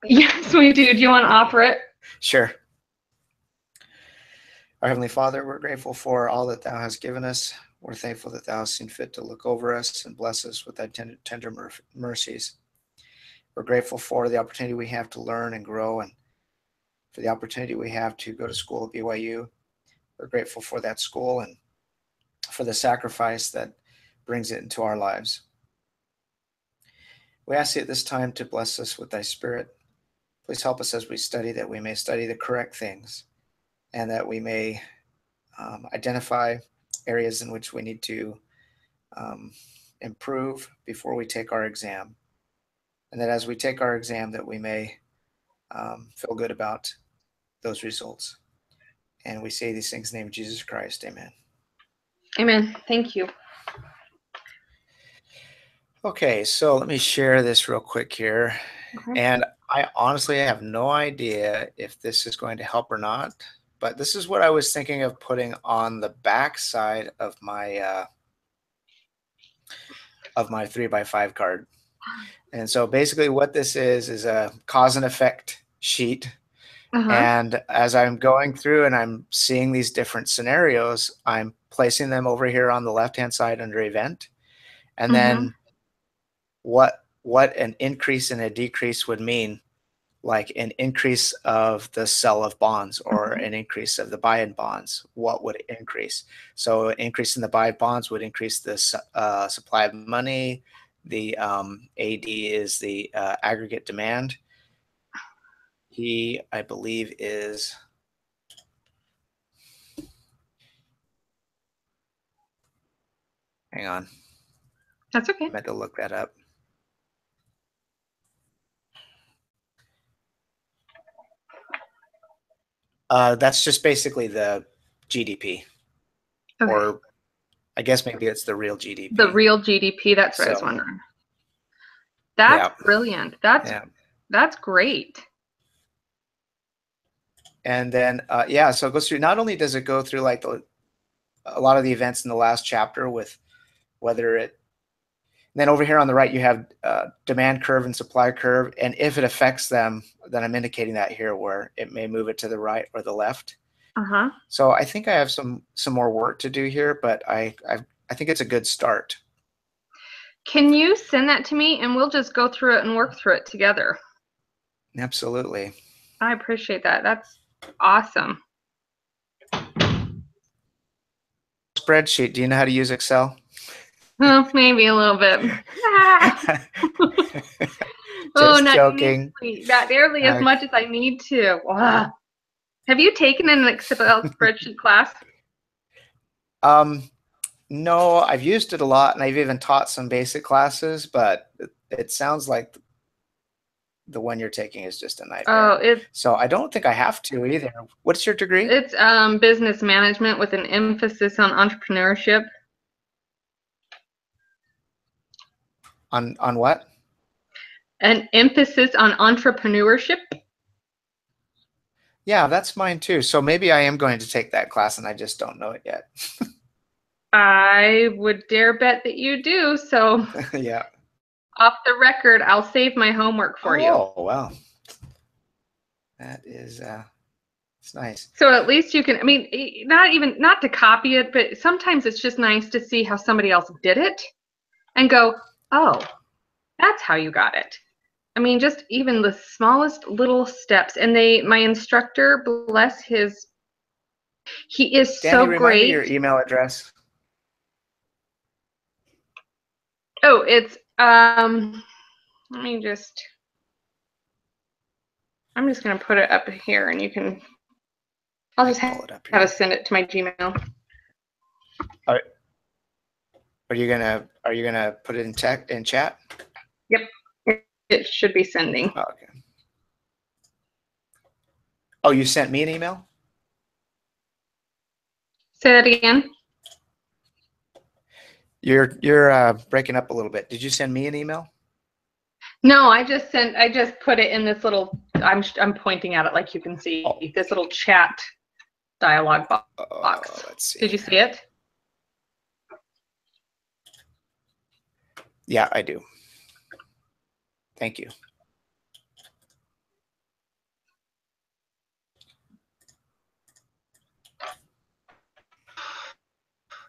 Yes, we do. Do you want to offer it? Sure. Our Heavenly Father, we're grateful for all that Thou hast given us. We're thankful that Thou hast seen fit to look over us and bless us with Thy tender mercies. We're grateful for the opportunity we have to learn and grow, and for the opportunity we have to go to school at BYU. We're grateful for that school and for the sacrifice that brings it into our lives. We ask Thee at this time to bless us with Thy Spirit. Please help us as we study, that we may study the correct things, and that we may identify areas in which we need to improve before we take our exam. And that as we take our exam, that we may feel good about those results. And we say these things in the name of Jesus Christ. Amen. Amen. Thank you. Okay, so let me share this real quick here. Okay. And I honestly have no idea if this is going to help or not, but this is what I was thinking of putting on the back side of my 3x5 card. And so basically what this is a cause and effect sheet. And as I'm going through and I'm seeing these different scenarios, I'm placing them over here on the left-hand side under event. And then what an increase and a decrease would mean, like an increase of the sell of bonds or an increase of the buy in bonds, what would increase? So an increase in the buy bonds would increase the supply of money. The AD is the aggregate demand. He, I believe, is... Hang on. That's okay. I meant to look that up. That's just basically the GDP. Okay. Or I guess maybe it's the real GDP. The real GDP. That's what I was wondering. That's brilliant. That's great. And then, so it goes through, not only does it go through like a lot of the events in the last chapter with whether it, and then over here on the right, you have demand curve and supply curve. And if it affects them, then I'm indicating that here where it may move it to the right or the left. So I think I have some more work to do here, but I think it's a good start. Can you send that to me and we'll just go through it and work through it together? Absolutely. I appreciate that. That's awesome. Spreadsheet. Do you know how to use Excel? Well, maybe a little bit. Just joking. Not nearly as much as I need to. Wow. Have you taken an Excel spreadsheet class? No, I've used it a lot, and I've even taught some basic classes, but it sounds like the one you're taking is just a nightmare. So I don't think I have to either. What's your degree? It's business management with an emphasis on entrepreneurship. On what? An emphasis on entrepreneurship. Yeah, that's mine too. So maybe I am going to take that class and I just don't know it yet. I would dare bet that you do. So yeah. Off the record, I'll save my homework for you. Oh, wow. That is it's nice. So at least you can, I mean, not to copy it, but sometimes it's just nice to see how somebody else did it and go, oh, that's how you got it. I mean, just even the smallest little steps. And my instructor, bless his, he is Danny, so remind great. me your email address. Oh, it's, let me just, I'm just going to put it up here and you can, I'll just have to send it to my Gmail. Are you gonna put it in chat? Yep, it should be sending. Oh, okay. Oh, you sent me an email? Say that again. You're breaking up a little bit. Did you send me an email? No, I just put it in this little, I'm pointing at it like you can see, this little chat dialog box. Let's see. Did you see it? Yeah, I do. Thank you.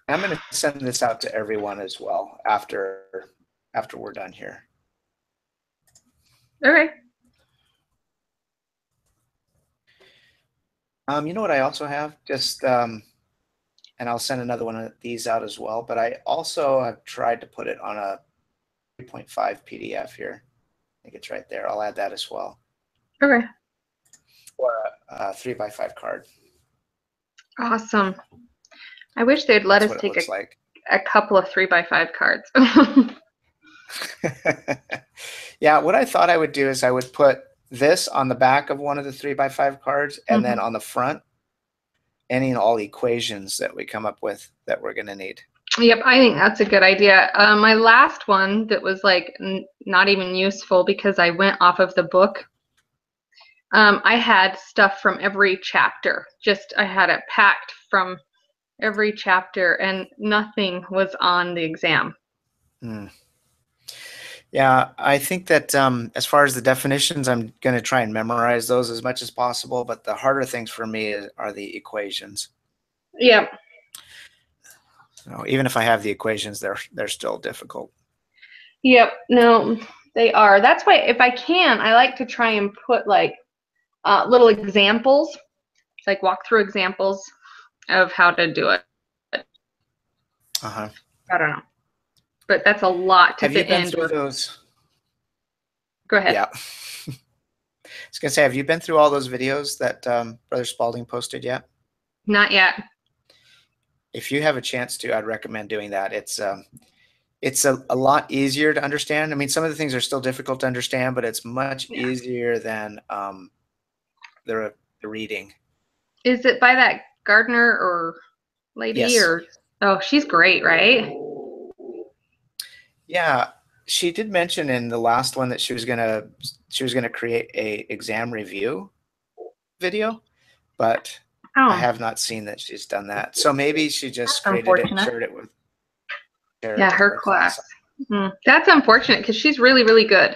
I'm going to send this out to everyone as well after we're done here. Okay. You know what I also have? Just and I'll send another one of these out as well. But I also have tried to put it on a 3.5 PDF here. I think it's right there. I'll add that as well. Okay. Or a 3x5 card. Awesome. I wish they'd let That's us what take it looks like. a couple of 3x5 cards. Yeah, what I thought I would do is I would put this on the back of one of the 3x5 cards, and then on the front, any and all equations that we come up with that we're going to need. Yep, I think that's a good idea. My last one that was like not even useful because I went off of the book. I had stuff from every chapter. Just I had it packed from every chapter, and nothing was on the exam. Yeah, I think that as far as the definitions, I'm going to try and memorize those as much as possible. But the harder things for me are the equations. Yep. So even if I have the equations, they're still difficult. Yep. No, they are. That's why if I can, I like to try and put like little examples, like walkthrough examples of how to do it. Uh-huh. I don't know, but that's a lot to Have you fit been into. through those? Go ahead. Yeah. I was going to say, have you been through all those videos that Brother Spalding posted yet? Not yet. If you have a chance to, I'd recommend doing that. It's a lot easier to understand. I mean, some of the things are still difficult to understand, but it's much easier than the reading. Is it by that Gardner or lady? Yes. Or oh, she's great, right? Yeah, she did mention in the last one that she was gonna create a exam review video, but I have not seen that she's done that. So maybe she just created it and shared it with her class. That's unfortunate because she's really, really good.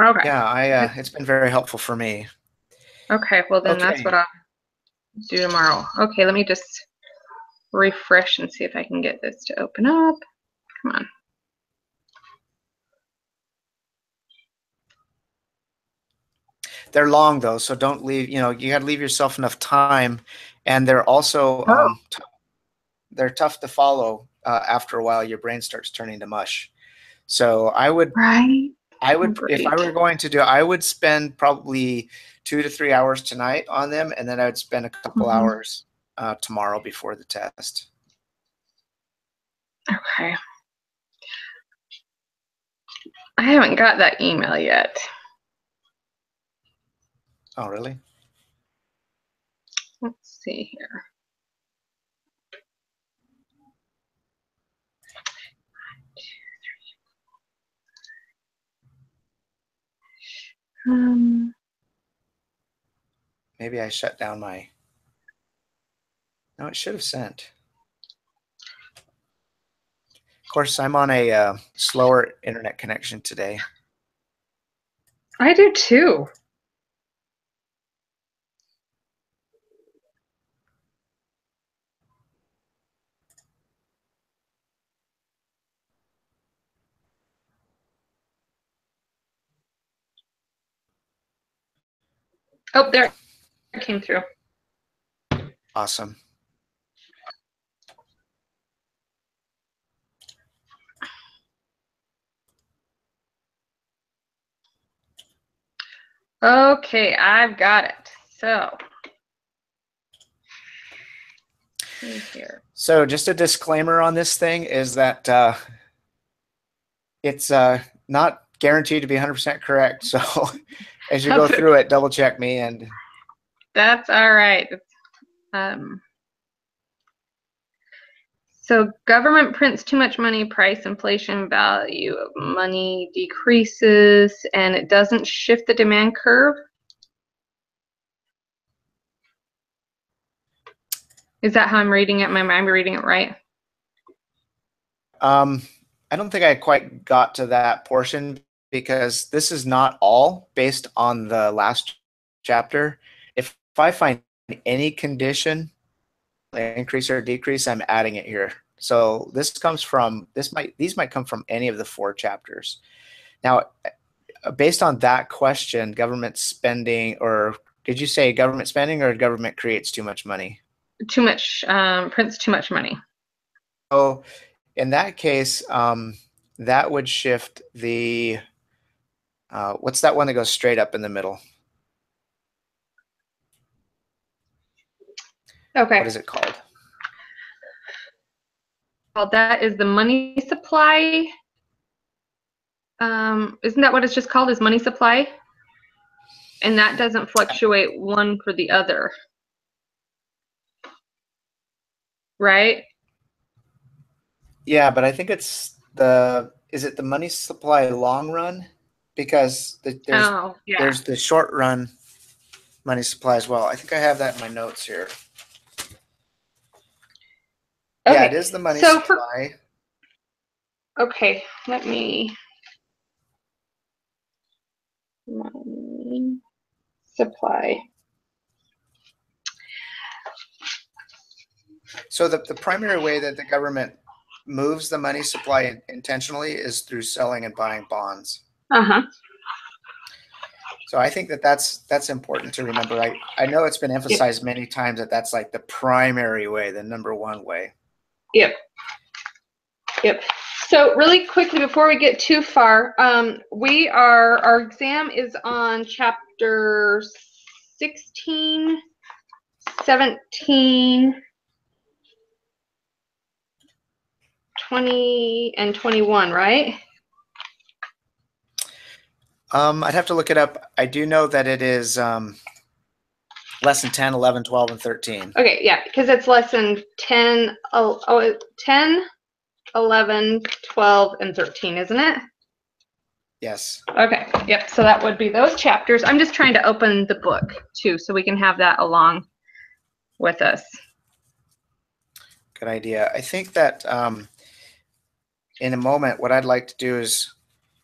Okay. Yeah, it's been very helpful for me. Okay, well then that's what I'll do tomorrow. Okay, let me just refresh and see if I can get this to open up. Come on. They're long though, so don't leave. You got to leave yourself enough time, and they're also they're tough to follow. After a while, your brain starts turning to mush. So I would, if I were going to do, I would spend probably 2 to 3 hours tonight on them, and then I would spend a couple hours tomorrow before the test. Okay. I haven't got that email yet. Oh, really? Let's see here. Maybe I shut down my. No, it should have sent. Of course, I'm on a slower internet connection today. I do too. Oh, there it came through. Awesome. Okay, I've got it. So, here. So just a disclaimer on this thing is that it's not guaranteed to be 100% correct. So as you go through it, double check me. And that's all right. So government prints too much money, price inflation, value of money decreases, and it doesn't shift the demand curve. Is that how I'm reading it? Am I reading it right? I don't think I quite got to that portion because this is not all based on the last chapter. If I find any condition increase or decrease, I'm adding it here. So this comes from, these might come from any of the 4 chapters. Now, based on that question, government spending, or did you say government spending or government creates too much money? Too much, prints too much money. So in that case, that would shift the, what's that one that goes straight up in the middle? Okay. What is it called? Well, that is the money supply. Isn't that what it's just called, is money supply? And that doesn't fluctuate one for the other. Right? Yeah, but I think it's the, is it the money supply long run? Because there's the short run money supply as well. I think I have that in my notes here. Okay. Yeah, it is the money supply. Okay, let me. Money supply. So the primary way that the government moves the money supply intentionally is through selling and buying bonds. Uh-huh. So I think that that's important to remember. I know it's been emphasized many times that that's like the primary way, the number one way. Yep. Yep. So really quickly before we get too far, our exam is on chapter 16, 17, 20, and 21, right? I'd have to look it up. I do know that it is lesson 10, 11, 12, and 13. Okay, yeah, because it's lesson 10, 10, 11, 12, and 13, isn't it? Yes. Okay, yep, so that would be those chapters. I'm just trying to open the book, too, so we can have that along with us. Good idea. I think that in a moment, what I'd like to do is,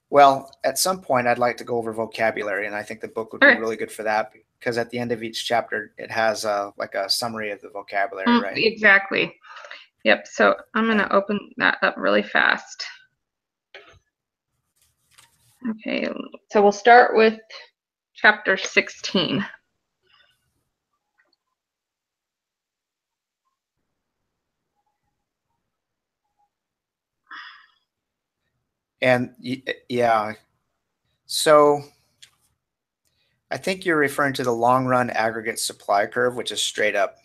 well, at some point, I'd like to go over vocabulary, and I think the book would be really good for that, because at the end of each chapter, it has like a summary of the vocabulary, right? Exactly. Yep, so I'm going to open that up really fast. Okay, so we'll start with chapter 16. And yeah, so I think you're referring to the long run aggregate supply curve, which is straight up.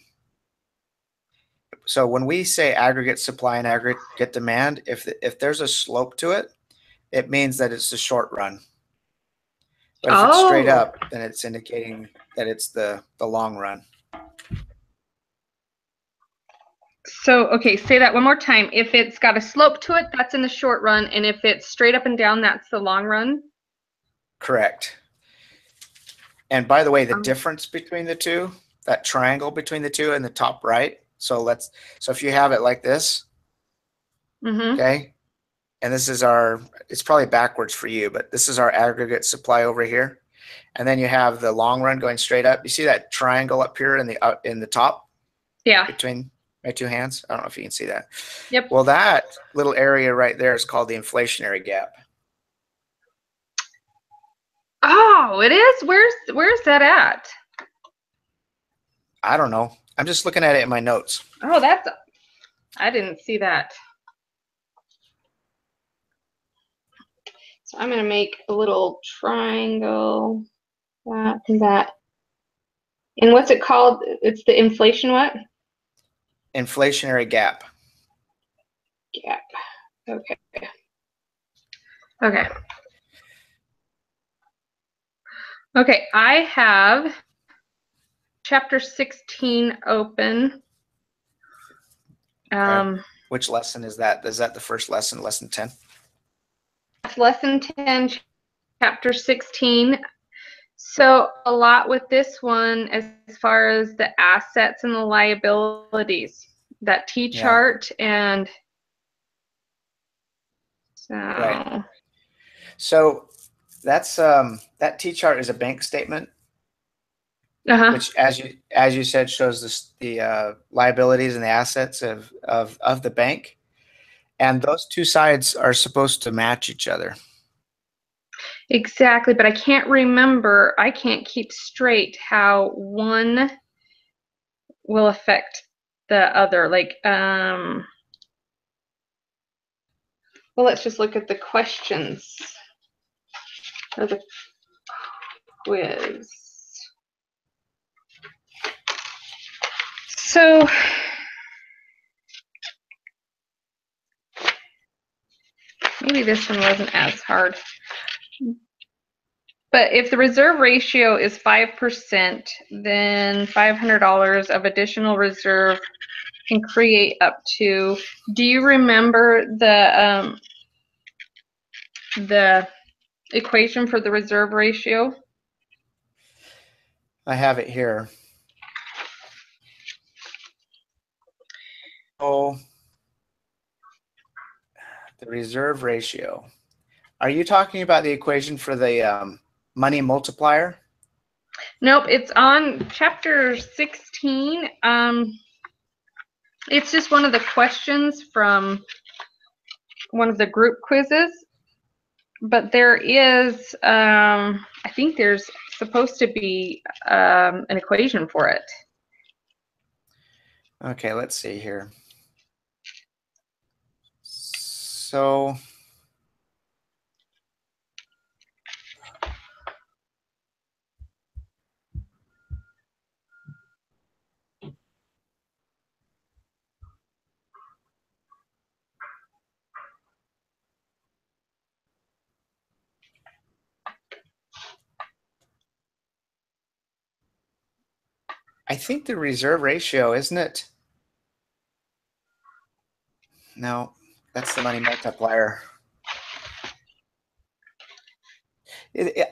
So when we say aggregate supply and aggregate demand, if there's a slope to it, it means that it's the short run. But if it's straight up, then it's indicating that it's the long run. So, okay, say that one more time. If it's got a slope to it, that's in the short run. And if it's straight up and down, that's the long run? Correct. And by the way, the difference between the two, that triangle between the two in the top right. So if you have it like this, okay, and this is it's probably backwards for you, but this is our aggregate supply over here. And then you have the long run going straight up. You see that triangle up here in the top? Yeah. Between my two hands. I don't know if you can see that. Yep. Well, that little area right there is called the inflationary gap. Oh, it is? Where's that at? I don't know. I'm just looking at it in my notes. Oh, I didn't see that. So I'm going to make a little triangle, that and that. And what's it called? It's the inflation what? Inflationary gap. Gap. Okay. Okay. Okay, I have chapter 16 open. Okay. Which lesson is that? Is that the first lesson, lesson 10? Lesson 10, chapter 16. So a lot with this one as far as the assets and the liabilities, that T-chart, and so. Right. So that's that T-chart is a bank statement. Uh-huh. which, as you said, shows the liabilities and the assets of the bank. And those two sides are supposed to match each other. Exactly, but I can't remember, I can't keep straight how one will affect the other. Like, well, let's just look at the questions or the quiz. So, maybe this one wasn't as hard. But if the reserve ratio is 5%, then $500 of additional reserve can create up to, do you remember the equation for the reserve ratio? I have it here. So the reserve ratio. Are you talking about the equation for the money multiplier? Nope, it's on chapter 16. It's just one of the questions from one of the group quizzes. But there is, I think there's supposed to be an equation for it. Okay, let's see here. So I think the reserve ratio, isn't it? No, that's the money multiplier. The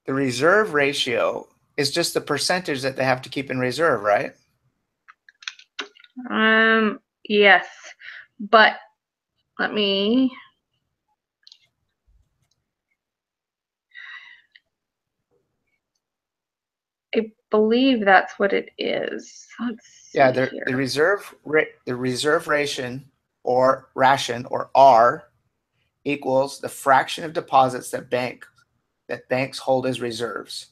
reserve ratio is just the percentage that they have to keep in reserve, right? Yes, but let me. I believe that's what it is. Let's see. Yeah, here. the reserve ration or R equals the fraction of deposits that banks hold as reserves.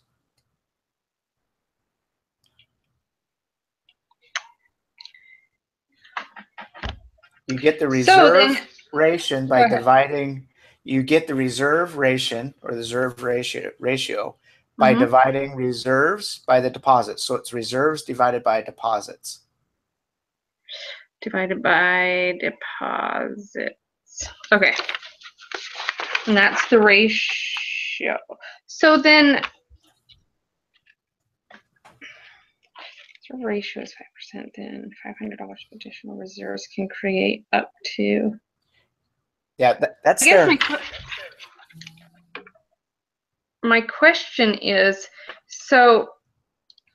You get the reserve ration by dividing. You get the reserve ration or the reserve ratio by dividing reserves by the deposits. So it's reserves divided by deposits. Divided by deposits. Okay. And that's the ratio. So then the ratio is 5%, then $500 additional reserves can create up to. Yeah, that's there. My question is, so,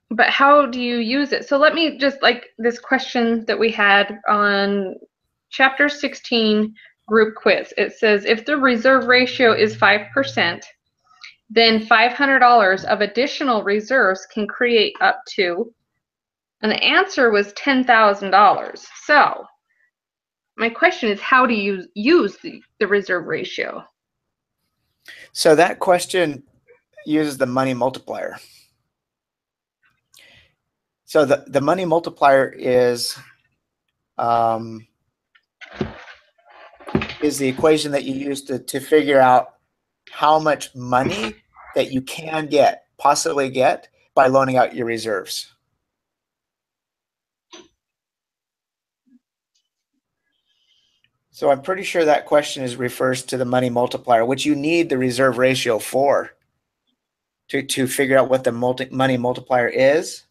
but how do you use it? So let me just, like this question that we had on chapter 16 group quiz. It says, if the reserve ratio is 5%, then $500 of additional reserves can create up to, and the answer was $10,000. So my question is, how do you use the reserve ratio? So that question uses the money multiplier. So the money multiplier is the equation that you use to figure out how much money that you can possibly get by loaning out your reserves. So I'm pretty sure that question refers to the money multiplier, which you need the reserve ratio for to figure out what the money multiplier is.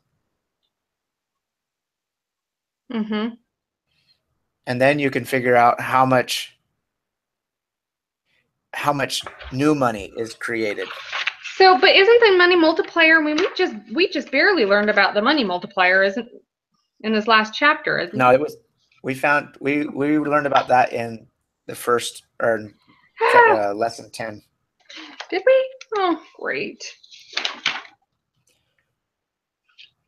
Mm-hmm. And then you can figure out how much new money is created. So, but isn't the money multiplier? I mean, we just barely learned about the money multiplier, isn't in this last chapter? Isn't No, it was. We learned about that in the first or lesson 10. Did we? Oh, great.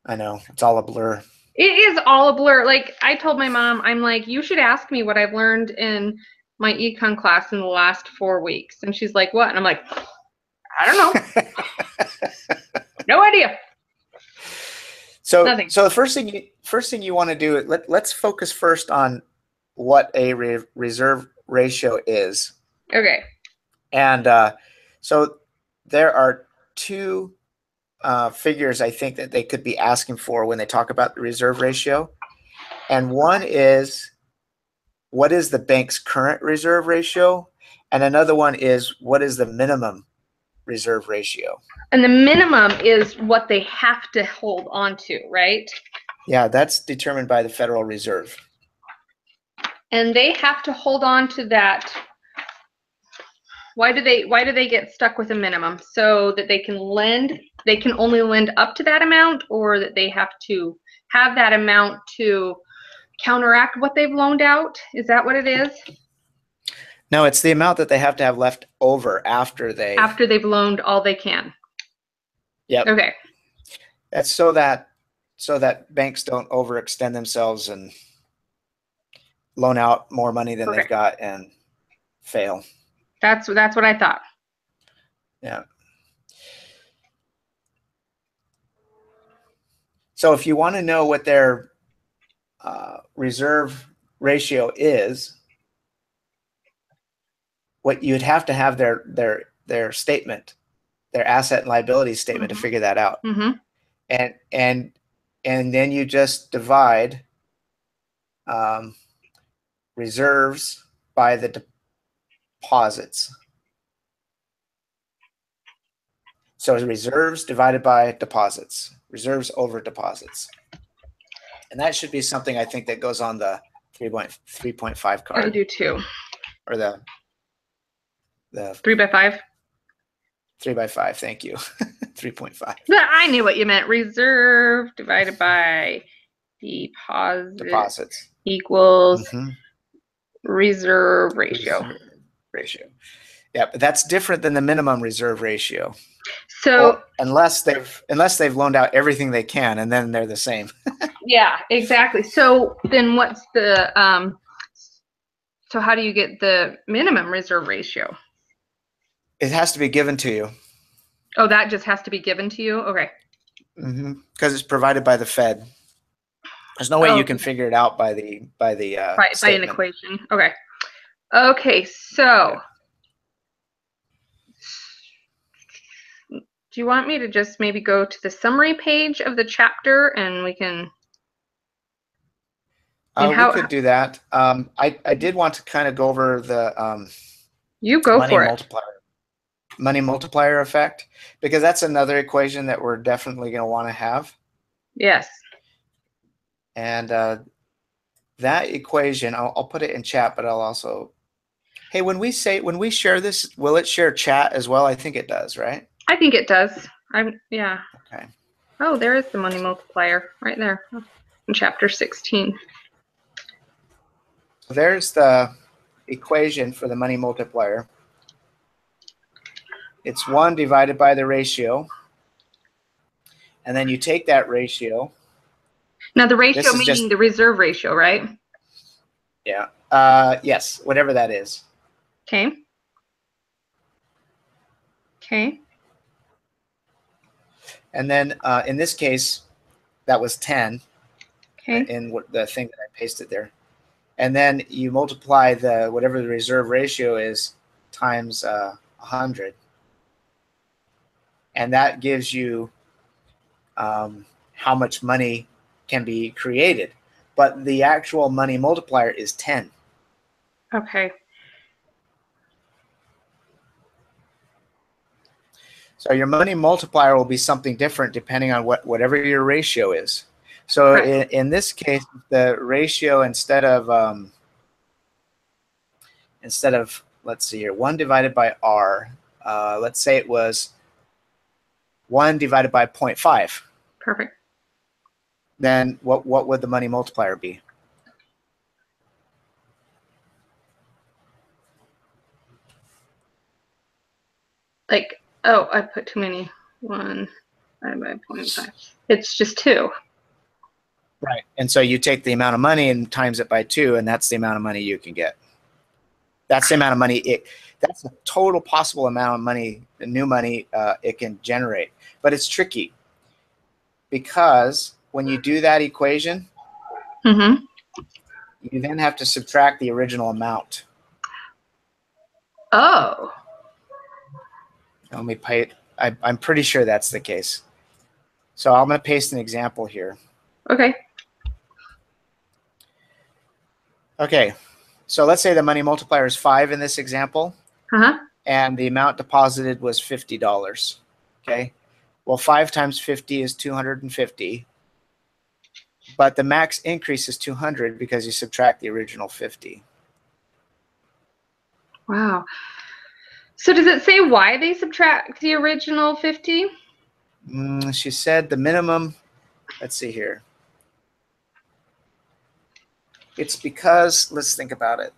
I know, it's all a blur. It is all a blur. Like, I told my mom, I'm like, you should ask me what I've learned in my econ class in the last 4 weeks. And she's like, what? And I'm like, I don't know. No idea. So, Nothing. so the first thing you want to do, let's focus first on what a reserve ratio is. Okay. And so there are two figures I think that they could be asking for when they talk about the reserve ratio. And one is, what is the bank's current reserve ratio? And another one is, what is the minimum reserve ratio? And the minimum is what they have to hold on to, right? Yeah, that's determined by the Federal Reserve. And they have to hold on to that. Why do they get stuck with a minimum? So that they can only lend up to that amount, or that they have to have that amount to counteract what they've loaned out? Is that what it is? No, it's the amount that they have to have left over after they've loaned all they can. Yep. Okay. That's so that banks don't overextend themselves and loan out more money than they've got and fail. That's what I thought. Yeah. So if you want to know what their reserve ratio is, what you'd have to have their statement, their asset and liability statement to figure that out. And then you just divide reserves by the deposits. So reserves divided by deposits, reserves over deposits. And that should be something I think that goes on the 3.5 card. I do too. Or the 3x5. 3x5, thank you. 3.5. I knew what you meant. Reserve divided by deposits equals reserve ratio. Yeah, but that's different than the minimum reserve ratio. So unless they've loaned out everything they can, and then they're the same. Yeah, exactly. So then what's the so how do you get the minimum reserve ratio? It has to be given to you. Oh, that just has to be given to you? Okay. Because it's provided by the Fed. There's no way you can figure it out by an equation. Okay. Okay, so do you want me to just maybe go to the summary page of the chapter and we can? We could do that. I did want to kind of go over the you go for it. Money multiplier effect, because that's another equation that we're definitely going to want to have. Yes. And that equation, I'll put it in chat, but I'll also, hey, when we share this, will it share chat as well? I think it does, right? I think it does. Yeah. Okay. Oh, there is the money multiplier right there in chapter 16. There's the equation for the money multiplier. It's 1 divided by the ratio. And then you take that ratio. Now the ratio meaning the reserve ratio, right? Yeah. Yes, whatever that is. Okay. Okay. And then in this case, that was 10. Okay. In the thing that I pasted there. And then you multiply whatever the reserve ratio is times 100. And that gives you how much money can be created. But the actual money multiplier is 10. Okay. So your money multiplier will be something different depending on whatever your ratio is. So in this case, the ratio instead of let's see here, 1 divided by R, let's say it was 1 divided by 0.5. Perfect. Then what would the money multiplier be? Like Oh, I put too many. 1 divided by 0.5. It's just 2. Right. And so you take the amount of money and times it by 2, and that's the amount of money you can get. That's the amount of money that's the total possible amount of money, the new money it can generate. But it's tricky because when you do that equation, Mm-hmm. you then have to subtract the original amount. Oh. Let me pay it. I'm pretty sure that's the case. So I'm going to paste an example here. Okay. Okay. So let's say the money multiplier is 5 in this example, and the amount deposited was $50. Okay. Well, 5 times 50 is 250, but the max increase is 200 because you subtract the original 50. Wow. So does it say why they subtract the original 50? She said the minimum, let's see here. It's because, let's think about it.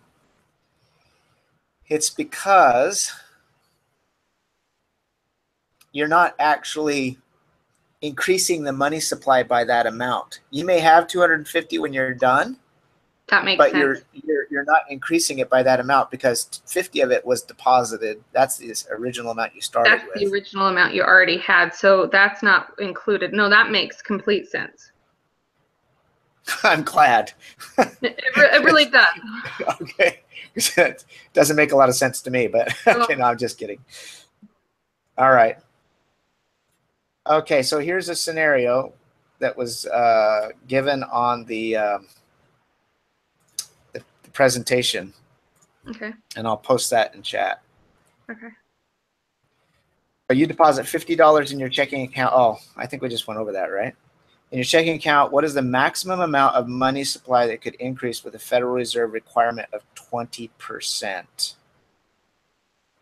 It's because you're not actually increasing the money supply by that amount. You may have 250 when you're done. That makes but sense. You're not increasing it by that amount because 50 of it was deposited. That's the original amount you started with. That's the original amount you already had, so that's not included. No, that makes complete sense. I'm glad. It really does. Okay. It doesn't make a lot of sense to me, but okay, no, I'm just kidding. All right. Okay, so here's a scenario that was given on the presentation. Okay. And I'll post that in chat. Okay. You deposit $50 in your checking account. Oh, I think we just went over that, right? In your checking account, what is the maximum amount of money supply that could increase with a Federal Reserve requirement of 20%?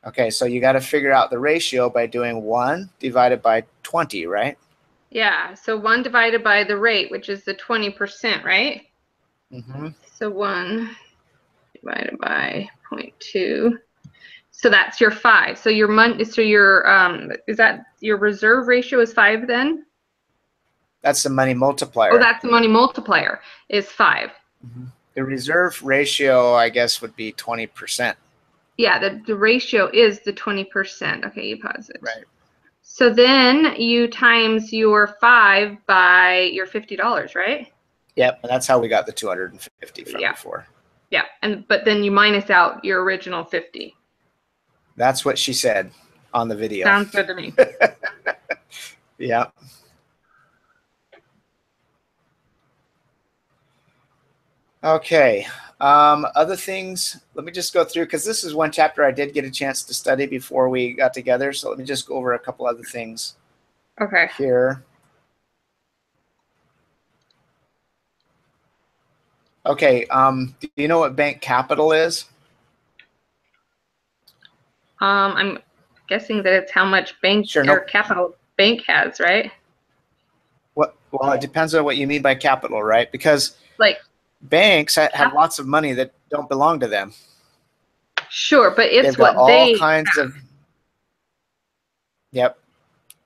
Okay, so you got to figure out the ratio by doing 1 divided by 20, right? Yeah, so 1 divided by the rate, which is the 20%, right? Mm-hmm. So 1 divided by 0.2. So that's your 5. So your is that your reserve ratio is 5 then? That's the money multiplier. Oh, that's the money multiplier is 5. Mm-hmm. The reserve ratio, I guess, would be 20%. Yeah, the ratio is the 20%. Okay, you pause it. Right. So then you times your 5 by your $50, right? Yep, and that's how we got the 250 from before. Yeah, but then you minus out your original 50. That's what she said on the video. Sounds good to me. Yeah. Okay. Other things, let me just go through, because this is one chapter I did get a chance to study before we got together. So let me just go over a couple other things. Okay. Here. Okay. Do you know what bank capital is? I'm guessing that it's how much bank or capital bank has, right? Well, it depends on what you mean by capital, right? Because like banks have lots of money that don't belong to them. Sure, but it's They've got what they all kinds have. of. Yep,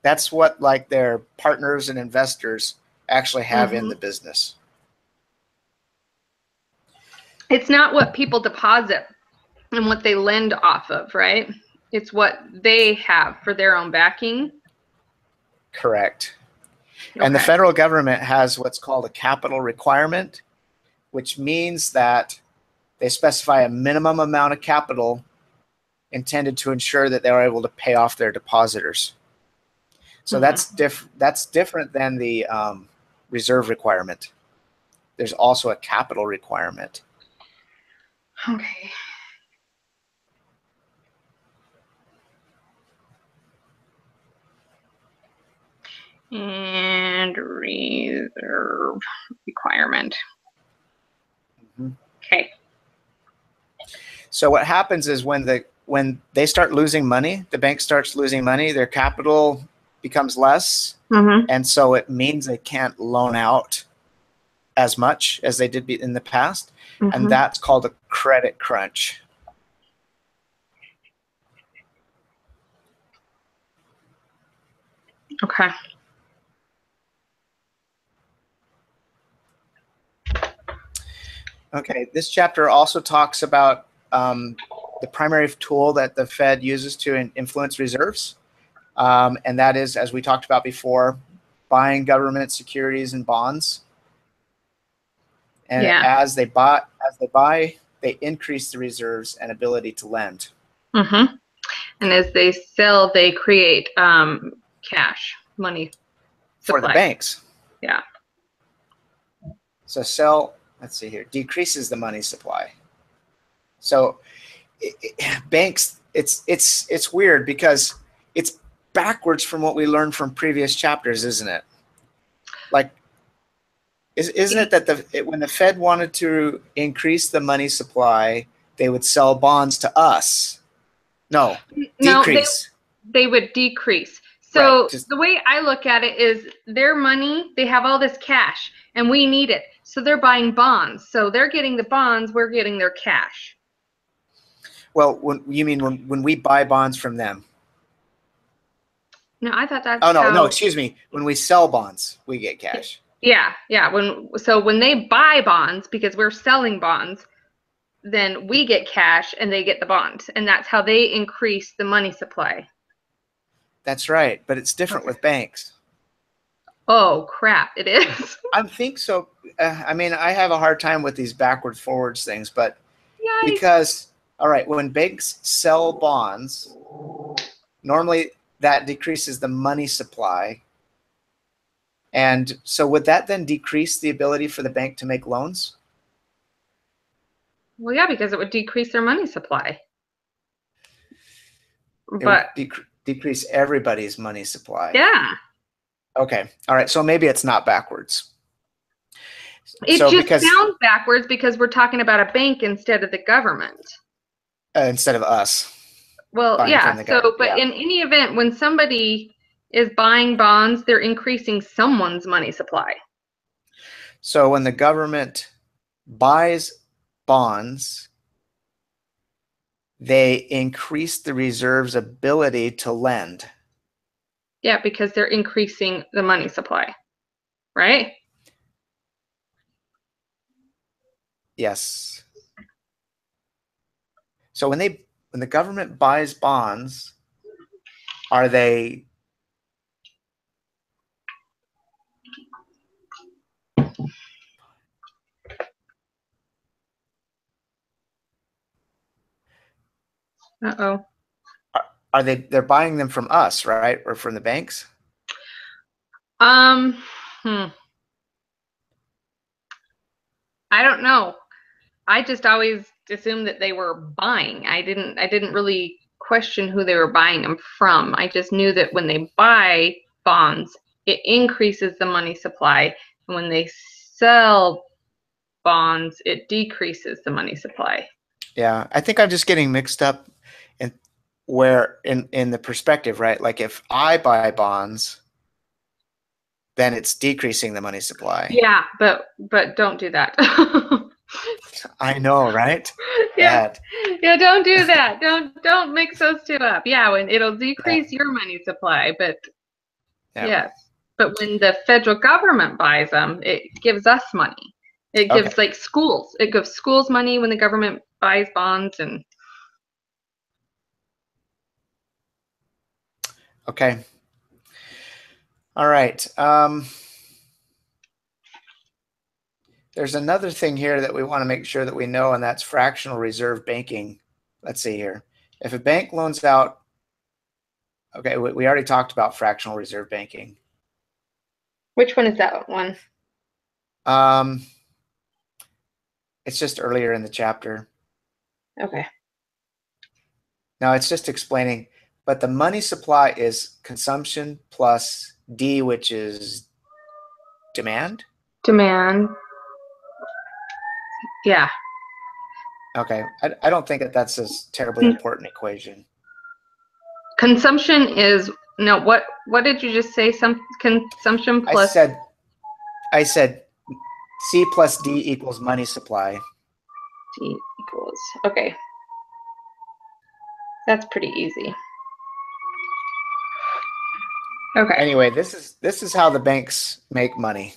that's what like their partners and investors actually have in the business. It's not what people deposit and what they lend off of, right? It's what they have for their own backing. Correct. Okay. And the federal government has what's called a capital requirement, which means that they specify a minimum amount of capital intended to ensure that they are able to pay off their depositors. So that's different than the reserve requirement. There's also a capital requirement. Okay. And reserve requirement. Okay. So what happens is when they start losing money, the bank starts losing money, their capital becomes less, and so it means they can't loan out as much as they did in the past, and that's called a credit crunch. Okay. Okay, this chapter also talks about the primary tool that the Fed uses to influence reserves. And that is, as we talked about before, buying government securities and bonds. And as they buy, they increase the reserves and ability to lend. Mm-hmm. And as they sell, they create cash, money supply. For the banks. Yeah. So sell, let's see here, decreases the money supply. So banks, it's weird because it's backwards from what we learned from previous chapters, isn't it? Like, isn't it that when the Fed wanted to increase the money supply, they would sell bonds to us? No, decrease. They would decrease. So the way I look at it is their money, they have all this cash and we need it. So they're buying bonds. So they're getting the bonds, we're getting their cash. Well, when we buy bonds from them? No, I thought that's no, excuse me. When we sell bonds, we get cash. Yeah. When they buy bonds, because we're selling bonds, then we get cash and they get the bonds. And that's how they increase the money supply. That's right. But it's different with banks. Oh, crap. It is. I think so. I mean, I have a hard time with these backwards forwards things, but because, all right, when banks sell bonds, normally that decreases the money supply. And so would that then decrease the ability for the bank to make loans? Well, yeah, because it would decrease their money supply. It would decrease everybody's money supply. Yeah. Okay. All right. So maybe it's not backwards. It just sounds backwards because we're talking about a bank instead of the government. Instead of us. Well, yeah. So, but in any event, when somebody is buying bonds, they're increasing someone's money supply. So when the government buys bonds, they increase the reserve's ability to lend. Yeah, because they're increasing the money supply, right? Yes. So when the government buys bonds, are they Uh-oh. They're buying them from us, right? Or from the banks? I don't know. I just always assumed that they were buying. I didn't really question who they were buying them from. I just knew that when they buy bonds, it increases the money supply. And when they sell bonds, it decreases the money supply. Yeah, I think I'm just getting mixed up in the perspective, right? Like if I buy bonds, then it's decreasing the money supply. Yeah, but don't do that. I know, right? Yeah, don't do that. Don't mix those two up. Yeah, when it'll decrease your money supply, but yes. But when the federal government buys them, it gives us money. It gives like schools. It gives schools money when the government buys bonds and. Okay. All right. There's another thing here that we want to make sure that we know, and that's fractional reserve banking. Let's see here. If a bank loans out, okay, we already talked about fractional reserve banking. Which one is that one? It's just earlier in the chapter. Okay. Now it's just explaining, but the money supply is consumption plus D, which is demand? Demand. Yeah. Okay. I don't think that's a terribly important equation. Consumption is, no, what did you just say? Some consumption plus. I said C plus D equals money supply. D equals, okay. That's pretty easy. Okay. Anyway, this is how the banks make money,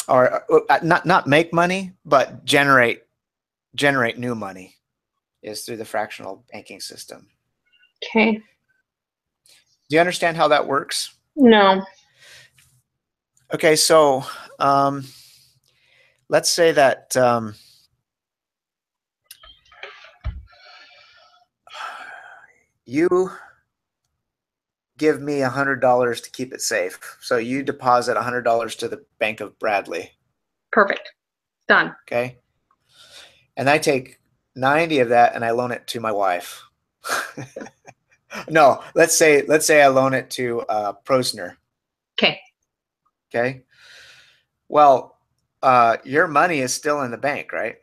or not make money, but generate new money, is through the fractional banking system. Okay. Do you understand how that works? No. Okay, so let's say that you give me $100 to keep it safe. So you deposit $100 to the Bank of Bradley. Perfect. Done. Okay. And I take 90 of that and I loan it to my wife. No, let's say I loan it to Prosner. Okay. Okay. Well, your money is still in the bank, right?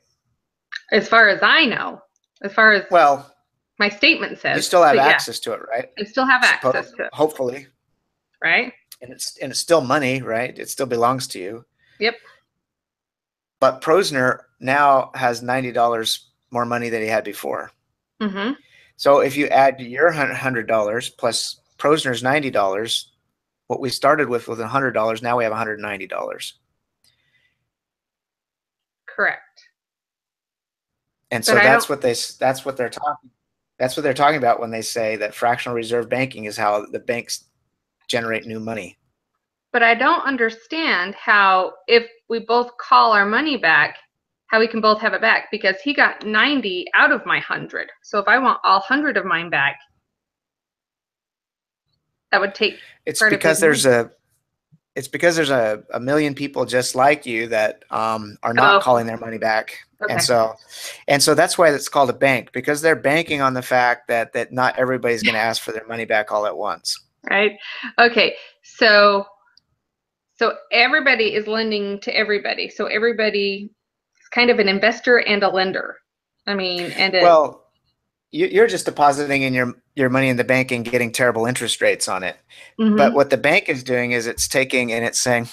As far as I know, as far as well, my statement says, you still have access to it, right? I still have access to it. Hopefully. Right. And it's still money, right? It still belongs to you. Yep. But Prosner now has $90 more money than he had before. Mm-hmm. So if you add your $100 plus Prosner's $90, what we started with was $100. Now we have $190. Correct. And so that's what they're talking about when they say that fractional reserve banking is how the banks generate new money. But I don't understand how, if we both call our money back, how we can both have it back, because he got 90 out of my 100. So if I want all 100 of mine back, that would take. It's because there's a million people just like you that are not calling their money back. Okay. And so that's why it's called a bank, because they're banking on the fact that not everybody's going to ask for their money back all at once. Right. Okay. So everybody is lending to everybody. So everybody is kind of an investor and a lender. I mean, well, you're just depositing in your money in the bank and getting terrible interest rates on it. Mm-hmm. But what the bank is doing is it's taking and it's saying,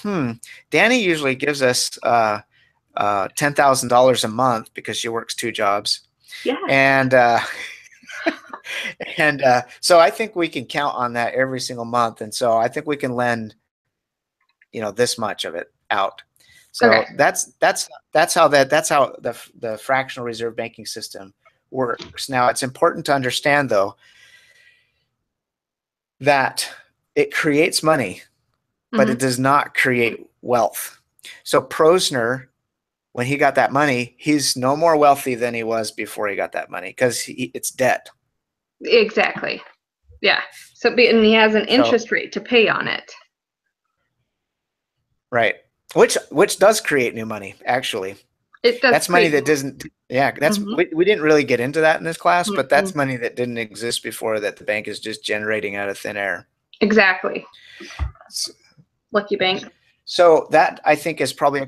Danny usually gives us $10,000 a month because she works 2 jobs. Yeah. And so I think we can count on that every single month. And so I think we can lend, this much of it out. So okay. that's how the fractional reserve banking system works. Now, it's important to understand, though, that it creates money, but it does not create wealth. So Prosner, when he got that money, he's no more wealthy than he was before he got that money, because it's debt. Exactly. Yeah. So, and he has an interest rate to pay on it. Right. Which does create new money, actually. It does. That's money that doesn't. Yeah, that's we didn't really get into that in this class, but that's money that didn't exist before, that the bank is just generating out of thin air. Exactly. Lucky bank. So that, I think, is probably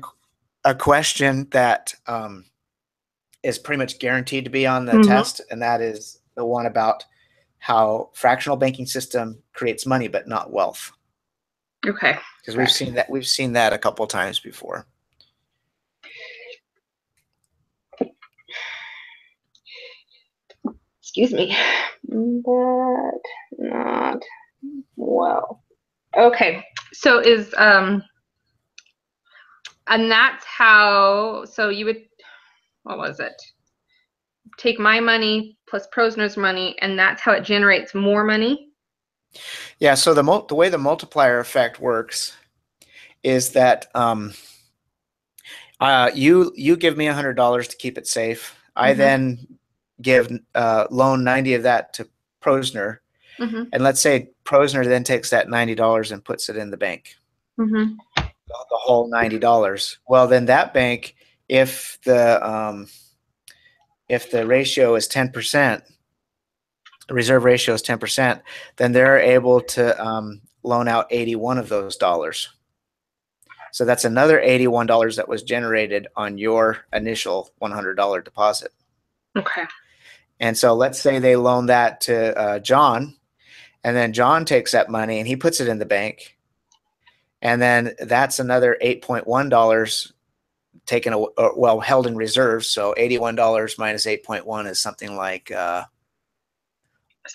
a question that is pretty much guaranteed to be on the test, and that is the one about how fractional banking system creates money but not wealth. Okay. Because we've seen that a couple of times before. Excuse me, but not well. Okay, so and that's how. So you would, what was it? Take my money plus Prosner's money, and that's how it generates more money. Yeah. So the way the multiplier effect works is that you give me $100 to keep it safe. I then loan 90 of that to Prosner, and let's say Prosner then takes that $90 and puts it in the bank, the whole $90. Well, then that bank, if the ratio is 10%, the reserve ratio is 10%, then they're able to loan out 81 of those dollars. So that's another $81 that was generated on your initial $100 deposit. Okay. And so let's say they loan that to John, and then John takes that money and he puts it in the bank. And then that's another $8.1 taken, held in reserve. So $81 minus 8.1 is something like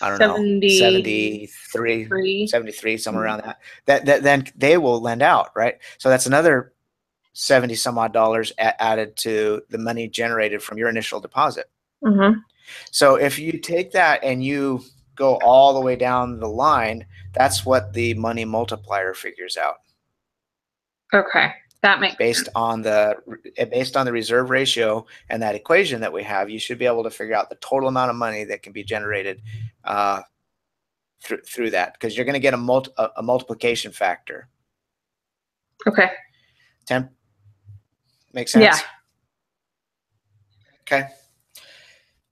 I don't know, 73, somewhere around that. That then they will lend out, right? So that's another 70 some odd dollars added to the money generated from your initial deposit. Mm-hmm. So if you take that and you go all the way down the line, that's what the money multiplier figures out. Okay, that makes based sense. on the reserve ratio and that equation that we have. You should be able to figure out the total amount of money that can be generated through that, because you're going to get a multiplication factor. Okay. 10 makes sense? Yeah. Okay.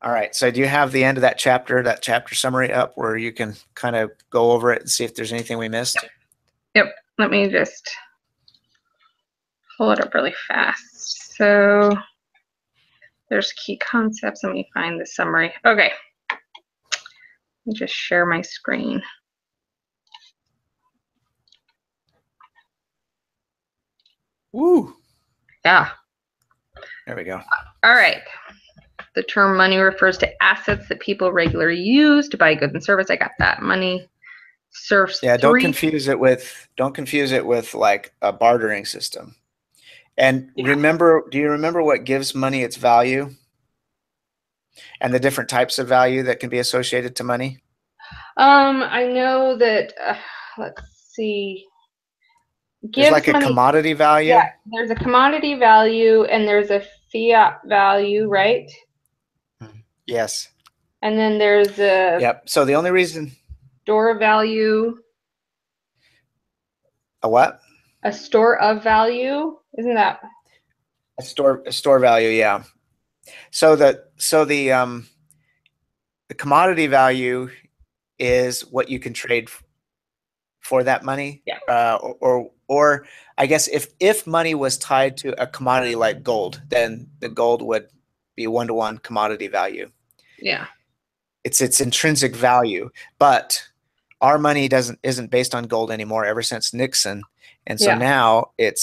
All right. So do you have the end of that chapter summary up where you can kind of go over it and see if there's anything we missed? Yep. Let me just pull it up really fast. So there's key concepts. Let me find the summary. Okay. Let me just share my screen. Woo. Yeah. There we go. All right. The term money refers to assets that people regularly use to buy goods and service. I got that. Money serves don't confuse it with like a bartering system. And do you remember what gives money its value and the different types of value that can be associated to money? I know that, let's see. There's like a commodity value. Yeah, there's a commodity value and there's a fiat value, right? Yes. And then there's a Yep. So the only reason store value. A what? A store of value, isn't that? A store value, yeah. So the commodity value is what you can trade for that money. Yeah. Or I guess if money was tied to a commodity like gold, then the gold would be 1-to-1 commodity value. Yeah. It's its intrinsic value, but our money isn't based on gold anymore ever since Nixon, and so now it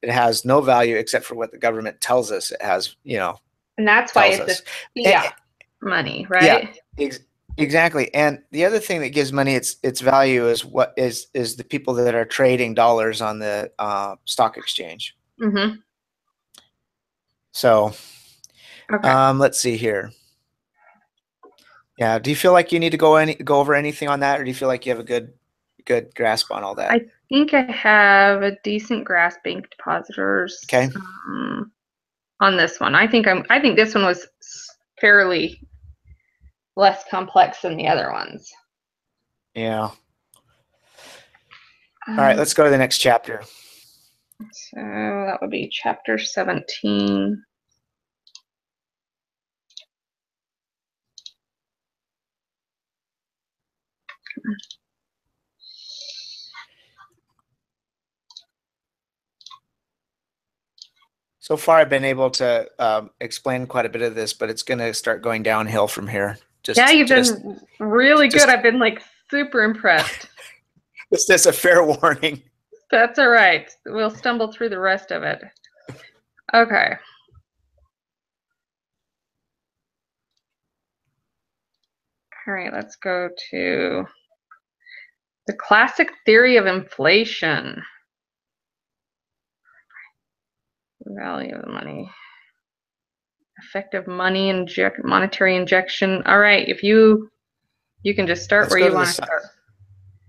has no value except for what the government tells us it has. And that's why it's fiat money, right? Yeah, exactly. And the other thing that gives money its value is what is the people that are trading dollars on the stock exchange. Mm-hmm. So, okay. Let's see here. Yeah. Do you feel like you need to go over anything on that, or do you feel like you have a good grasp on all that? I think I have a decent grasp. Bank depositors. Okay. On this one, I think this one was fairly less complex than the other ones. Yeah. All right. Let's go to the next chapter. So that would be chapter 17. So far, I've been able to explain quite a bit of this, but it's going to start going downhill from here. You've been really good. I've been like super impressed. Just as a fair warning. That's all right. We'll stumble through the rest of it. Okay. All right, let's go to the classic theory of inflation. Value of the money. Effective monetary injection. All right, if you can just start where you want to start.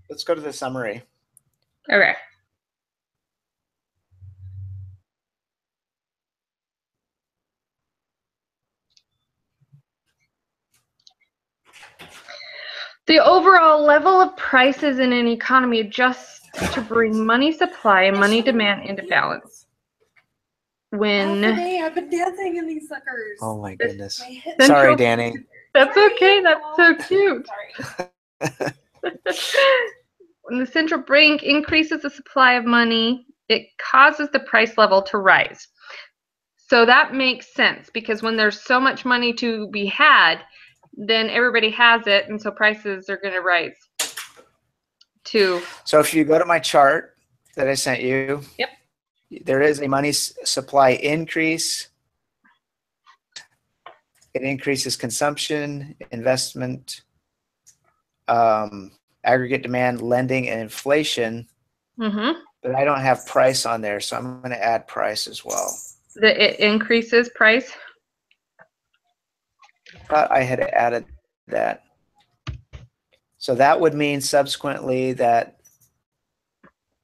Let's go to the summary. Okay. The overall level of prices in an economy adjusts to bring money supply and money demand into balance. When I've been dancing in these suckers. Oh my goodness. Sorry, Danny. That's okay. That's so cute. When the central bank increases the supply of money, it causes the price level to rise. So that makes sense, because when there's so much money to be had, then everybody has it, and so prices are going to rise. So if you go to my chart that I sent you, yep, there is a money supply increase It increases consumption, investment, aggregate demand, lending, and inflation. Mm-hmm. But I don't have price on there, so I'm going to add price as well. It increases price. Thought I had added that. So that would mean subsequently that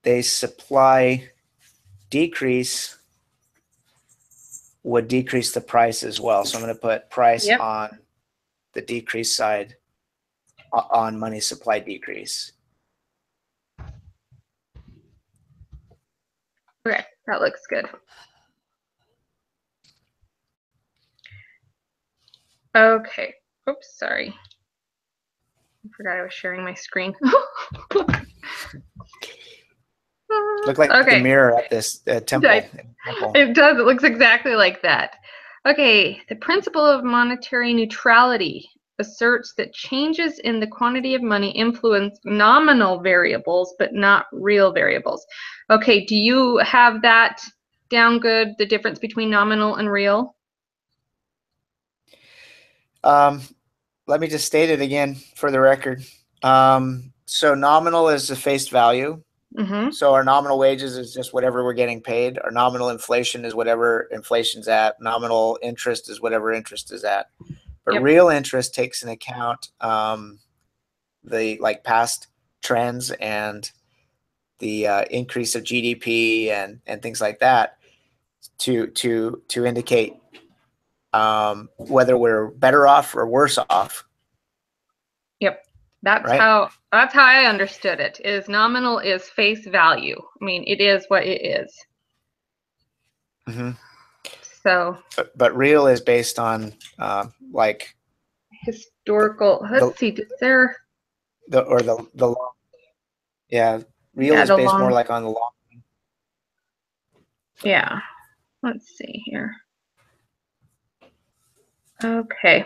they supply decrease would decrease the price as well. So I'm going to put price on the decrease side on money supply decrease. Okay, that looks good. Okay. Oops, sorry. I forgot I was sharing my screen. Look like the mirror at this temple. It does. It looks exactly like that. Okay. The principle of monetary neutrality asserts that changes in the quantity of money influence nominal variables, but not real variables. Okay. Do you have that down good, the difference between nominal and real? Let me just state it again for the record. So nominal is the face value. Mm-hmm. So our nominal wages is just whatever we're getting paid. Our nominal inflation is whatever inflation's at. Nominal interest is whatever interest is at. But real interest takes into account the past trends and the increase of GDP and things like that to indicate whether we're better off or worse off. Yep. That's how I understood it. Is nominal is face value. I mean, it is what it is. Mm-hmm. So. But real is based on like historical. Let's see. Is there the long? Yeah, real is based more like on the long. Yeah. Let's see here. Okay.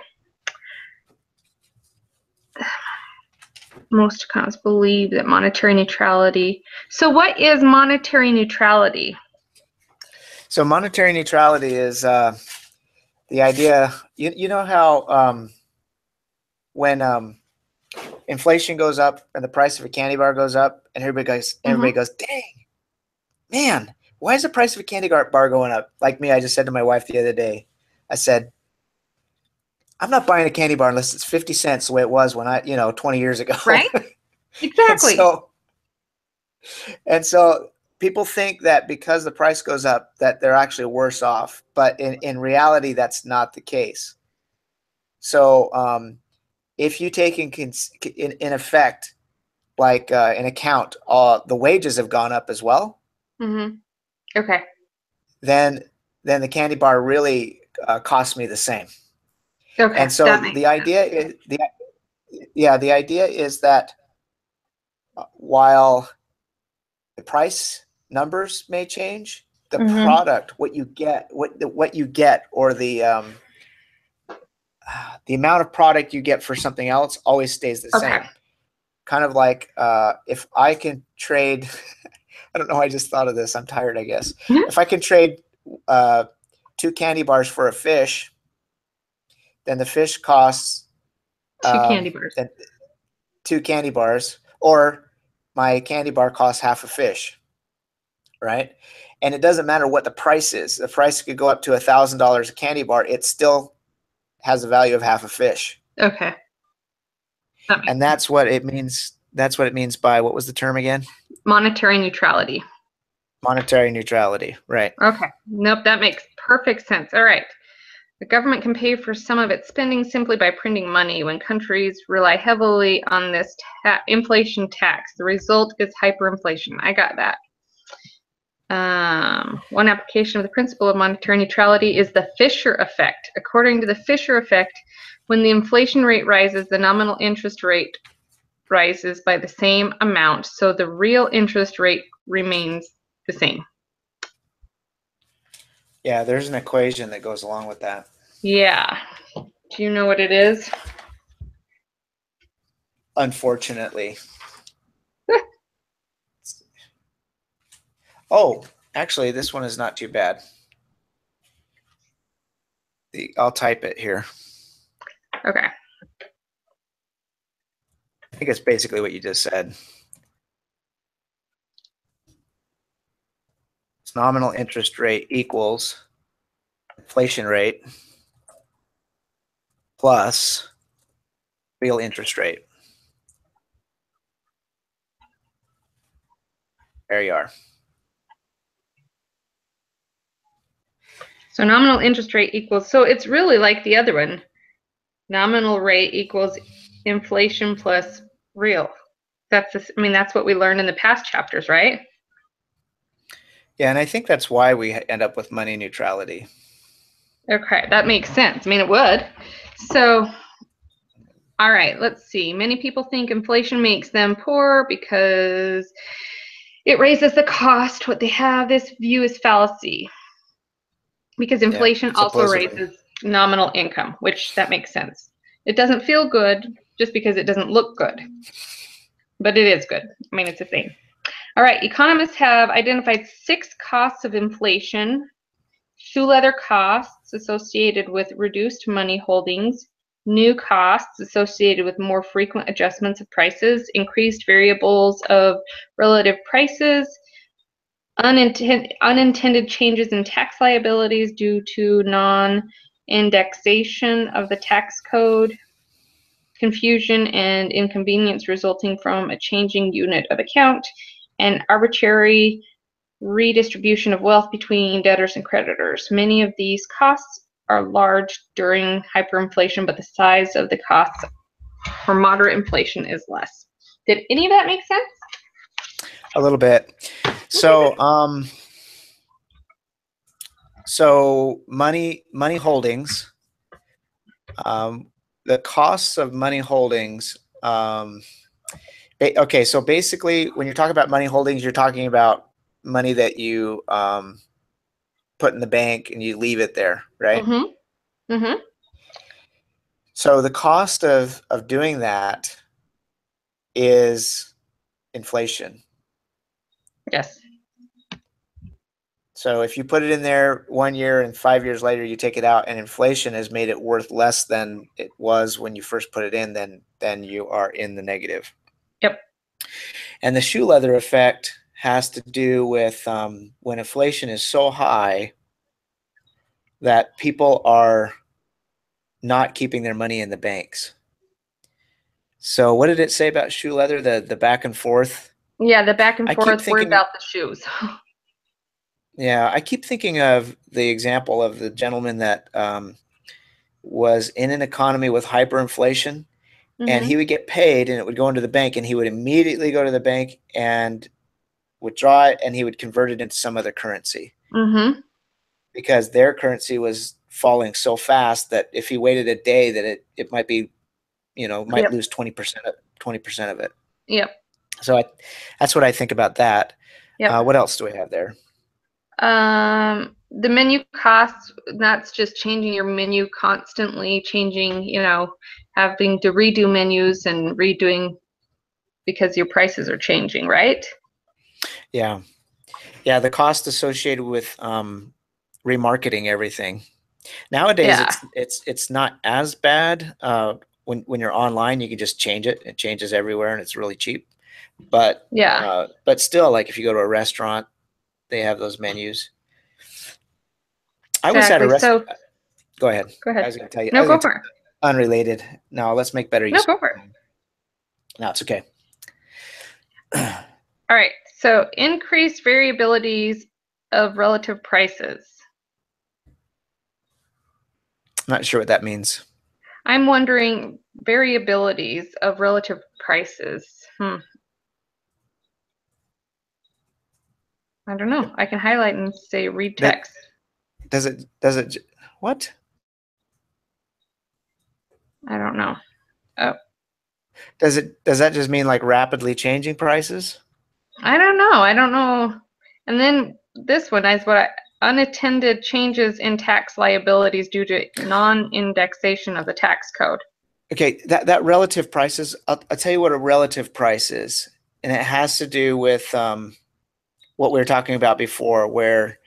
Most accounts believe that monetary neutrality. So what is monetary neutrality? So monetary neutrality is the idea, you know how when inflation goes up and the price of a candy bar goes up and everybody goes, dang, man, why is the price of a candy bar going up? Like me, I just said to my wife the other day, I said, I'm not buying a candy bar unless it's 50 cents the way it was when 20 years ago. Right? Exactly. and so people think that because the price goes up that they're actually worse off. But in reality, that's not the case. So if you take in effect, like an account, the wages have gone up as well. Mm-hmm. Okay. Then the candy bar really cost me the same. Okay. And so the idea is that while the price numbers may change, the product, what you get, or the amount of product you get for something else always stays the same. Kind of like if I can trade, I don't know, I just thought of this. I'm tired, I guess. If I can trade 2 candy bars for a fish, then the fish costs 2 candy bars. 2 candy bars, or my candy bar costs half a fish, right? And it doesn't matter what the price is. The price could go up to $1,000 a candy bar. It still has a value of half a fish. Okay. And that's what it means. That's what it means by, what was the term again? Monetary neutrality. Monetary neutrality, right. Okay. Nope, that makes perfect sense. All right. The government can pay for some of its spending simply by printing money. When countries rely heavily on this inflation tax, the result is hyperinflation. I got that. One application of the principle of monetary neutrality is the Fisher effect. According to the Fisher effect, when the inflation rate rises, the nominal interest rate rises by the same amount, so the real interest rate remains the same. Yeah, there's an equation that goes along with that. Yeah. Do you know what it is? Unfortunately. Oh, actually, this one is not too bad. I'll type it here. Okay. I think it's basically what you just said. It's nominal interest rate equals inflation rate plus real interest rate. There you are. So nominal interest rate equals, so it's really like the other one. Nominal rate equals inflation plus real. I mean, that's what we learned in the past chapters, right? Yeah, and I think that's why we end up with money neutrality. Okay, that makes sense. I mean, it would. So, all right, let's see. Many people think inflation makes them poor because it raises the cost. What they have, this view is fallacy. Because inflation also raises nominal income, which that makes sense. It doesn't feel good just because it doesn't look good, but it is good. I mean, it's a thing. All right, economists have identified 6 costs of inflation: shoe leather costs associated with reduced money holdings, new costs associated with more frequent adjustments of prices, increased variables of relative prices, unintended changes in tax liabilities due to non-indexation of the tax code, confusion and inconvenience resulting from a changing unit of account, and arbitrary redistribution of wealth between debtors and creditors. Many of these costs are large during hyperinflation, but the size of the costs for moderate inflation is less. Did any of that make sense? A little bit. So, so money holdings, the costs of money holdings. Okay, so basically, when you're talking about money holdings, you're talking about money that you put in the bank and you leave it there, right? Mm-hmm. Mm-hmm. So the cost of doing that is inflation. Yes. So if you put it in there 1 year and 5 years later you take it out and inflation has made it worth less than it was when you first put it in, then you are in the negative. Yep. And the shoe leather effect has to do with when inflation is so high that people are not keeping their money in the banks. So what did it say about shoe leather? The back and forth? Yeah, the back and I keep forth word thinking, about the shoes. yeah, I keep thinking of the example of the gentleman that was in an economy with hyperinflation, and he would get paid and it would go into the bank, and he would immediately go to the bank and withdraw it, and he would convert it into some other currency. Mm-hmm. Because their currency was falling so fast that if he waited a day, that it might be, might lose 20% of it. Yep. So that's what I think about that. Yep. What else do we have there? The menu costs, that's just changing your menu constantly, changing, having to redo menus and redoing because your prices are changing, right? Yeah. Yeah, the cost associated with remarketing everything. Nowadays, it's not as bad. When you're online, you can just change it. It changes everywhere, and it's really cheap. But but still, like if you go to a restaurant, they have those menus. I was at a restaurant. Go ahead. Go ahead. I was going to tell you. No, go for it. Unrelated. No, let's make better use. No, go for it. No, it's okay. All right. So increased variabilities of relative prices. I'm not sure what that means. I'm wondering variabilities of relative prices. I don't know. I can highlight and say read text. Does it what? I don't know. Oh. Does that just mean like rapidly changing prices? I don't know. And then this one is unattended changes in tax liabilities due to non-indexation of the tax code. Okay, that relative prices, I'll tell you what a relative price is. And it has to do with what we were talking about before, where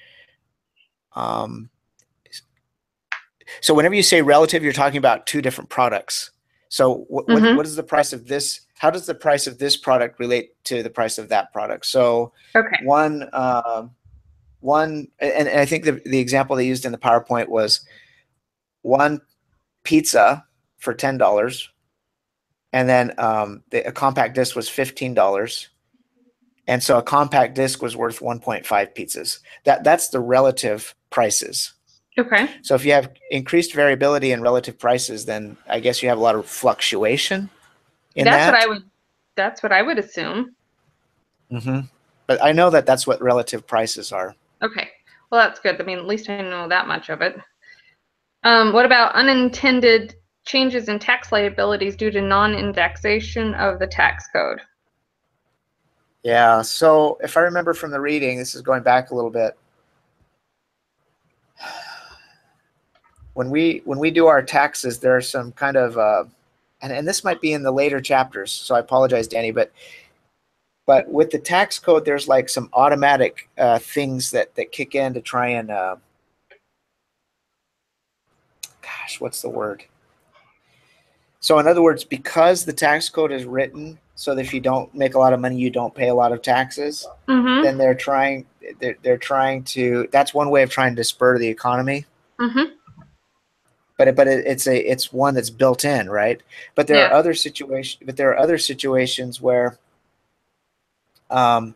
So whenever you say relative, you're talking about two different products. So what is the price of this? How does the price of this product relate to the price of that product? So Okay. one, and I think the example they used in the PowerPoint was one pizza for $10, and then a compact disc was $15. And so a compact disc was worth 1.5 pizzas. That's the relative prices. Okay. So if you have increased variability in relative prices, then I guess you have a lot of fluctuation in That's that. That's what I would assume. Mm-hmm. But I know that that's what relative prices are. Okay. Well, that's good. I mean, at least I know that much of it. What about unintended changes in tax liabilities due to non-indexation of the tax code? Yeah. So if I remember from the reading, this is going back a little bit. When we do our taxes, there are some kind of and this might be in the later chapters, so I apologize, Danny, but with the tax code, there's like some automatic things that kick in to try and gosh, what's the word? So in other words, because the tax code is written so that if you don't make a lot of money, you don't pay a lot of taxes, then they're trying to, that's one way of trying to spur the economy. But it's one that's built in, right? But there are other situations where the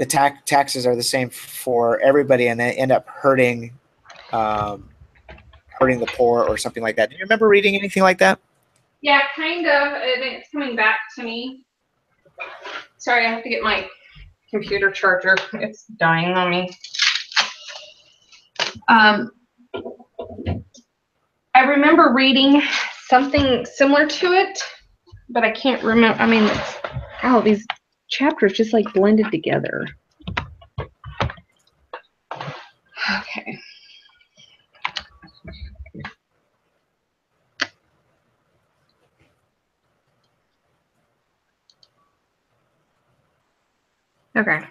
taxes are the same for everybody, and they end up hurting the poor or something like that. Do you remember reading anything like that? Yeah, kind of. It's coming back to me. Sorry, I have to get my computer charger. It's dying on me. I remember reading something similar to it, but I can't remember. I mean, these chapters just like blended together. Okay. Okay.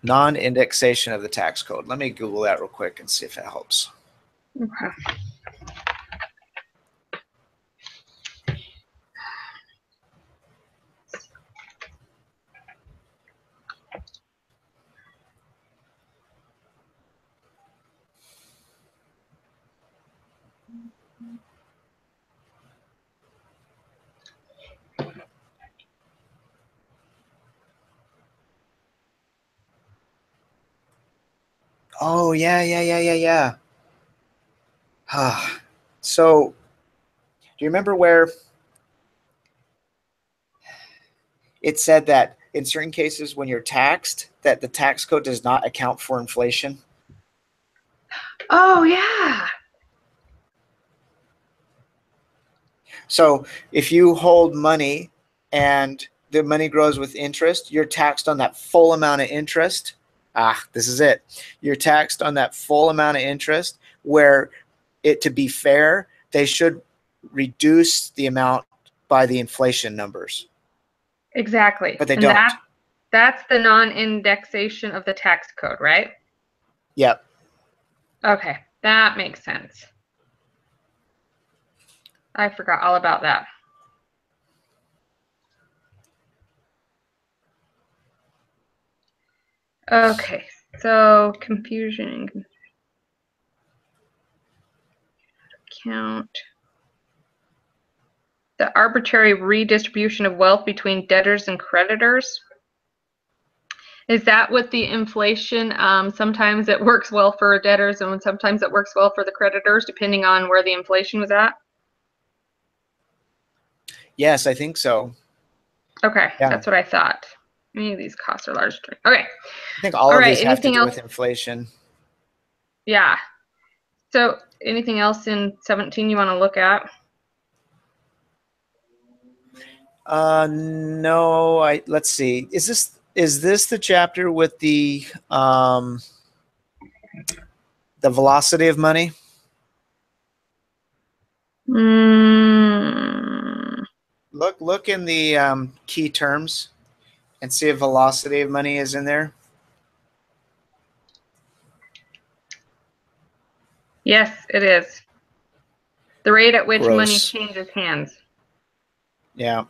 Non-indexation of the tax code. Let me Google that real quick and see if it helps. Okay. Oh, yeah. So, do you remember where it said that in certain cases when you're taxed, that the tax code does not account for inflation? Oh, yeah. So, if you hold money and the money grows with interest, you're taxed on that full amount of interest. This is it. You're taxed on that full amount of interest, where to be fair, they should reduce the amount by the inflation numbers. Exactly. But they don't. That's the non-indexation of the tax code, right? Yep. Okay, that makes sense. I forgot all about that. Okay, so confusion. Count. The arbitrary redistribution of wealth between debtors and creditors. Is that with the inflation? Sometimes it works well for debtors and sometimes it works well for the creditors, depending on where the inflation was at? Yes, I think so. Okay, Yeah. that's what I thought. Many of these costs are large. Okay. I think all of these have to do with inflation. Yeah. So anything else in 17 you want to look at? No, let's see. Is this the chapter with the velocity of money? Look in the key terms and see if velocity of money is in there? Yes, it is. The rate at which money Gross. changes hands. Yeah. Do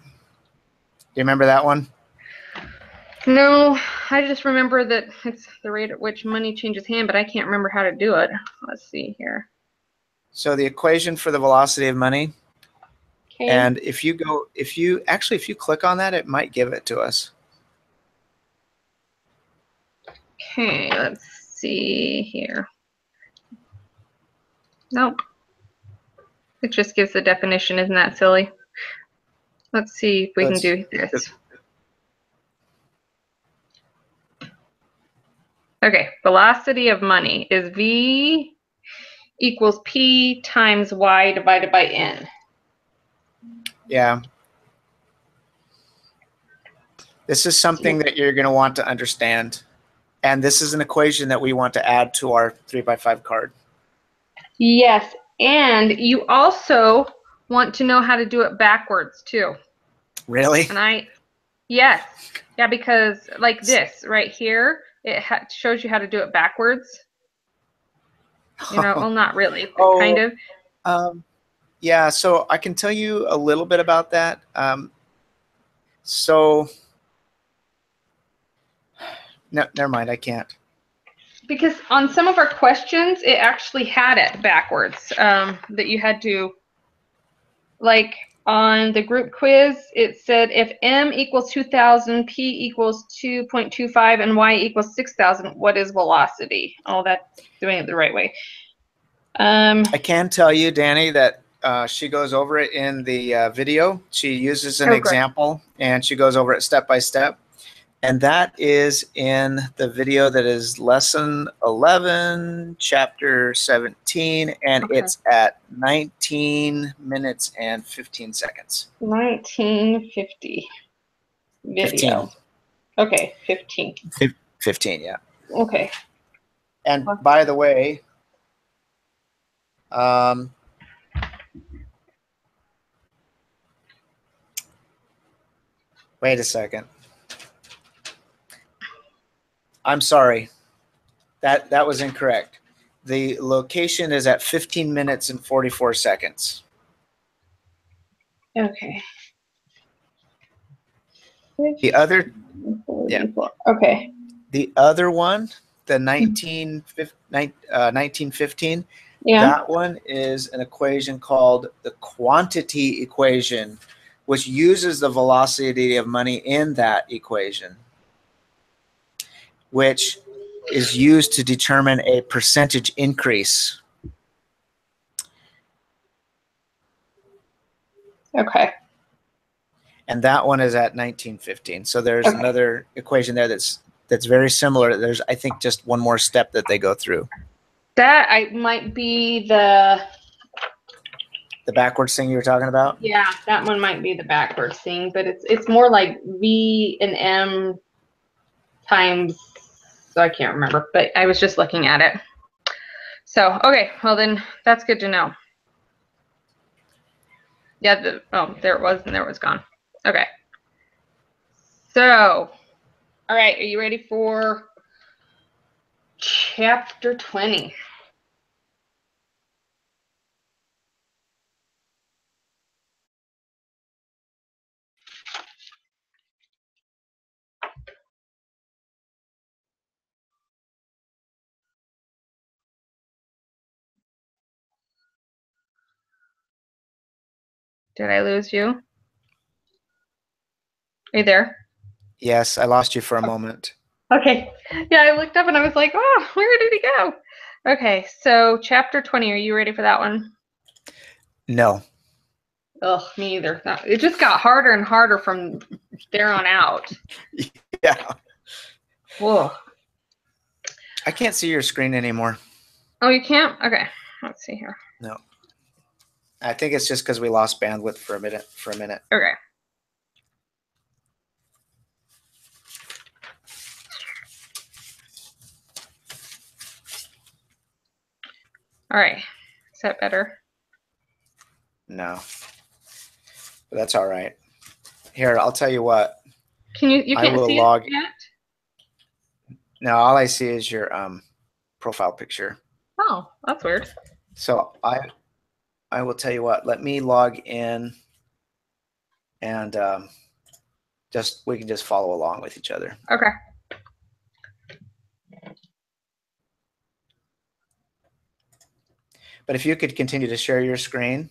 you remember that one? No, I just remember that it's the rate at which money changes hand, but I can't remember how to do it. Let's see here. So the equation for the velocity of money, Okay. and if you click on that, it might give it to us. Okay, let's see here. Nope. It just gives the definition. Isn't that silly? Let's see if we can do this. Okay, velocity of money is V equals P times Y divided by N. Yeah. This is something that you're going to want to understand. And this is an equation that we want to add to our 3x5 card. Yes, and you also want to know how to do it backwards too. Really? And yes. Yeah, because like this right here, it shows you how to do it backwards. You know, well, not really, but kind of. Yeah, so I can tell you a little bit about that. So, no, never mind, I can't. Because on some of our questions, it actually had it backwards, that you had to, like on the group quiz, it said if M equals 2,000, P equals 2.25, and Y equals 6,000, what is velocity? Oh, that's doing it the right way. I can tell you, Danny, that she goes over it in the video. She uses an example, and she goes over it step by step. And that is in the video that is lesson 11, chapter 17, and it's at 19 minutes and 15 seconds. 1950 video. 15. Okay, 15. 15, yeah. Okay. And by the way, wait a second. I'm sorry. That was incorrect. The location is at 15 minutes and 44 seconds. Okay. The other, yeah. Okay. The other one, the 1915, yeah. That one is an equation called the quantity equation, which uses the velocity of money in that equation, which is used to determine a percentage increase. Okay. And that one is at 1915. So there's another equation there that's very similar. There's, I think, just one more step that they go through. That might be the backwards thing you were talking about? Yeah, that one might be the backwards thing, but it's more like V and M times, so I can't remember, but I was just looking at it. So, okay, well then that's good to know. Yeah, there it was, and there it was gone. Okay. So, all right, are you ready for chapter 20? Did I lose you? Are you there? Yes, I lost you for a moment. Okay. Yeah, I looked up and I was like, oh, where did he go? Okay, so chapter 20, are you ready for that one? No. Ugh, me either. No, it just got harder and harder from there on out. Yeah. Whoa. I can't see your screen anymore. Oh, you can't? Okay, let's see here. No. I think it's just because we lost bandwidth for a minute. Okay. All right. Is that better? No. But that's all right. Here, I'll tell you what. You I can't will see log. it yet? No, all I see is your profile picture. Oh, that's weird. So I will tell you what. Let me log in, and we can just follow along with each other. Okay. But if you could continue to share your screen,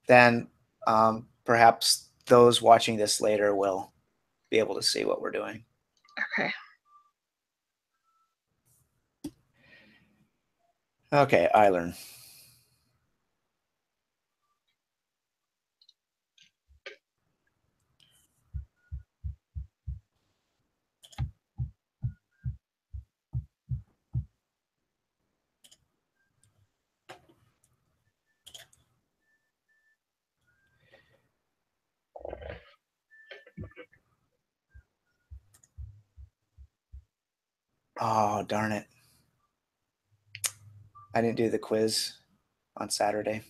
then perhaps those watching this later will be able to see what we're doing. Okay. Okay, iLearn. Oh, darn it. I didn't do the quiz on Saturday.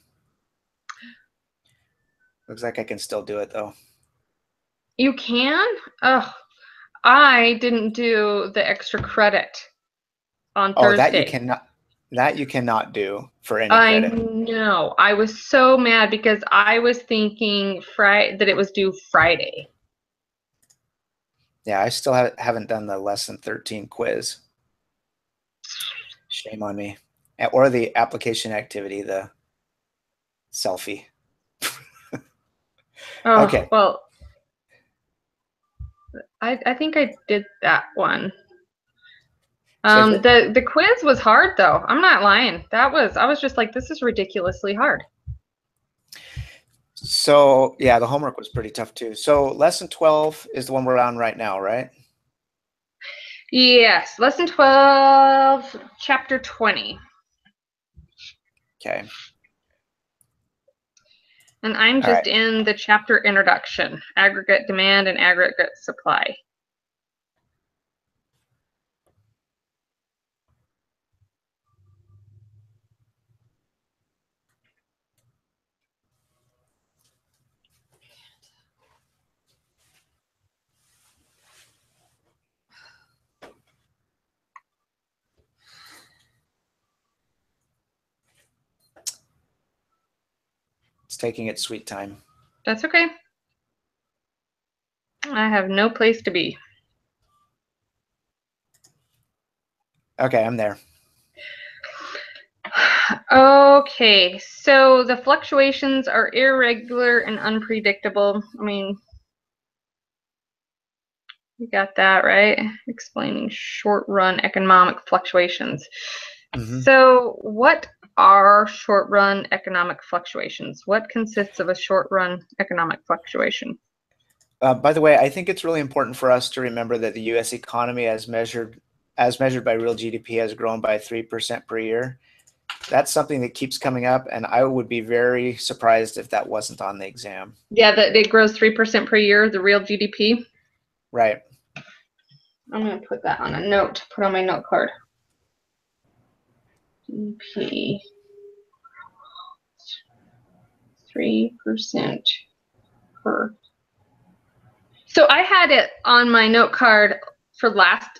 Looks like I can still do it though. You can? Oh, I didn't do the extra credit on Oh, Thursday. that you cannot do for any I credit. know. I was so mad because I was thinking that it was due Friday. Yeah, I still haven't done the lesson 13 quiz. Shame on me. Or the application activity, the selfie. Oh, Okay. well, I think I did that one. The quiz was hard though. I'm not lying. I was just like, this is ridiculously hard. So yeah, the homework was pretty tough too. So lesson 12 is the one we're on right now, right? Yes, lesson 12, chapter 20. Okay. And I'm just in the chapter introduction, aggregate demand and aggregate supply. It's taking its sweet time. That's okay. I have no place to be. Okay, I'm there. Okay, so the fluctuations are irregular and unpredictable. I mean, you got that, right? Explaining short-run economic fluctuations. Mm-hmm. So what are short-run economic fluctuations? What consists of a short-run economic fluctuation? By the way, I think it's really important for us to remember that the U.S. economy, as measured by real GDP, has grown by 3% per year. That's something that keeps coming up, and I would be very surprised if that wasn't on the exam. Yeah, that it grows 3% per year, the real GDP. Right. I'm going to put that on a note, put on my note card. GDP, 3% per. So I had it on my note card for last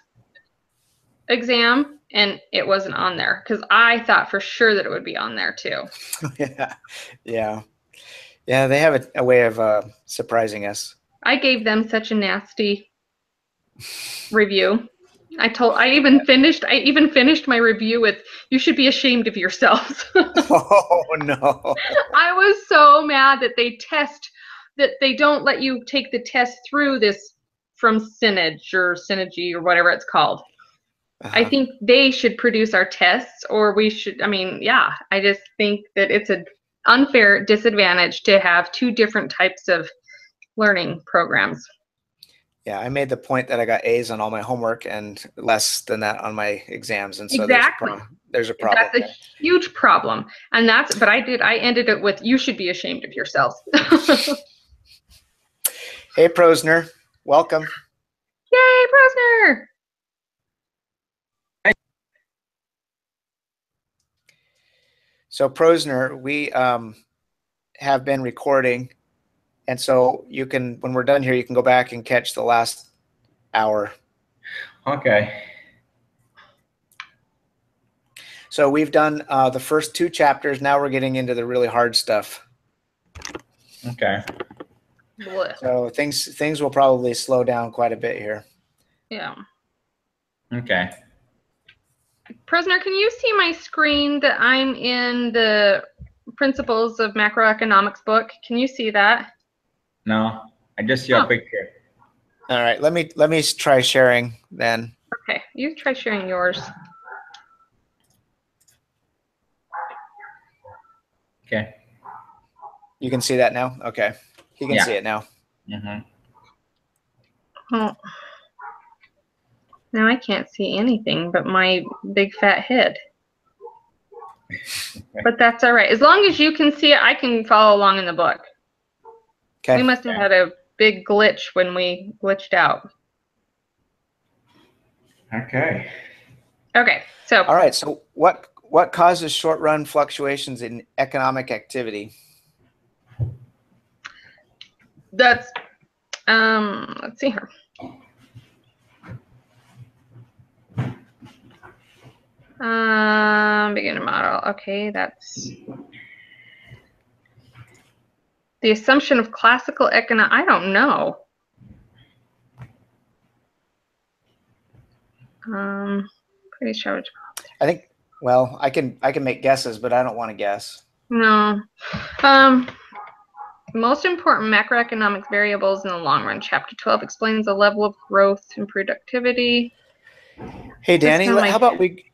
exam, and it wasn't on there because I thought for sure that it would be on there too. Yeah. They have a way of surprising us. I gave them such a nasty review. I even finished my review with, "You should be ashamed of yourselves." Oh no. I was so mad that they don't let you take the test through this from Synergy or whatever it's called. I think they should produce our tests, or we should, yeah, I just think that it's an unfair disadvantage to have two different types of learning programs. Yeah, I made the point that I got A's on all my homework and less than that on my exams, and so Exactly. there's a problem. That's a huge problem, and but I ended it with, "You should be ashamed of yourselves." Hey, Prosner, welcome. Yay, Prosner! So Prosner, we have been recording, And so you can, when we're done here, you can go back and catch the last hour. Okay. So we've done the first 2 chapters. Now we're getting into the really hard stuff. Okay. Blech. So things will probably slow down quite a bit here. Yeah. Okay. Prisoner, can you see my screen that I'm in the Principles of Macroeconomics book? Can you see that? No, I just see a picture. All right, let me try sharing then. Okay, you try sharing yours. Okay. You can see that now? Okay. He can Yeah. see it now. Mm-hmm. Oh. Now I can't see anything but my big fat head. But that's all right. As long as you can see it, I can follow along in the book. Okay. We must have had a big glitch when we glitched out. Okay. Okay, so All right. So what causes short-run fluctuations in economic activity? that's let's see here. Beginner model. Okay, that's the assumption of classical economic. I don't know. Pretty sure. I think. Well, I can make guesses, but I don't want to guess. No. Most important macroeconomic variables in the long run. Chapter 12 explains the level of growth and productivity. Hey, Danny, how about we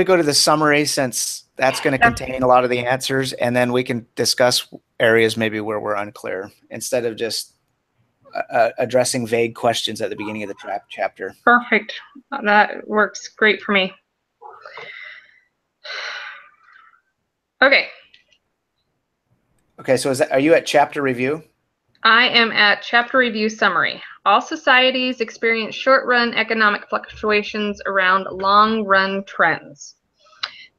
go to the summary, since that's going to contain a lot of the answers, and then we can discuss areas maybe where we're unclear instead of just addressing vague questions at the beginning of the chapter. Perfect. That works great for me. Okay. Okay, so are you at chapter review? I am at chapter review summary. All societies experience short-run economic fluctuations around long-run trends.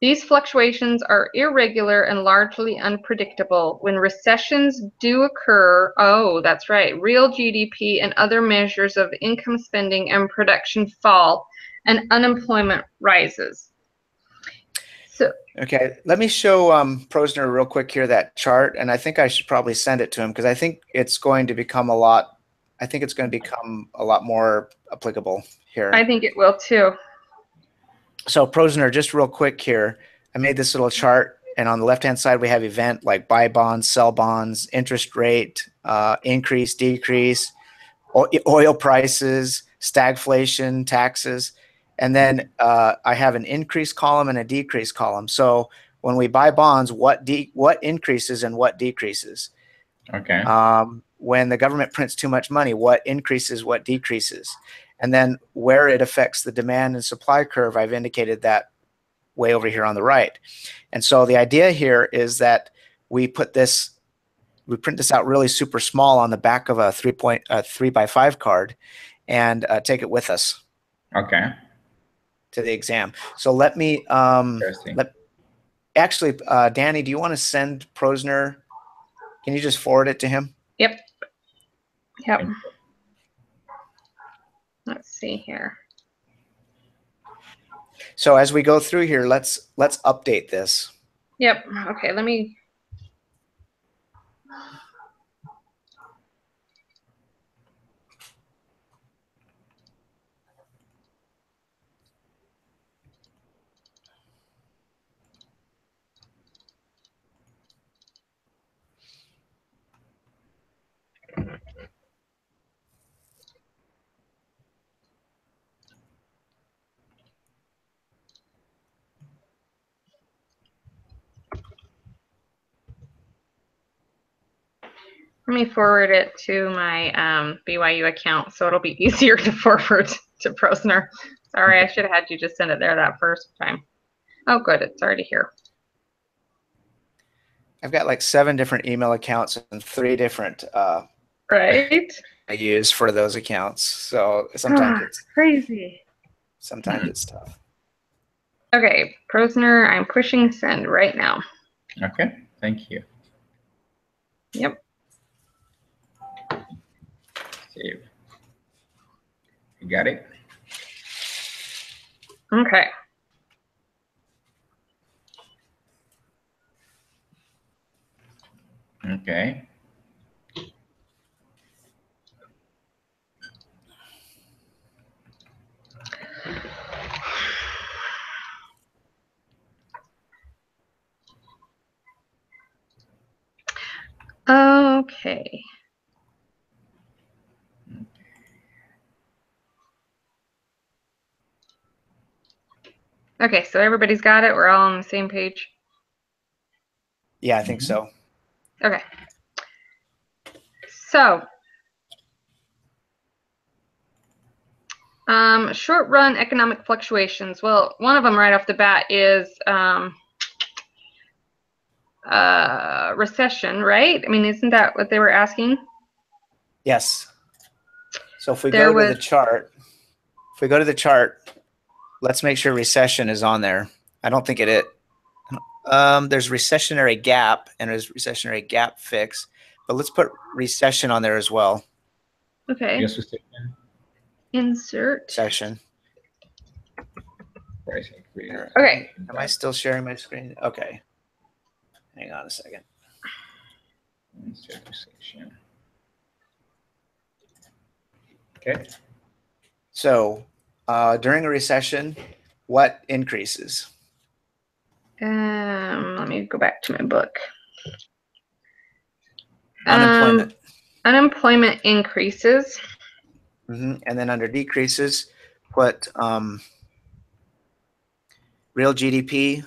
These fluctuations are irregular and largely unpredictable. When recessions do occur, oh, that's right, real GDP and other measures of income, spending, and production fall, and unemployment rises. So, okay, let me show Prosner real quick here that chart, and I think I should probably send it to him because I think it's going to become a lot more applicable here. I think it will too. So Prosner, just real quick here, I made this little chart, and on the left-hand side we have event like buy bonds, sell bonds, interest rate, increase, decrease, oil prices, stagflation, taxes. And then I have an increase column and a decrease column. So when we buy bonds, what increases and what decreases? Okay. When the government prints too much money, what increases, what decreases? And then where it affects the demand and supply curve, I've indicated that way over here on the right. And so the idea here is that we print this out really super small on the back of a 3x5 card and take it with us. Okay. To the exam. So let me actually, Danny, do you want to send Prosner? Can you just forward it to him? Yep. Let's see here. So as we go through here, let's update this. Yep. Okay, let me. Let me forward it to my BYU account so it'll be easier to forward to Prosner. Sorry, I should have had you just send it there that first time. Oh, good, it's already here. I've got like 7 different email accounts and 3 different right. I use for those accounts. So sometimes it's crazy. Sometimes it's tough. Okay, Prosner, I'm pushing send right now. Okay, thank you. Yep. Save. You got it? Okay. Okay. Okay. Okay, so everybody's got it. We're all on the same page. Yeah, I think so. Okay. So, short run economic fluctuations. Well, one of them right off the bat is recession, right? I mean, isn't that what they were asking? Yes. So if we There go to the was- chart, let's make sure recession is on there. I don't think it is. There's recessionary gap and there's recessionary gap fix, but let's put recession on there as well. Okay. Yes, recession. Insert. Session. Price increase. Okay. Am I still sharing my screen? Okay. Hang on a second. Insert recession. Okay. So during a recession, what increases? Let me go back to my book. Unemployment. Unemployment increases. And then under decreases, put real GDP,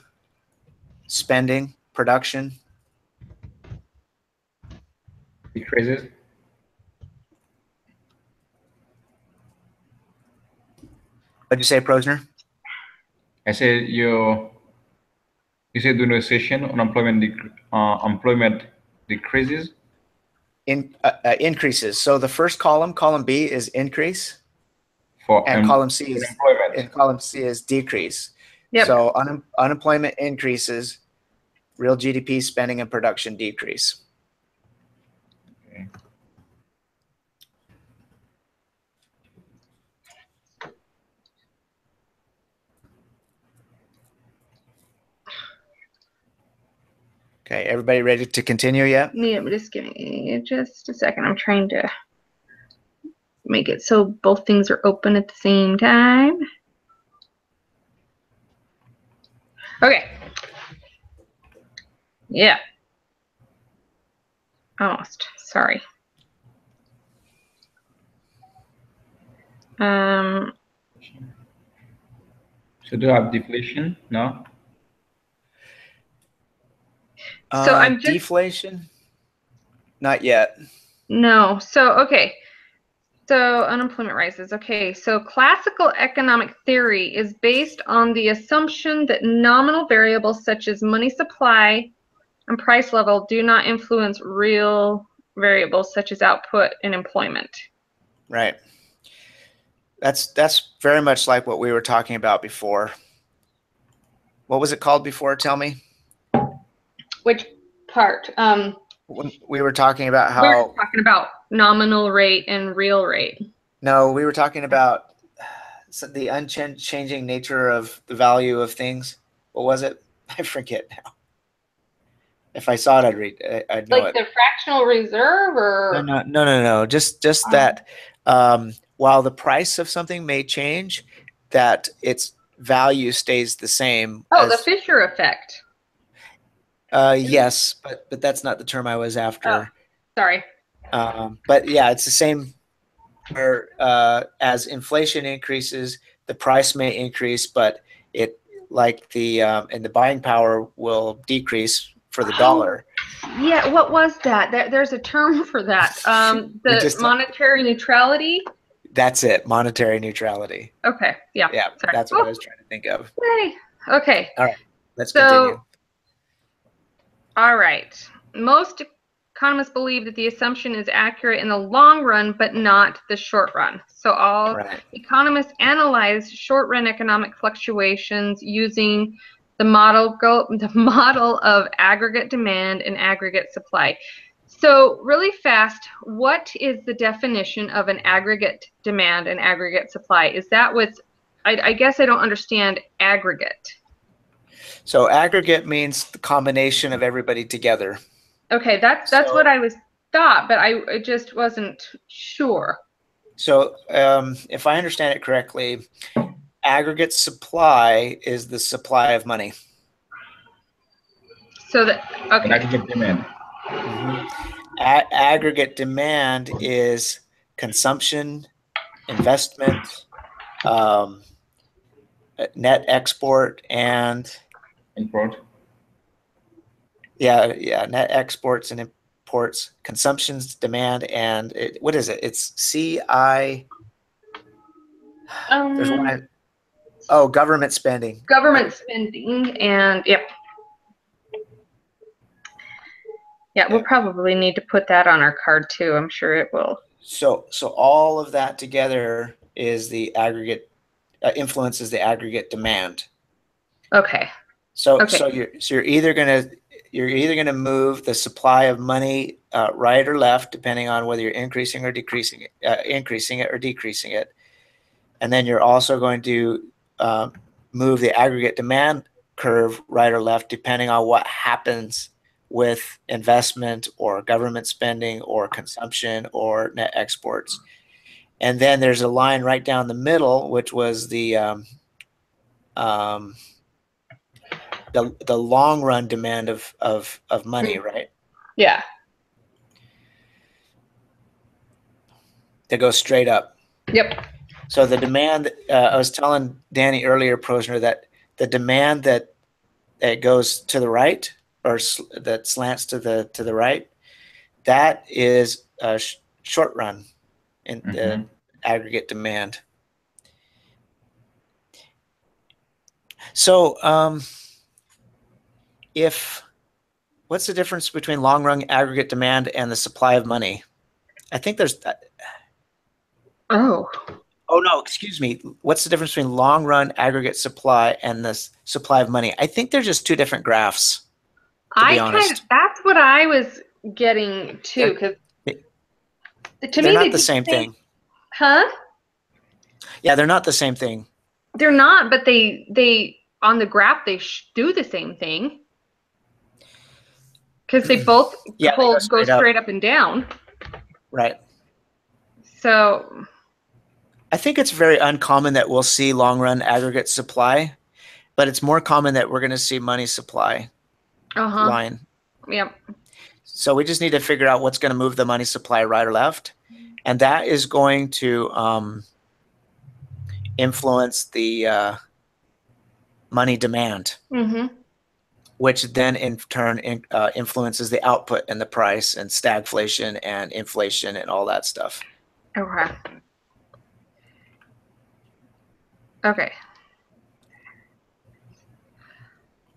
spending, production. Decreases. What'd you say, Prosner? I said you said during recession, employment decreases. Increases. So the first column B, is increase, and column C is employment. and column C is decrease. Yep. So unemployment increases, real GDP, spending, and production decrease. Okay. Okay, everybody ready to continue yet? Yeah, but just give me just a second. I'm trying to make it so both things are open at the same time. Okay. Yeah. Almost. Sorry. So do you have deflation? No. So I'm just deflation. Not yet. no. So okay. So unemployment rises. Okay. So classical economic theory is based on the assumption that nominal variables such as money supply and price level do not influence real variables such as output and employment. Right. That's very much like what we were talking about before. What was it called before? Tell me. Which part? When we were talking about how We were talking about nominal rate and real rate. No, we were talking about the unchanging nature of the value of things. What was it? I forget now. If I saw it, I'd know Like it. the fractional reserve, or No. Just that while the price of something may change, that its value stays the same. the Fisher effect. Yes, but that's not the term I was after. Sorry. But yeah, it's the same. Where as inflation increases, the price may increase, but it like the and the buying power will decrease for the dollar. Yeah, what was that? There's a term for that. The monetary neutrality. That's it. Monetary neutrality. Okay. Yeah. Yeah, Sorry. that's what I was trying to think of. Yay. Okay. All right, let's continue. All right. Most economists believe that the assumption is accurate in the long run, but not the short run. So all economists analyze short run economic fluctuations using the model of aggregate demand and aggregate supply. So really fast, what is the definition of an aggregate demand and aggregate supply? Is that what's, I guess I don't understand aggregate. So aggregate means the combination of everybody together. Okay, that's So- what I was thought, but I just wasn't sure. So if I understand it correctly, aggregate supply is the supply of money. So that, And okay, aggregate demand. Aggregate demand is consumption, investment, net export, and Import. net exports and imports, consumption's demand, and what is it? It's CI. There's one. Oh, government spending. government spending and yep. Yeah, we'll probably need to put that on our card too. I'm sure it will. So all of that together is the aggregate influences the aggregate demand. Okay. So Okay. you're either gonna move the supply of money right or left, depending on whether you're increasing or decreasing it or decreasing it, and then you're also going to move the aggregate demand curve right or left, depending on what happens with investment or government spending or consumption or net exports. And then there's a line right down the middle, which was the long run demand of money, right? Yeah. That goes straight up. Yep. So the demand, I was telling Danny earlier, Posner, that the demand that goes to the right or that slants to the right, that is a short run in the aggregate demand. So what's the difference between long run aggregate demand and the supply of money? I think there's Oh. Oh no, excuse me. What's the difference between long run aggregate supply and the supply of money? I think they're just two different graphs, to be honest. That's what I was getting to, because to They're me not they the do same thing. Huh? Yeah, they're not the same thing. They're not, but they on the graph they do the same thing. Because they both Yeah, they go straight up. straight up and down. Right. So I think it's very uncommon that we'll see long run aggregate supply, but it's more common that we're going to see money supply line. Yep. So we just need to figure out what's going to move the money supply right or left. And that is going to influence the money demand, which then in turn influences the output and the price and stagflation and inflation and all that stuff. Okay. Okay.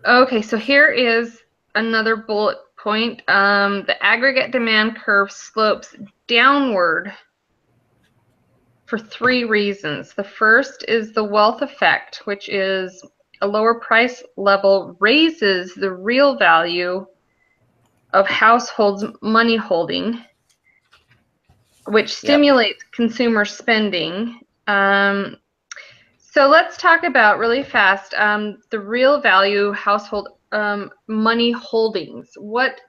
Okay, so here is another bullet point. The aggregate demand curve slopes downward for 3 reasons. The first is the wealth effect, which is a lower price level raises the real value of households' money holding, which stimulates consumer spending. So let's talk about really fast the real value household money holdings. What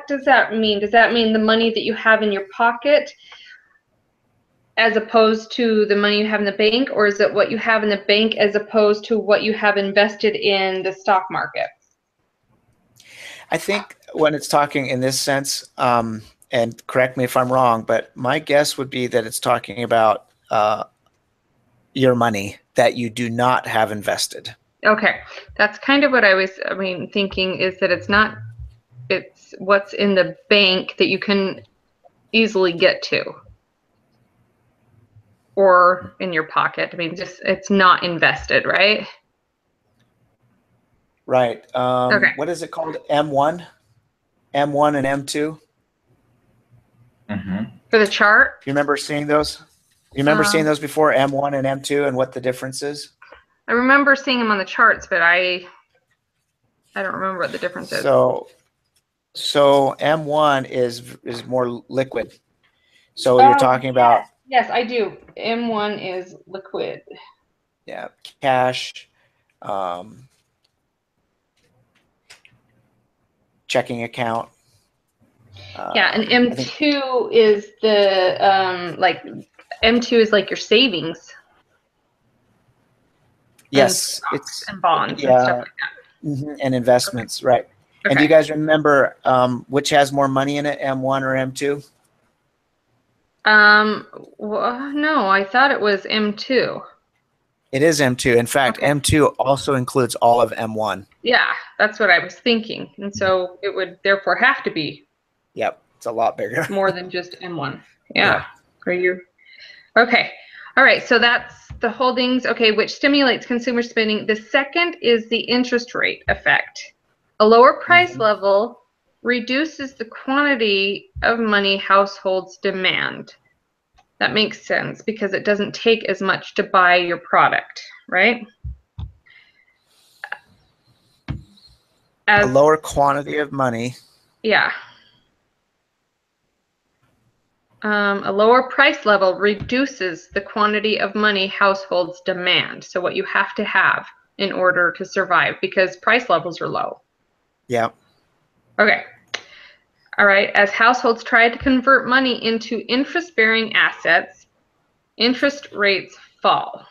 does that mean? Does that mean the money that you have in your pocket as opposed to the money you have in the bank, or is it what you have in the bank as opposed to what you have invested in the stock market? I think when it's talking in this sense, and correct me if I'm wrong, but my guess would be that it's talking about your money that you do not have invested. Okay, that's kind of what I was, thinking is that it's what's in the bank that you can easily get to, or in your pocket. Just it's not invested, right? Right. Okay. What is it called? M1 and M2? For the chart? You remember seeing those? You remember seeing those before, M1 and M2, and what the difference is? I remember seeing them on the charts, but I don't remember what the difference is. So So M1 is more liquid. So you're talking about, yes, I do. M1 is liquid. yeah, cash, checking account. Yeah, and I think, M2 is the like M2 is like your savings yes, stocks it's, and bonds and stuff yeah, like that. and investments, right. And do you Okay. guys remember which has more money in it, M1 or M2? Well, no, I thought it was M2. It is M2. In fact, Okay. M2 also includes all of M1. Yeah, that's what I was thinking. And so it would therefore have to be Yep, it's a lot bigger. more than just M1. Yeah. Yep. Are you okay? All right. So that's the holdings. Okay, which stimulates consumer spending. The second is the interest rate effect. A lower price level reduces the quantity of money households demand. That makes sense because it doesn't take as much to buy your product, right? A lower quantity of money. Yeah. A lower price level reduces the quantity of money households demand. So what you have to have in order to survive because price levels are low. Yeah. Okay. All right. As households try to convert money into interest-bearing assets, interest rates fall.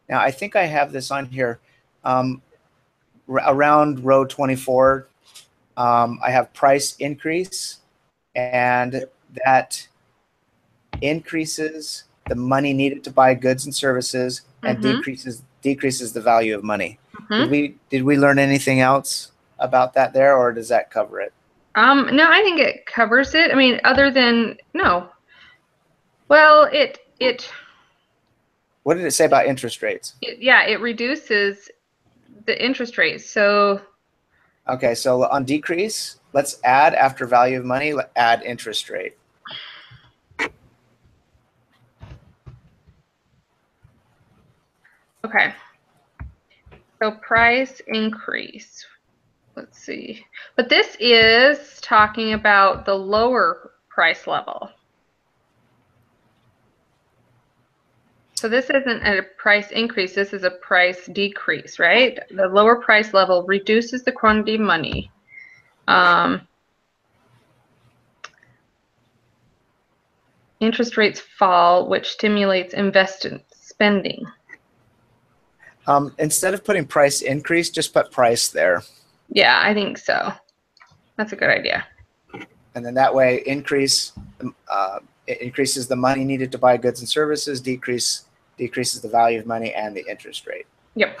Now, I think I have this on here. Around row 24, I have price increase, and that increases the money needed to buy goods and services and decreases the value of money. Did we learn anything else about that there, or does that cover it? No, I think it covers it. I mean, other than no. Well, it What did it say about interest rates? it reduces the interest rate. So okay, so on decrease, let's add after value of money, add interest rate. okay. So price increase. Let's see. But this is talking about the lower price level. So this isn't a price increase, this is a price decrease, right? The lower price level reduces the quantity of money. Interest rates fall, which stimulates investment spending. Instead of putting price increase, just put price there. Yeah, I think so. That's a good idea. And then that way it increases the money needed to buy goods and services, decreases the value of money and the interest rate. Yep.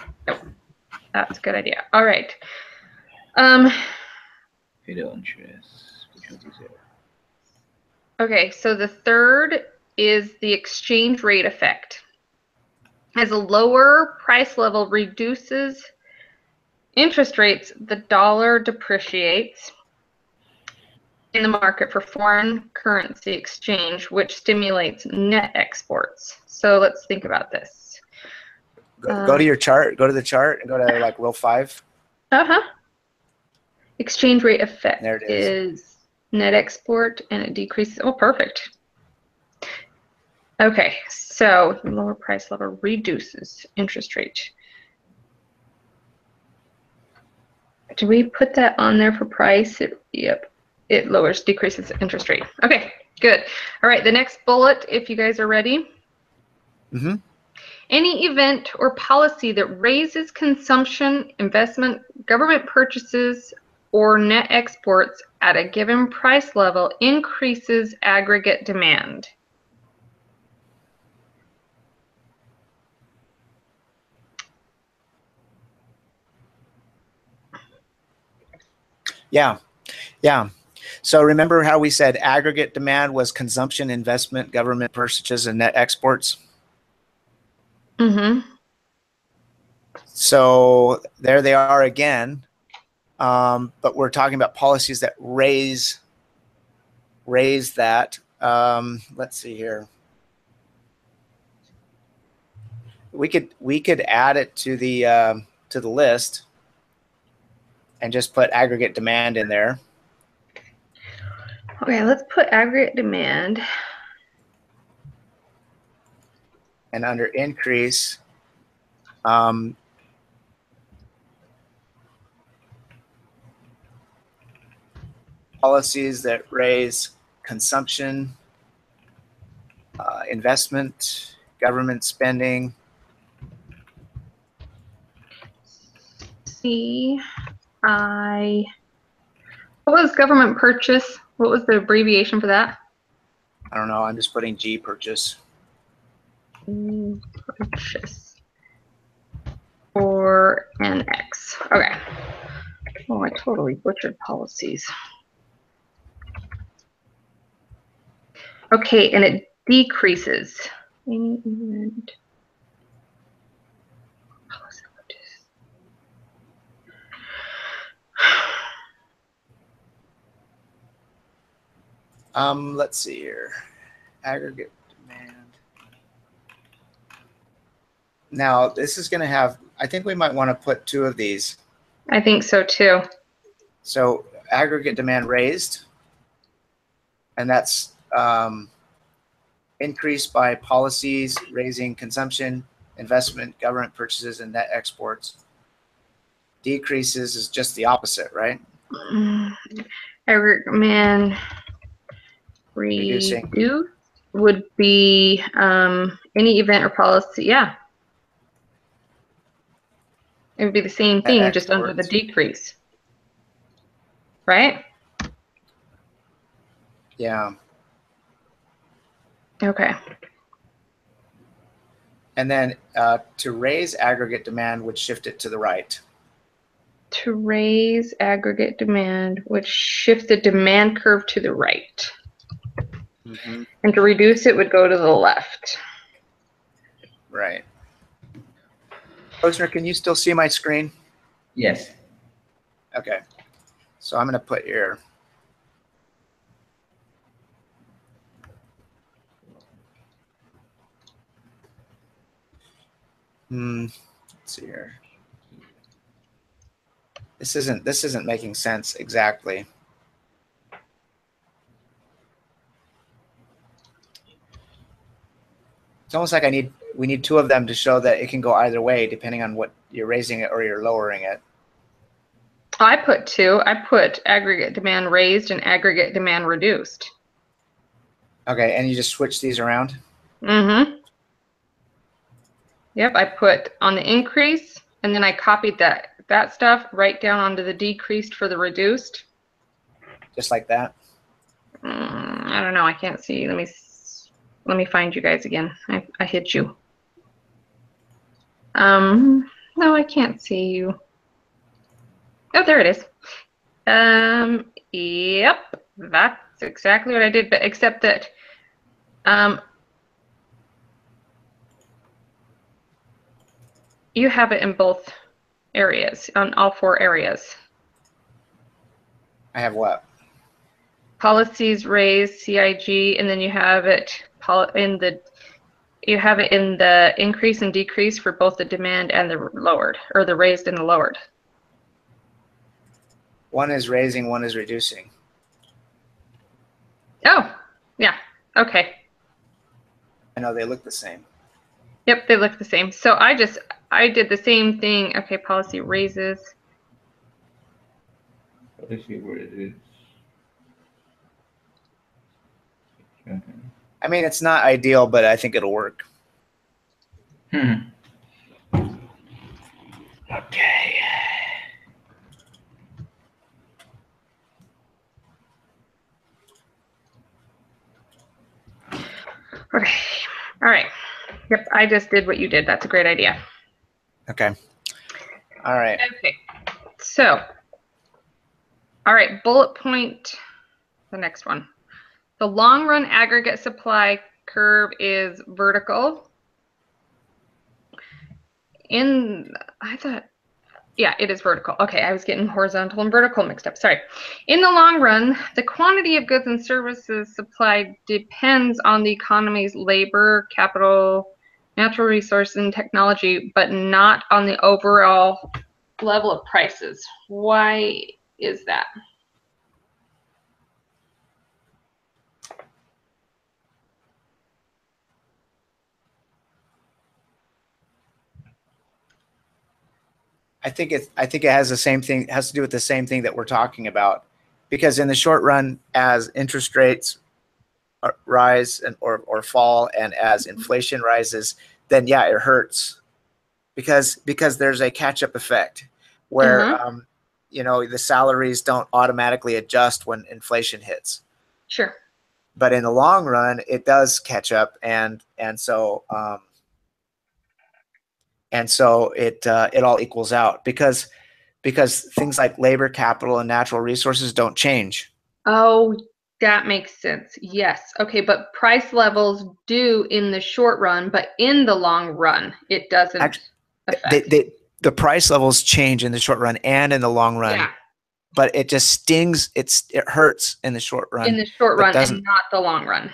That's a good idea. All right. Okay, so the third is the exchange rate effect. As a lower price level reduces interest rates, the dollar depreciates in the market for foreign currency exchange, which stimulates net exports. So let's think about this. Go to your chart, go to the chart and go to like row 5. Exchange rate effect there it is net export and it decreases. Oh, perfect. Okay, so the lower price level reduces interest rate. Do we put that on there for price? Yep. It decreases interest rate. Okay, good. All right, the next bullet, if you guys are ready. Any event or policy that raises consumption, investment, government purchases, or net exports at a given price level increases aggregate demand. Yeah. So remember how we said aggregate demand was consumption, investment, government purchases, and net exports? So there they are again. But we're talking about policies that raise that. Let's see here. We could add it to the list and just put aggregate demand in there. Okay, let's put aggregate demand. And under increase, policies that raise consumption, investment, government spending. What was government purchase? What was the abbreviation for that? I don't know. I'm just putting G purchase. Purchase or NX. Okay. Oh, I totally butchered policies. Okay, and it decreases. And let's see here. Aggregate demand. Now, this is going to have, I think we might want to put 2 of these. I think so too. So aggregate demand raised, and that's increased by policies raising consumption, investment, government purchases, and net exports. Decreases is just the opposite, right? Aggregate demand Reducing. reduce would be any event or policy. Yeah. It would be the same thing, just under the decrease. Right? Yeah. Okay. And then to raise aggregate demand would shift it to the right. To raise aggregate demand would shift the demand curve to the right. Mm-hmm. And to reduce it would go to the left. Right. Posner, can you still see my screen? Yes. Okay. So I'm going to put here. Let's see here. This isn't making sense exactly. It's almost like we need 2 of them to show that it can go either way depending on what you're raising it or you're lowering it. I put 2. I put aggregate demand raised and aggregate demand reduced. Okay, and you just switch these around? Mm-hmm. Yep, I put on the increase, and then I copied that stuff right down onto the decreased for the reduced. Just like that? I don't know. I can't see. Let me find you guys again. I hit you. No, I can't see you. Oh, there it is. Yep, that's exactly what I did, but except that you have it in both areas, on all 4 areas. I have what? Policies raised, CIG, and then you have it in the increase and decrease for both the demand and the lowered, or the raised and the lowered. One is raising, one is reducing. Oh, yeah. Okay. I know they look the same. Yep, they look the same. So I did the same thing. Okay, policy raises. Let's see where it is. Okay. I mean, it's not ideal, but I think it'll work. Okay. Okay. All right. Yep, I just did what you did. That's a great idea. Okay. All right. Okay. So, all right, bullet point, the next one. The long run aggregate supply curve is vertical. Yeah, it is vertical. Okay, I was getting horizontal and vertical mixed up. Sorry. In the long run, the quantity of goods and services supplied depends on the economy's labor, capital, natural resources, and technology, but not on the overall level of prices. Why is that? I think it has the same thing, has to do with the same thing that we're talking about, because in the short run, as interest rates rise or fall, and as inflation rises, then yeah, it hurts because there's a catch-up effect where the salaries don't automatically adjust when inflation hits. Sure. But in the long run, it does catch up, and so it all equals out because things like labor, capital, and natural resources don't change. Oh, that makes sense. Yes. Okay, but price levels do in the short run, but in the long run, it doesn't affect. The price levels change in the short run and in the long run. Yeah. But it just stings. It hurts in the short run. In the short run and not the long run.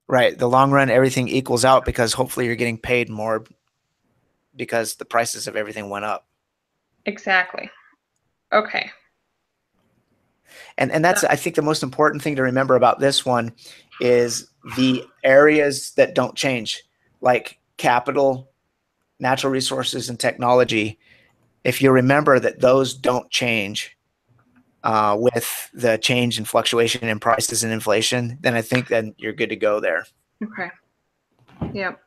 Right. The long run, everything equals out because hopefully you're getting paid more because the prices of everything went up. Exactly. Okay. And that's, I think, the most important thing to remember about this one is the areas that don't change, like capital, natural resources, and technology. If you remember that those don't change with the change and fluctuation in prices and inflation, then I think then you're good to go there. Okay. Yep.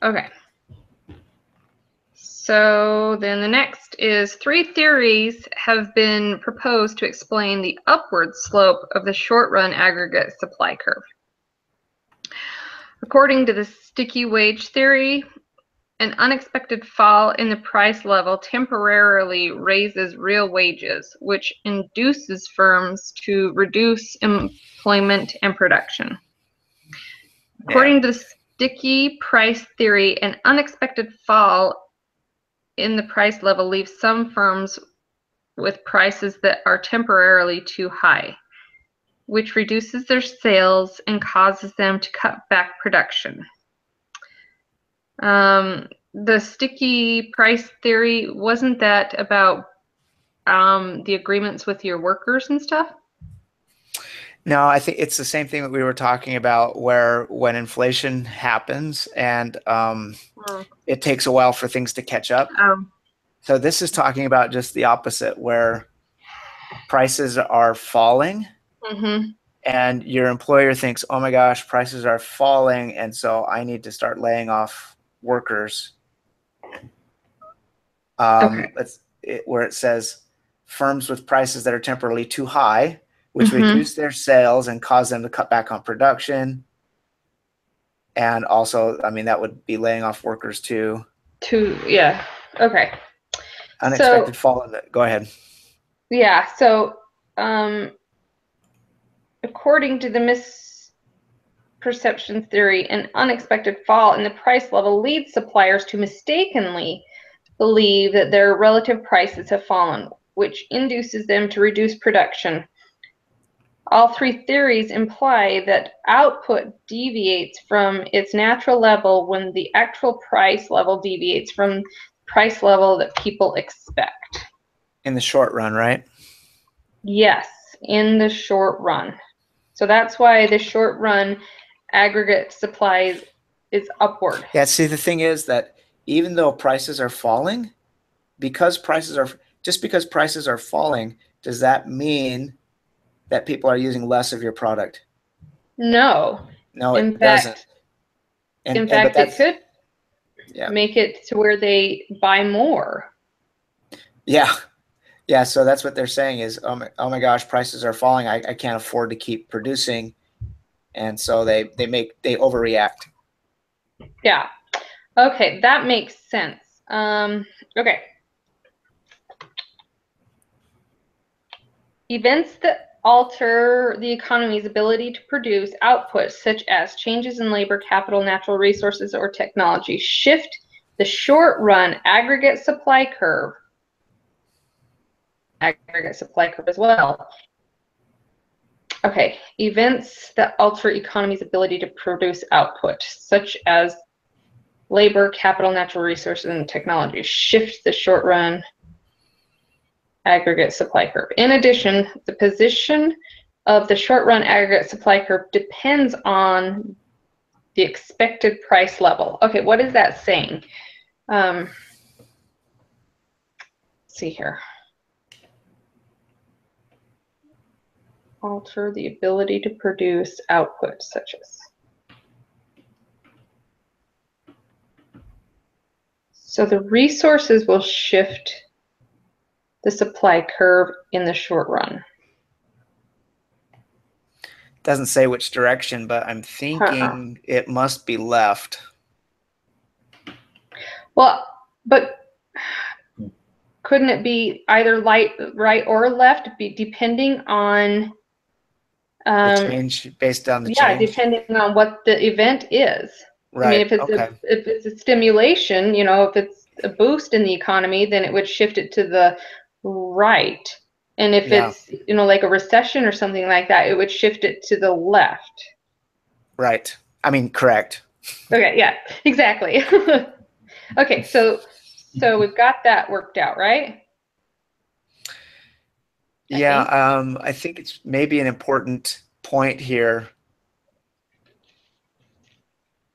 Okay. So then the next is 3 theories have been proposed to explain the upward slope of the short-run aggregate supply curve. According to the sticky wage theory, an unexpected fall in the price level temporarily raises real wages, which induces firms to reduce employment and production. According to the sticky price theory, an unexpected fall in the price level leaves some firms with prices that are temporarily too high, which reduces their sales and causes them to cut back production. The sticky price theory, wasn't that about the agreements with your workers and stuff? No, I think it's the same thing that we were talking about, where when inflation happens and it takes a while for things to catch up. So this is talking about just the opposite, where prices are falling and your employer thinks, oh my gosh, prices are falling, and so I need to start laying off workers. Where it says firms with prices that are temporarily too high, which reduce their sales and cause them to cut back on production. And also, I mean, that would be laying off workers too. Yeah. Okay. Unexpected fall in the, go ahead. Yeah. So, according to the misperception theory, an unexpected fall in the price level leads suppliers to mistakenly believe that their relative prices have fallen, which induces them to reduce production. All 3 theories imply that output deviates from its natural level when the actual price level deviates from the price level that people expect. In the short run, right? Yes, in the short run. So that's why the short run aggregate supply is upward. Yeah, see, the thing is that even though prices are falling, because prices are falling, does that mean that people are using less of your product? No. No, it doesn't. In fact, it could make it to where they buy more. Yeah. Yeah, so that's what they're saying is, oh my gosh, prices are falling. I can't afford to keep producing. And so they overreact. Yeah. Okay, that makes sense. Okay. Events that alter the economy's ability to produce output, such as changes in labor, capital, natural resources, or technology, shift the short-run aggregate supply curve as well. Okay, events that alter economy's ability to produce output, such as labor, capital, natural resources, and technology, shift the short-run aggregate supply curve. In addition, the position of the short-run aggregate supply curve depends on the expected price level. Okay, what is that saying? let's see here. Alter the ability to produce output such as. So the resources will shift the supply curve in the short run. Doesn't say which direction, but I'm thinking it must be left. Well, but couldn't it be either right or left, depending on The change based on the change? depending on what the event is. Right. I mean, if it's a stimulation, you know, if it's a boost in the economy, then it would shift it to the right. And if it's, you know, like a recession or something like that, it would shift it to the left. Right. I mean, correct. Okay, yeah, exactly. Okay, so we've got that worked out, right? I think it's maybe an important point here.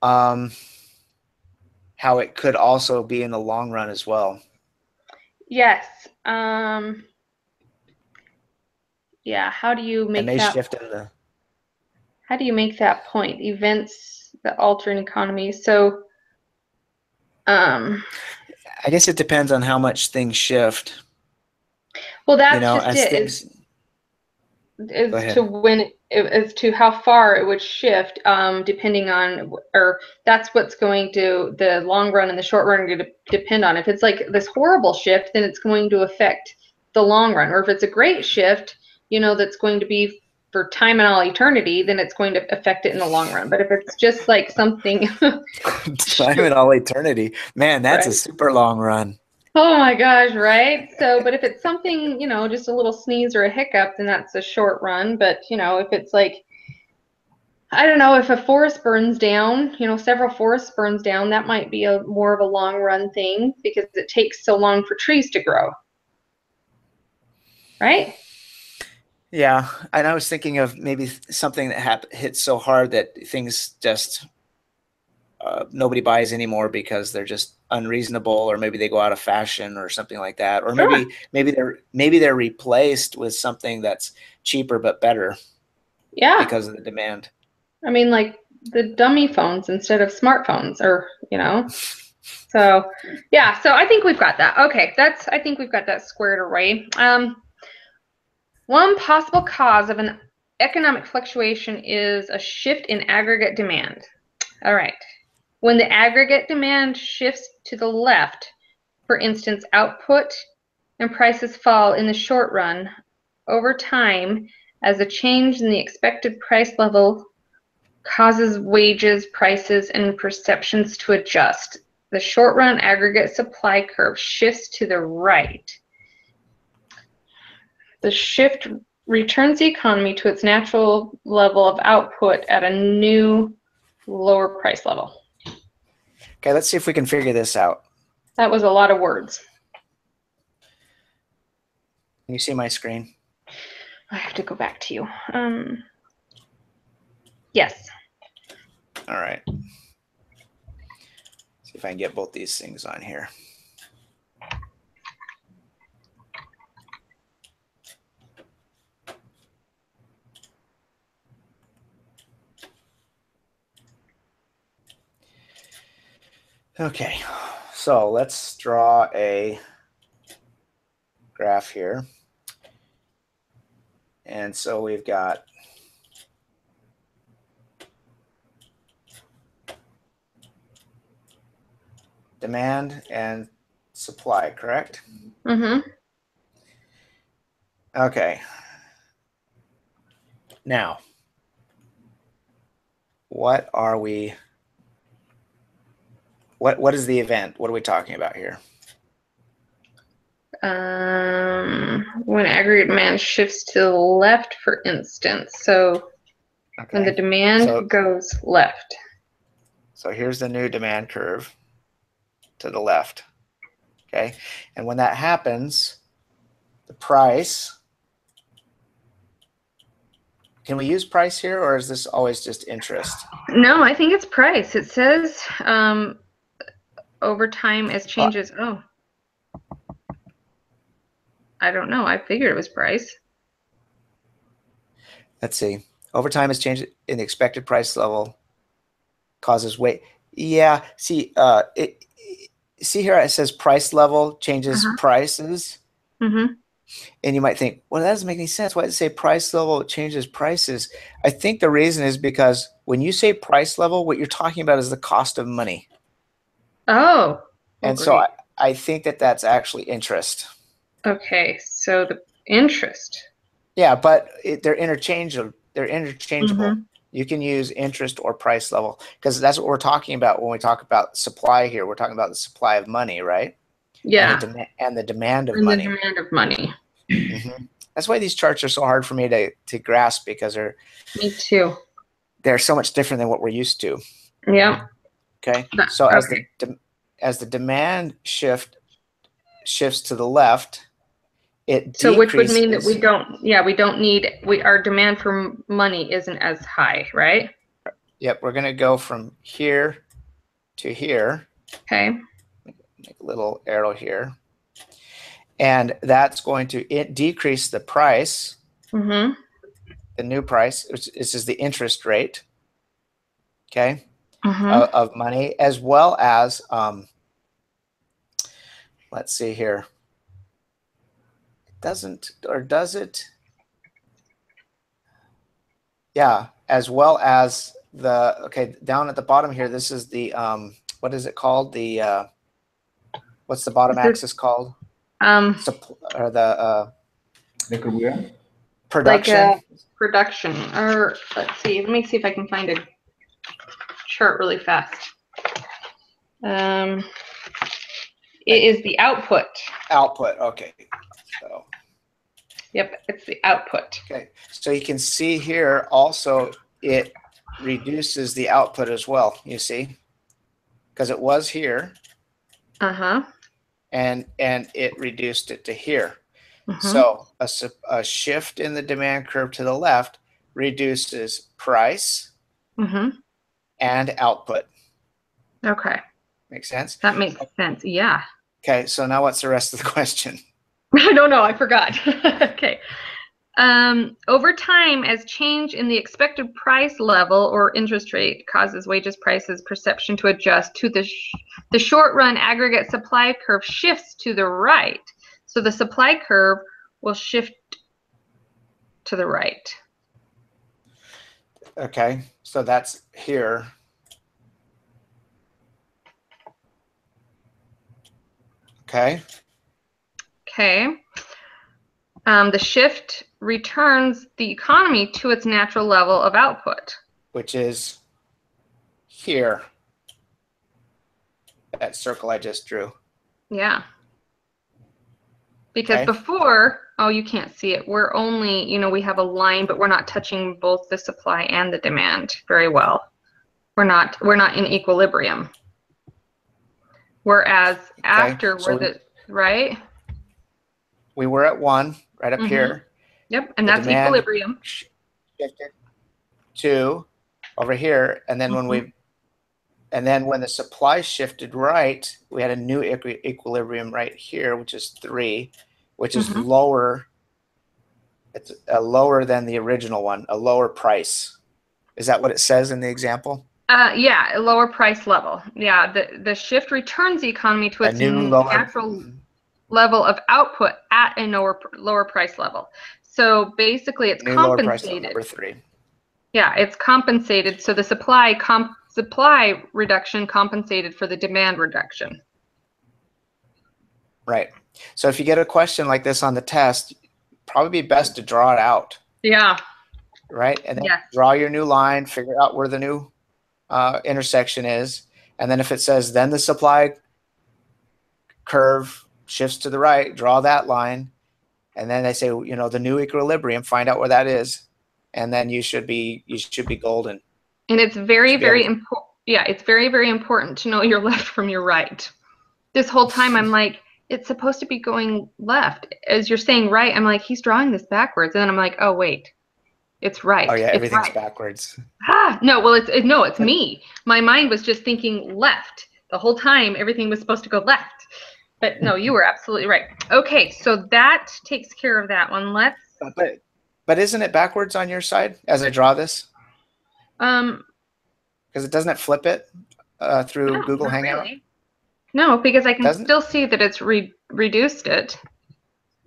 How it could also be in the long run as well. Yes. Yeah, how do you make that shift in the... How do you make that point? Events that alter an economy. So I guess it depends on how much things shift. Well, that's you know, just it. As to how far it would shift, depending on, or that's what's going to, the long run and the short run are going to depend on. If it's like this horrible shift, then it's going to affect the long run. Or if it's a great shift, you know, that's going to be for time and all eternity, then it's going to affect it in the long run. But if it's just like something time and all eternity, man, that's a super long run. Oh my gosh, right? So, but if it's something, you know, just a little sneeze or a hiccup, then that's a short run. But, you know, if it's like, I don't know, if a forest burns down, you know, several forests burns down, that might be more of a long run thing because it takes so long for trees to grow. Right? Yeah, and I was thinking of maybe something that hits so hard that things just nobody buys anymore because they're just unreasonable, or maybe they go out of fashion or something like that, or maybe they're replaced with something that's cheaper but better. Yeah, because of the demand. I mean, like the dummy phones instead of smartphones, or you know. So yeah, so I think we've got that. Okay, I think we've got that squared away. One possible cause of an economic fluctuation is a shift in aggregate demand. All right. When the aggregate demand shifts to the left, for instance, output and prices fall in the short run over time as a change in the expected price level causes wages, prices, and perceptions to adjust. The short run aggregate supply curve shifts to the right. The shift returns the economy to its natural level of output at a new lower price level. Okay, let's see if we can figure this out. That was a lot of words. Can you see my screen? I have to go back to you. Yes. All right. See if I can get both these things on here. Okay, so let's draw a graph here. And so we've got demand and supply, correct? Mm-hmm. Okay. Now, what are we... What is the event? What are we talking about here? When aggregate demand shifts to the left, for instance. So when the demand goes left. So here's the new demand curve to the left. Okay. And when that happens, the price, can we use price here, or is this always just interest? No, I think it's price. It says over time as changes. Oh, I don't know. I figured it was price. Let's see. Over time has changed in the expected price level causes weight. Yeah. See, see here it says price level changes prices. Mm-hmm. And you might think, well, that doesn't make any sense. Why does it say price level changes prices? I think the reason is because when you say price level, what you're talking about is the cost of money. Oh. And so I think that that's actually interest. Okay, so the interest. Yeah, but they're interchangeable. They're interchangeable. Mm-hmm. You can use interest or price level because that's what we're talking about when we talk about supply here. We're talking about the supply of money, right? Yeah. And the demand of and money. The demand of money. Mm-hmm. That's why these charts are so hard for me to grasp because Me too. They're so much different than what we're used to. Yeah. Okay. So as the demand shifts to the left, it decreases. So which would mean that we don't need our demand for money isn't as high, right? Yep, we're gonna go from here to here. Okay. Make a little arrow here. And that's going to decrease the price, mm-hmm. the new price, this is the interest rate, okay, mm-hmm. of money, as well as, let's see here. It doesn't, or does it? Yeah, as well as the, okay, down at the bottom here, this is the, what is it called? The, what's the bottom axis called? Or the production. Like production, or let's see. Let me see if I can find a chart really fast. It is the output. Output. Okay. So. Yep, it's the output. Okay. So you can see here also it reduces the output as well. You see, because it was here. And it reduced it to here. So a shift in the demand curve to the left reduces price and output. Okay. Makes sense? That makes sense. Yeah. Okay. So now what's the rest of the question? I don't know. I forgot. Okay. Over time, as change in the expected price level or interest rate causes wages, prices, perception to adjust to the short run aggregate supply curve shifts to the right. So the supply curve will shift to the right. Okay. So that's here. Okay. Okay. The shift returns the economy to its natural level of output, which is here. That circle I just drew. Yeah. Because before, oh, you can't see it. We're only, we have a line, but we're not touching both the supply and the demand very well. We're not in equilibrium. Whereas after right? We were at 1 right up here. Yep, and that's equilibrium. Shifted to over here, and then when the supply shifted right, we had a new equilibrium right here, which is 3, which is lower. It's lower than the original one, a lower price. Is that what it says in the example? Yeah, a lower price level. Yeah, the shift returns the economy to its natural level of output at a lower price level. So basically, it's compensated. Number 3. Yeah, it's compensated. So the supply reduction compensated for the demand reduction. Right. So if you get a question like this on the test, probably be best to draw it out. Yeah. Right, and then draw your new line, figure out where the new intersection is, and then if it says then the supply curve shifts to the right, draw that line, and then they say the new equilibrium, find out where that is, and then you should be golden. And it's very important. Yeah, it's very, very important to know your left from your right. This whole time I'm like, it's supposed to be going left. As you're saying right, I'm like, he's drawing this backwards, and then I'm like, oh wait, it's right. Oh yeah, everything's backwards. No, well it's me. My mind was just thinking left. the whole time everything was supposed to go left. But no, you were absolutely right. Okay, so that takes care of that one. Let's But isn't it backwards on your side as I draw this? Because it doesn't flip it through no, Google not Hangout. really. No, because I can Doesn't it? still see that it's reduced it.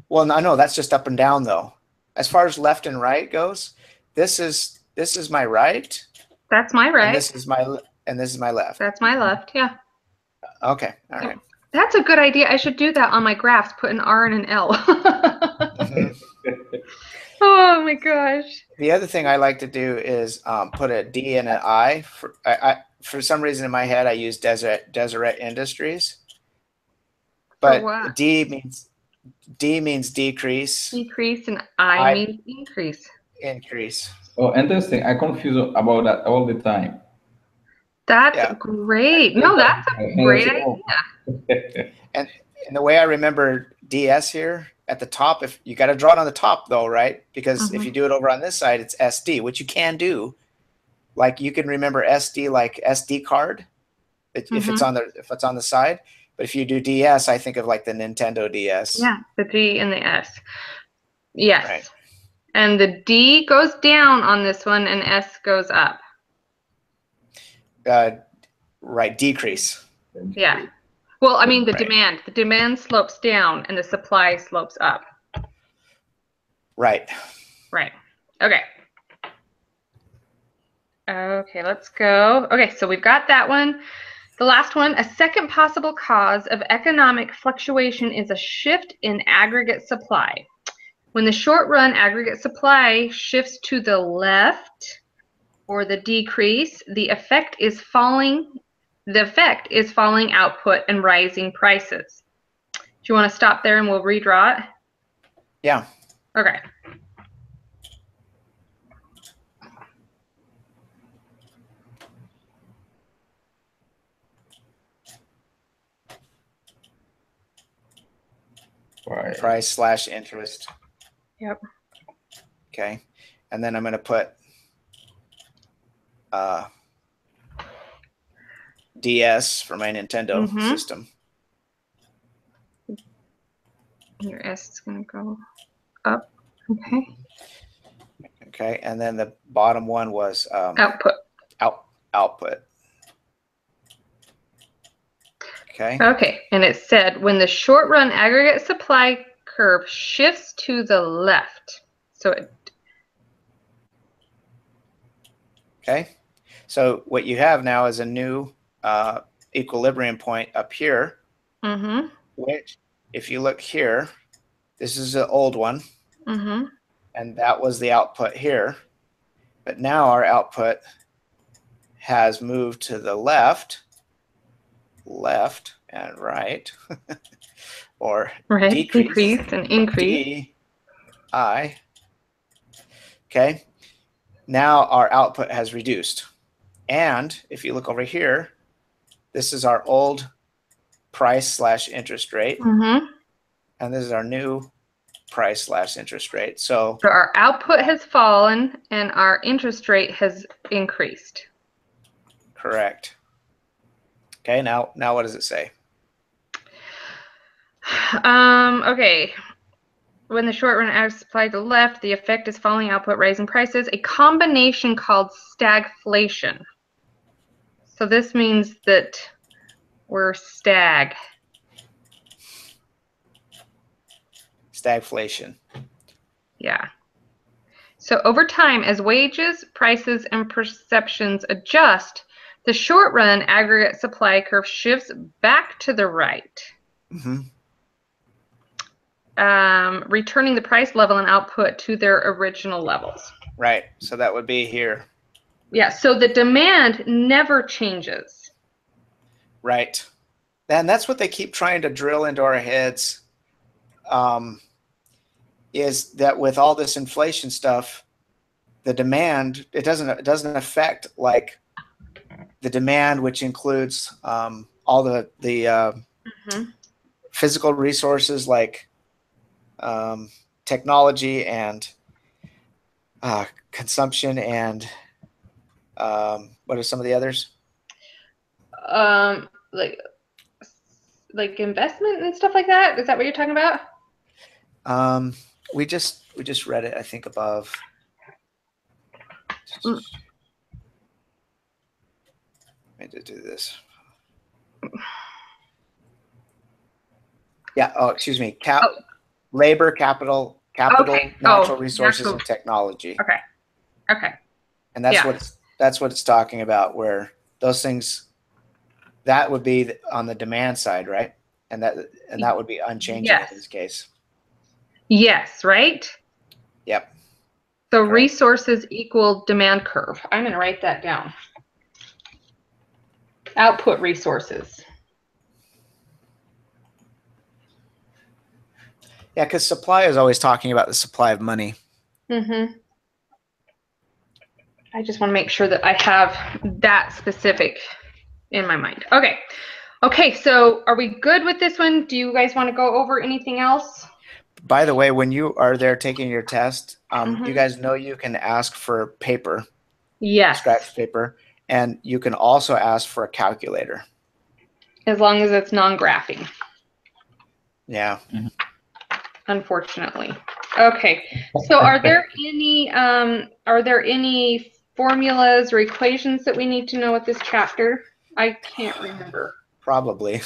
Well, no, that's just up and down though. As far as left and right goes, this is my right, That's my right. and this is my left. That's my left. Yeah. Okay, all right. That's a good idea. I should do that on my graphs. Put an R and an L. Mhm. Oh my gosh. The other thing I like to do is put a D and an I. For some reason in my head, I use Deseret Industries, but what? D means decrease, Decrease and I means increase. increase. Oh, interesting. I confuse about that all the time. That's Yeah. great. No, that's a great idea. And the way I remember DS here at the top, if you got to draw it on the top though, right? Because if you do it over on this side, it's SD, which you can do. Like you can remember SD like SD card, if it's on the side. But if you do DS, I think of like the Nintendo DS. Yeah, the D and the S. Yes. Right. And the D goes down on this one and S goes up. Right, decrease. Yeah. Well, I mean the Right. demand slopes down and the supply slopes up. Right. Right. Okay. Okay, let's go. Okay, so we've got that one. The last one, a second possible cause of economic fluctuation is a shift in aggregate supply. When the short run aggregate supply shifts to the left or the decrease, the effect is falling output and rising prices. Do you want to stop there and we'll redraw it? Yeah. Okay. Right. Price / interest. Yep. Okay. And then I'm going to put DS for my Nintendo system. Your S is going to go up. Okay. Okay. And then the bottom one was Output. Output. Okay. Okay. And it said when the short run aggregate supply curve shifts to the left. So it. Okay. So what you have now is a new equilibrium point up here, which if you look here, this is the old one, and that was the output here. But now our output has moved to the left and right, or Right. decrease and increase. DI. Okay. Now our output has reduced. And if you look over here, this is our old price / interest rate. And this is our new price / interest rate. So our output has fallen and our interest rate has increased. Correct. Okay, now what does it say? Okay. When the short run average supply to the left, the effect is falling output, rising prices, a combination called stagflation. So this means that we're Stagflation. Yeah. So over time, as wages, prices, and perceptions adjust, the short run aggregate supply curve shifts back to the right. Returning the price level and output to their original levels. Right. So that would be here. Yeah. So the demand never changes. Right. And that's what they keep trying to drill into our heads. Is that with all this inflation stuff, the demand it doesn't affect like the demand, which includes all the physical resources like technology and consumption and what are some of the others? like investment and stuff like that? Is that what you're talking about? We just read it, I think, above. Mm. Let me do this. Yeah. Oh, excuse me. Labor, capital, Okay. natural resources, natural. and technology. Okay. Okay. And that's Yeah. what it's talking about. Where those things, that would be on the demand side, right? And that would be unchanging Yes. in this case. Yes. Right. Yep. So Correct. resources equal demand curve. I'm going to write that down. Output resources. Yeah, because supply is always talking about the supply of money. Mm-hmm. I just want to make sure that I have that specific in my mind. Okay. Okay, so are we good with this one? Do you guys want to go over anything else? By the way, when you are there taking your test, Mhm. you guys know you can ask for paper, Yes. scratch paper, and you can also ask for a calculator. As long as it's non-graphing, Yeah. unfortunately. Okay. So are there any formulas or equations that we need to know with this chapter? I can't remember. Probably.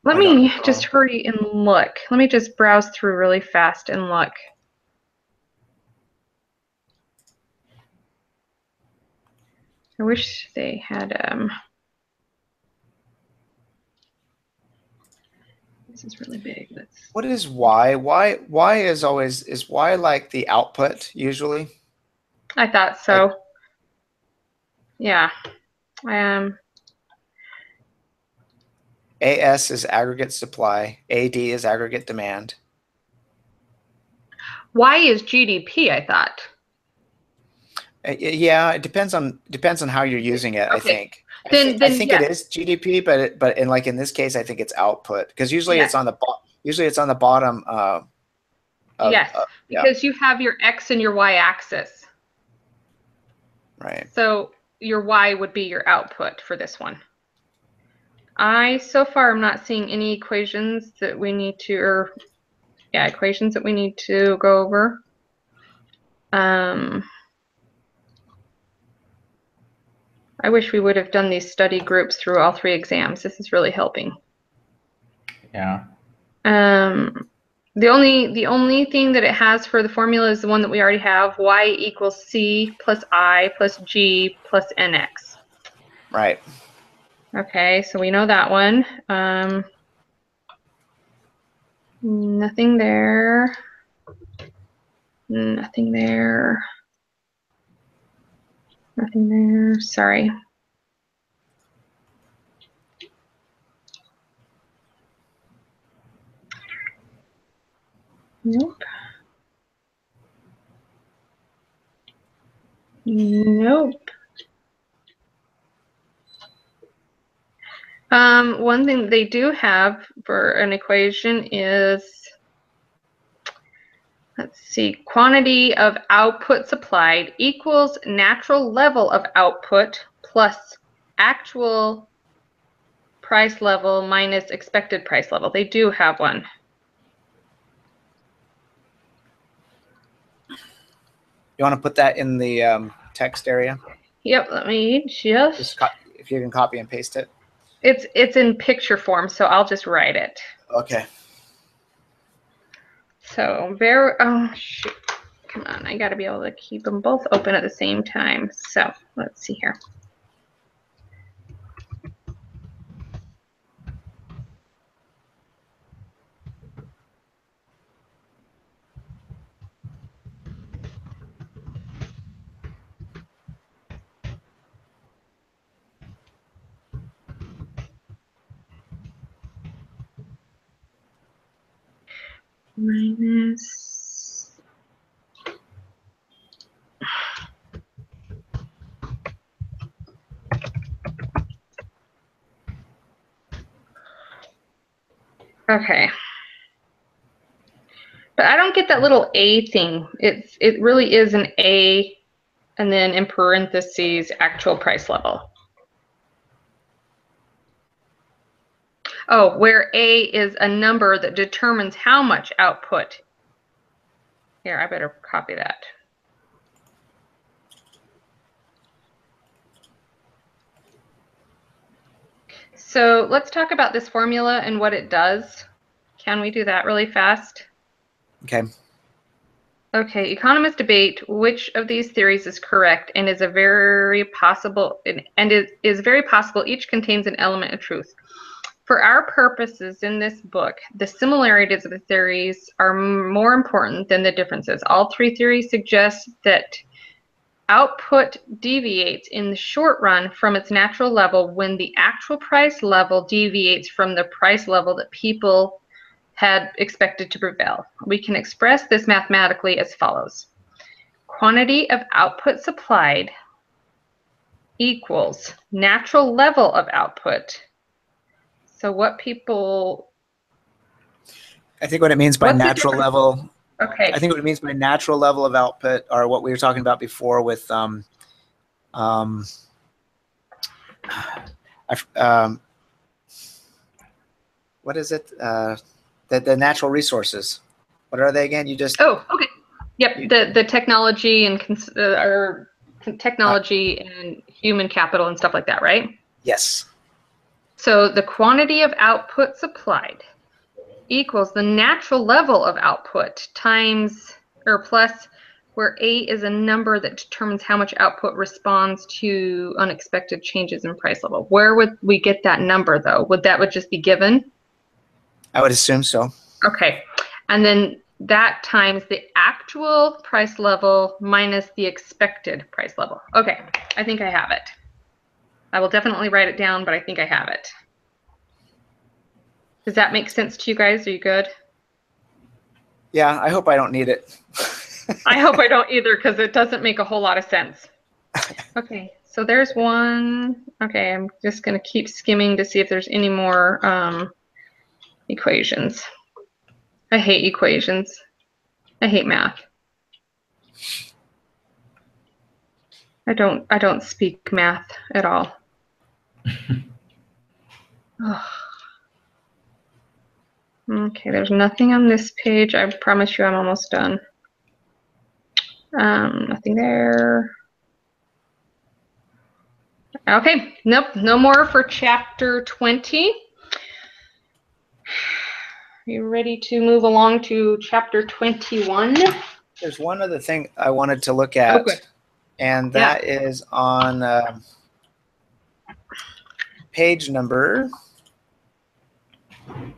Let I don't me recall. just hurry and look. Let me just browse through really fast and look. I wish they had this is really big. What is Y? Y is Y like the output usually? I thought so. Yeah. AS is aggregate supply. AD is aggregate demand. Y is GDP, I thought. Yeah, it depends on how you're using it. Okay. I think. Then I think yes. it is GDP, but in this case, I think it's output because usually Yes. it's on the bottom. Yes, because you have your X and your Y axis. Right. So your Y would be your output for this one. So far, I'm not seeing any equations that we need to, equations that we need to go over. I wish we would have done these study groups through all 3 exams. This is really helping. Yeah. The only thing that it has for the formula is the one that we already have, Y equals C plus I plus G plus NX. Right. Okay, so we know that one. Nothing there. Nothing there. Nothing there. Sorry. Nope. Nope. One thing they do have for an equation is, let's see, quantity of output supplied equals natural level of output plus actual price level minus expected price level. They do have one. You want to put that in the text area? Yep, let me just if you can copy and paste it. It's in picture form, so I'll just write it. Okay. So oh shoot, come on, I gotta be able to keep them both open at the same time. So let's see here. Minus. Okay. But I don't get that little A thing. It really is an A and then in parentheses actual price level. Oh, where A is a number that determines how much output. Here, I better copy that. So let's talk about this formula and what it does. Can we do that really fast? Okay. Okay, economists debate which of these theories is correct and is very possible each contains an element of truth. For our purposes in this book, the similarities of the theories are more important than the differences. All three theories suggest that output deviates in the short run from its natural level when the actual price level deviates from the price level that people had expected to prevail. We can express this mathematically as follows. Quantity of output supplied equals natural level of output. So what people... I think what it means by natural level... Okay. I think what it means by natural level of output are what we were talking about before with what is it? The natural resources. What are they again? You just... Oh, okay. Yep, the technology and technology and human capital and stuff like that, right? Yes. So the quantity of output supplied equals the natural level of output times or plus where A is a number that determines how much output responds to unexpected changes in price level. Where would we get that number though? Would just be given? I would assume so. Okay. And then that times the actual price level minus the expected price level. Okay, I think I have it. I will definitely write it down, but I think I have it. Does that make sense to you guys? Are you good? Yeah, I hope I don't need it. I hope I don't either, because it doesn't make a whole lot of sense. Okay, so there's one. Okay, I'm just going to keep skimming to see if there's any more equations. I hate equations. I hate math. I don't speak math at all. Okay, there's nothing on this page. I promise you I'm almost done. Nothing there. Okay, nope, no more for chapter 20. You ready to move along to chapter 21? There's one other thing I wanted to look at, and that is on page number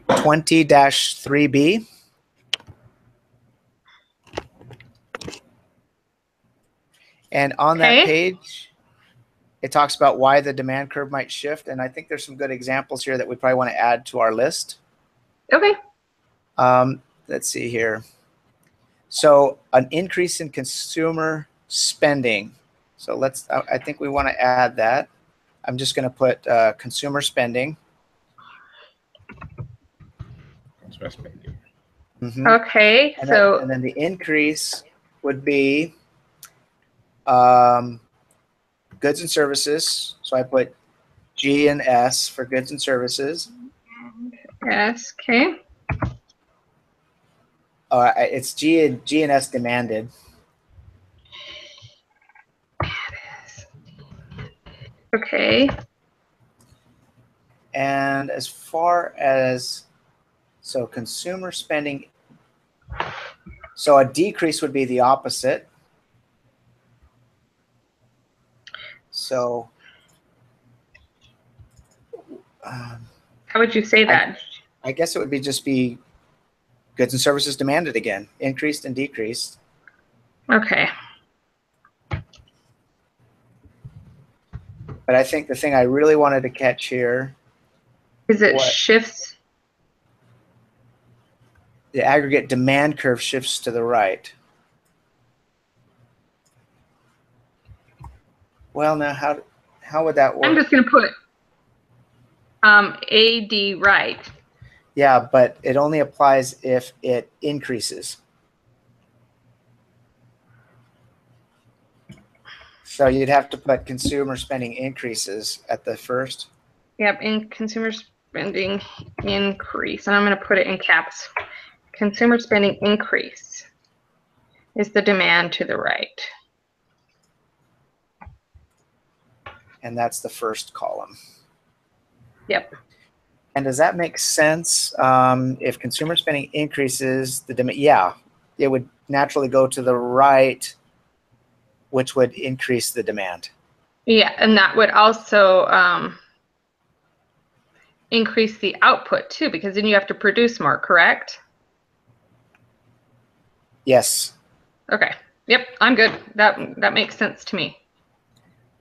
20-3B. And on that page, it talks about why the demand curve might shift, and I think there's some good examples here that we probably want to add to our list. Okay. Let's see here. So an increase in consumer spending. So I think we want to add that. I'm just going to put consumer spending. Mm-hmm. Okay. And so then the increase would be goods and services. So I put G and S for goods and services. Yes. Okay. It's G and S demanded. Okay. And as far as consumer spending, so a decrease would be the opposite. So how would you say that? I guess it would just be goods and services demanded again, increased and decreased. Okay. But I think the thing I really wanted to catch here is it shifts. The aggregate demand curve shifts to the right. Well, now how would that work? I'm just going to put AD right. Yeah, but it only applies if it increases. So you'd have to put consumer spending increases at the first. Yep, in consumers. spending increase, and I'm going to put it in caps. Consumer spending increase is the demand to the right. And that's the first column. Yep. And does that make sense? If consumer spending increases, the demand, yeah, it would naturally go to the right, which would increase the demand. Yeah, and that would also increase the output too, because then you have to produce more, correct? Yes. Okay. Yep, I'm good. That makes sense to me.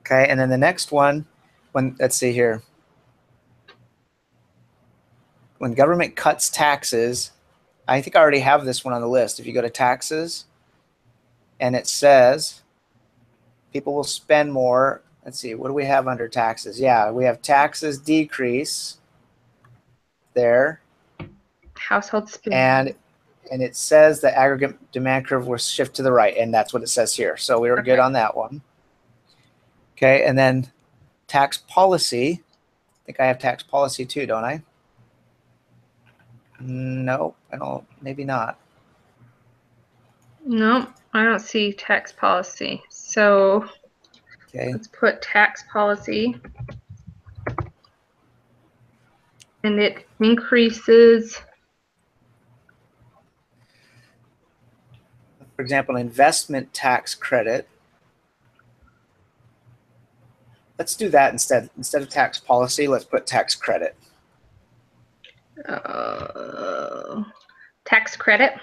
Okay, and then the next one, let's see here. When government cuts taxes, I think I already have this one on the list. If you go to taxes, and it says people will spend more. Let's see, what do we have under taxes? Yeah, we have taxes decrease there. Household spending. And it says the aggregate demand curve will shift to the right, and that's what it says here. So we were good on that one. Okay, and then tax policy. I think I have tax policy too, don't I? No, I don't. Maybe not. No, I don't see tax policy. So Okay. let's put tax policy. And it increases. For example, investment tax credit. Let's do that instead. Instead of tax policy, let's put tax credit. Tax credit.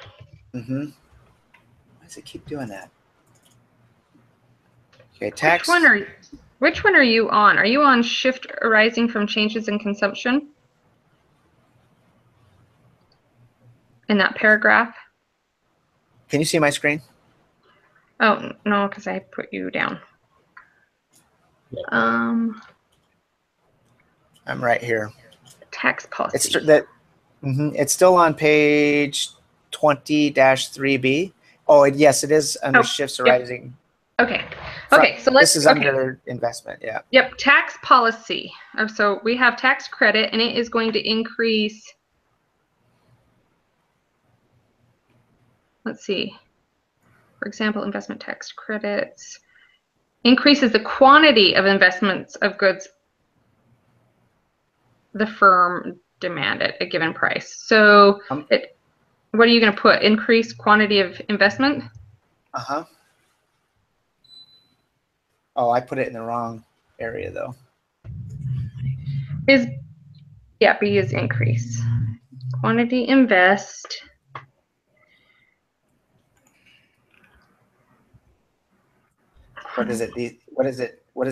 Mm-hmm. Why does it keep doing that? Okay, tax. Which one are you on? Are you on shift arising from changes in consumption? In that paragraph? Can you see my screen? Oh, no, because I put you down. I'm right here. Tax policy. It's still on page 20-3B. Oh, yes, it is under shifts arising. Okay. Okay, so let's. This is under investment, yeah. Yep, tax policy. So we have tax credit, and it is going to increase. Let's see. For example, investment tax credits increases the quantity of investments of goods the firm demand at a given price. So what are you going to put? Increase quantity of investment? Uh-huh. Oh, I put it in the wrong area, though. B is increase. Quantity invest. What does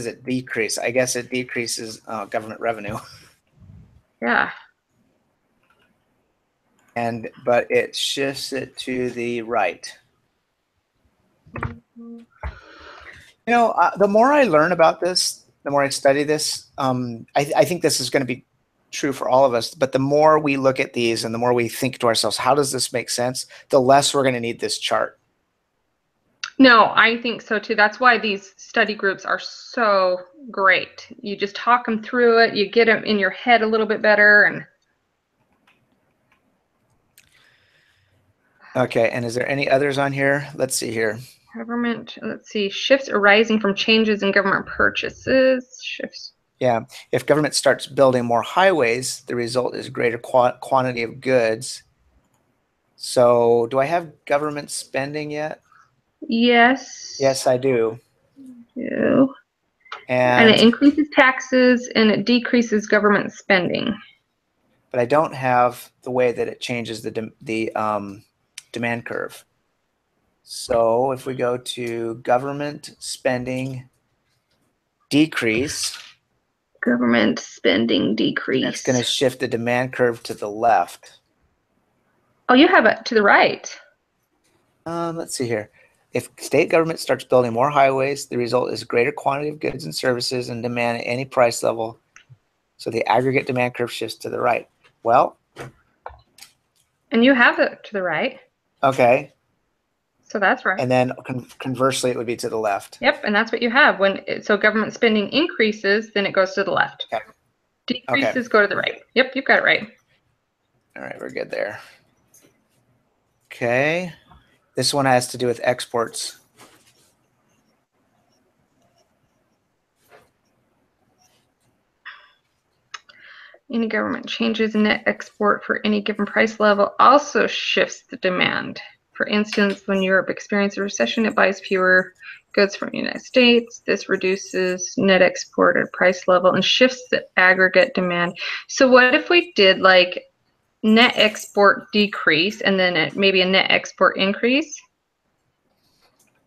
it decrease? I guess it decreases government revenue. Yeah. But it shifts it to the right. You know, the more I learn about this, the more I study this, I think this is going to be true for all of us. But the more we look at these and the more we think to ourselves, how does this make sense? The less we're going to need this chart. No, I think so too. That's why these study groups are so great. You just talk them through it. You get them in your head a little bit better. And okay, and is there any others on here? Let's see here. Government, let's see, shifts arising from changes in government purchases. Shifts. Yeah, if government starts building more highways, the result is greater quantity of goods. So do I have government spending yet? Yes. Yes, I do. And it increases taxes and it decreases government spending. But I don't have the way that it changes the demand curve. So if we go to government spending decrease. Government spending decrease. That's going to shift the demand curve to the left. Oh, you have it to the right. Let's see here. If state government starts building more highways, the result is greater quantity of goods and services and demand at any price level. So the aggregate demand curve shifts to the right. Well. And you have it to the right. Okay. So that's right. And then conversely, it would be to the left. Yep, and that's what you have. So government spending increases, then it goes to the left. Okay. Decreases go to the right. Yep, you've got it right. All right, we're good there. Okay. This one has to do with exports. Any government changes in net export for any given price level also shifts the demand. For instance, when Europe experiences a recession, it buys fewer goods from the United States. This reduces net export at price level and shifts the aggregate demand. So what if we did like net export decrease and then maybe a net export increase?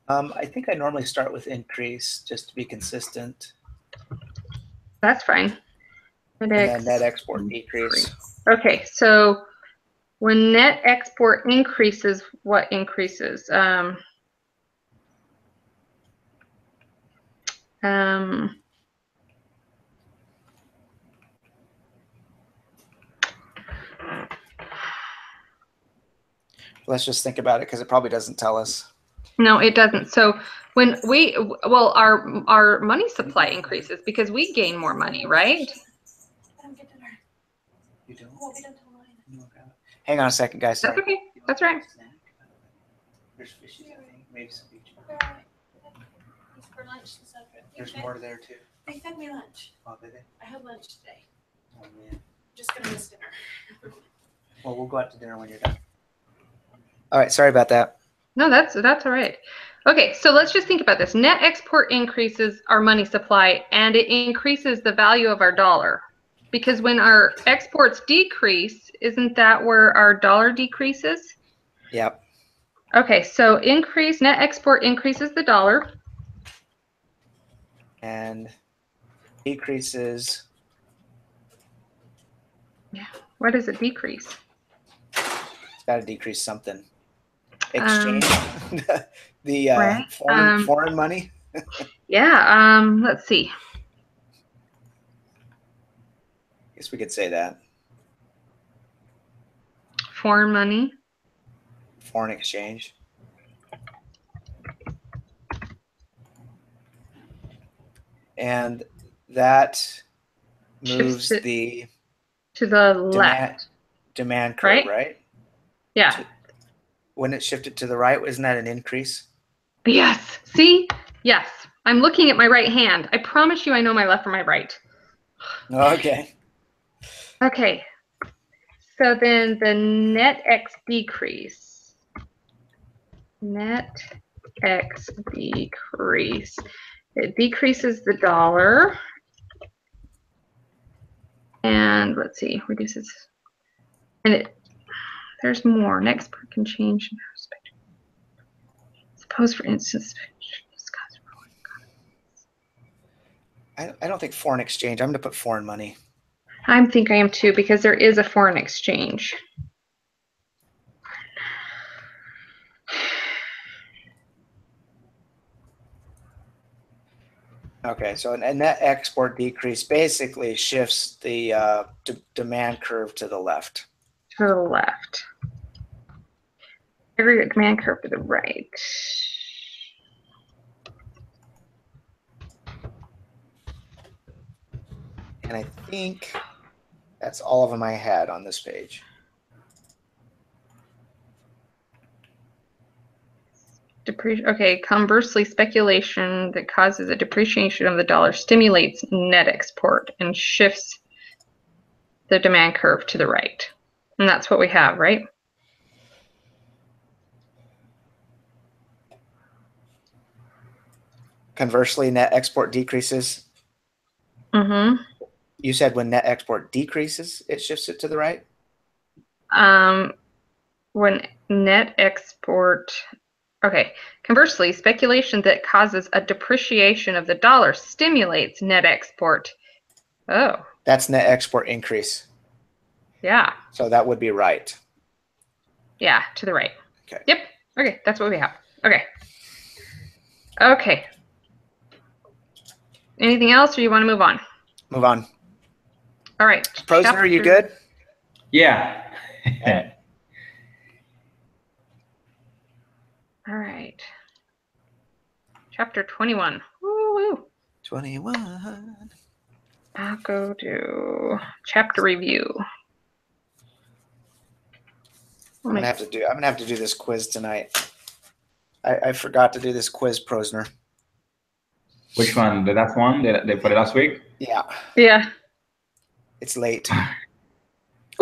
I think I normally start with increase just to be consistent. That's fine. And then net export decrease. Okay, so when net export increases, what increases? Let's just think about it because it probably doesn't tell us. No, it doesn't. So when our money supply increases because we gain more money, right? I don't get dinner. You don't? Won't be done till 9. Hang on a second, guys. Sorry. That's okay. That's right. There's fishes, I think. Maybe some beach. It's for lunch this afternoon. There's more there too. They fed me lunch. Oh, did they? I had lunch today. Oh man. Just gonna miss dinner. Well, we'll go out to dinner when you're done. All right. Sorry about that. No, that's all right. Okay, so let's just think about this. Net export increases our money supply and it increases the value of our dollar. Because when our exports decrease, isn't that where our dollar decreases? Yep. Okay, so net export increases the dollar. And decreases. Yeah. What does it decrease? It's got to decrease something. Exchange. The right. foreign money. Yeah. Let's see. Guess we could say that. Foreign money. Foreign exchange. And that moves to the left. Demand curve, right? Yeah. When it shifted to the right, isn't that an increase? Yes. See? Yes. I'm looking at my right hand. I promise you I know my left from my right. Okay. Okay. So then the net X decrease. Net X decrease. It decreases the dollar. And let's see, reduces. And there's more. Net export can change. Suppose, for instance, I don't think foreign exchange. I'm going to put foreign money. I think I am too, because there is a foreign exchange. Okay, so a net export decrease basically shifts the demand curve to the left. To the left. Aggregate demand curve to the right. And I think that's all of them I had on this page. Okay, conversely, speculation that causes a depreciation of the dollar stimulates net export and shifts the demand curve to the right. And that's what we have, right? Conversely, net export decreases. Mm-hmm. You said when net export decreases, it shifts it to the right? When net export, okay, conversely, speculation that causes a depreciation of the dollar stimulates net export. Oh. That's net export increase. Yeah. So that would be right. Yeah, to the right. Okay. Yep. Okay, that's what we have. Okay. Okay. Anything else, or you want to move on? Move on. All right. Prosner, are you good? Yeah. All right. Chapter 21. Woo-woo. 21. I'll go to chapter review. I'm gonna have to do this quiz tonight. I forgot to do this quiz, Prosner. Which one? The last one? They put it last week? Yeah, Yeah. it's late.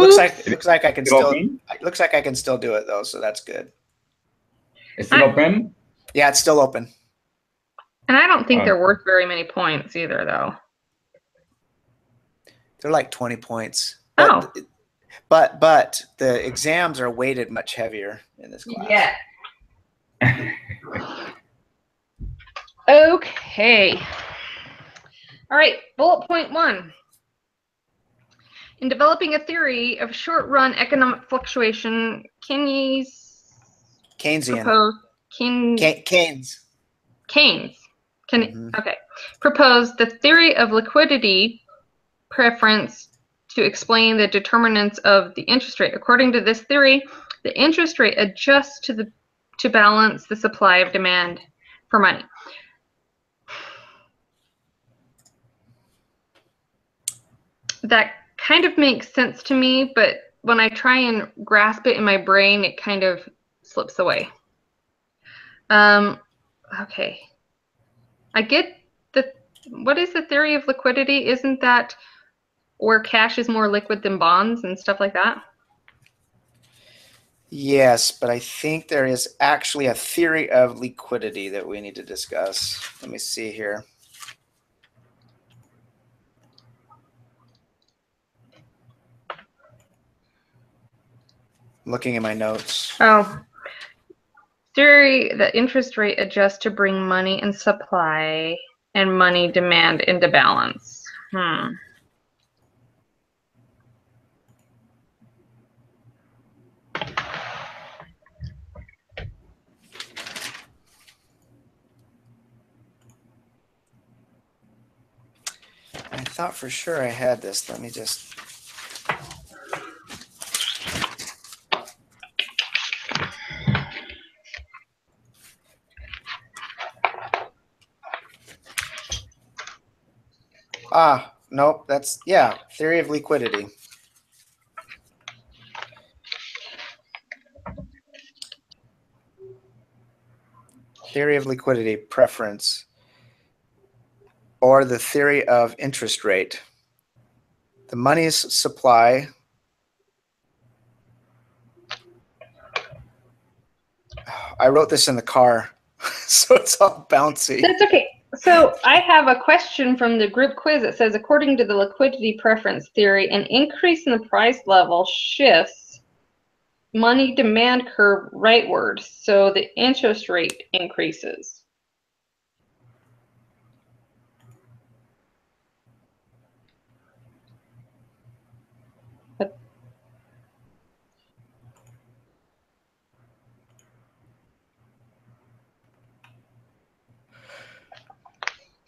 Oops. Looks like I can Still still. open? It looks like I can still do it though, so that's good. It's still open? Yeah, it's still open. And I don't think Oh. they're worth very many points either, though. They're like 20 points. Oh. But the exams are weighted much heavier in this class. Okay. All right, bullet point 1. In developing a theory of short-run economic fluctuation, Keynes Keynesian. proposed Keynes. Proposed the theory of liquidity preference to explain the determinants of the interest rate. According to this theory, the interest rate adjusts to balance the supply of demand for money. That kind of makes sense to me, but when I try and grasp it in my brain, it kind of slips away. Okay. I get what is the theory of liquidity? Isn't that where cash is more liquid than bonds and stuff like that? Yes, but I think there is actually a theory of liquidity that we need to discuss. Let me see here. Looking at my notes. Oh. Theory that interest rate adjusts to bring money and supply and money demand into balance. I thought for sure I had this. Let me just. Nope. That's, yeah, theory of liquidity. Theory of liquidity preference, or the theory of interest rate. The money's supply. I wrote this in the car, so it's all bouncy. That's okay. So I have a question from the group quiz. It says, according to the liquidity preference theory, an increase in the price level shifts money demand curve rightward, so the interest rate increases.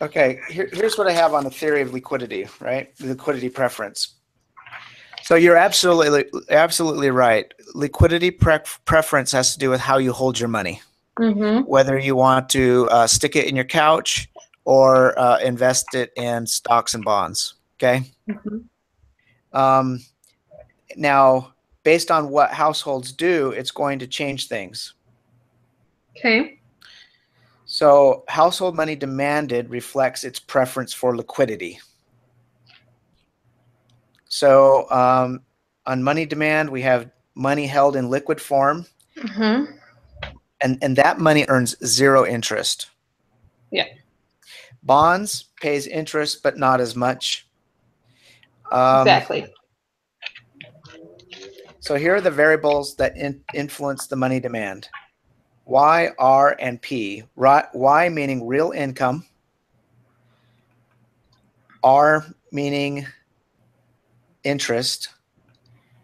Okay, here's what I have on the theory of liquidity, right? Liquidity preference. So you're absolutely right. Liquidity preference has to do with how you hold your money. Mm-hmm. Whether you want to stick it in your couch or invest it in stocks and bonds, okay? Mm-hmm. Now, based on what households do, it's going to change things. Okay. So household money demanded reflects its preference for liquidity. So on money demand, we have money held in liquid form. Mm-hmm. And that money earns 0 interest. Yeah. Bonds pays interest, but not as much. Exactly. So here are the variables that influence the money demand. Y, R, and P. Y meaning real income. R meaning interest.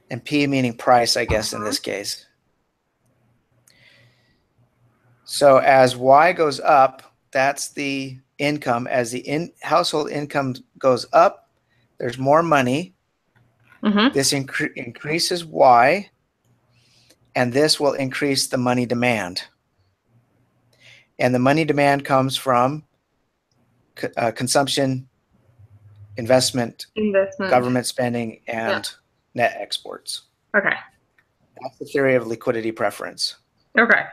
And P meaning price, I guess, in this case. So as Y goes up, that's the income. As the household income goes up, there's more money. Mm-hmm. This increases Y, and this will increase the money demand. And the money demand comes from consumption investment, Investment. government spending, and net exports. Okay. That's the theory of liquidity preference. Okay.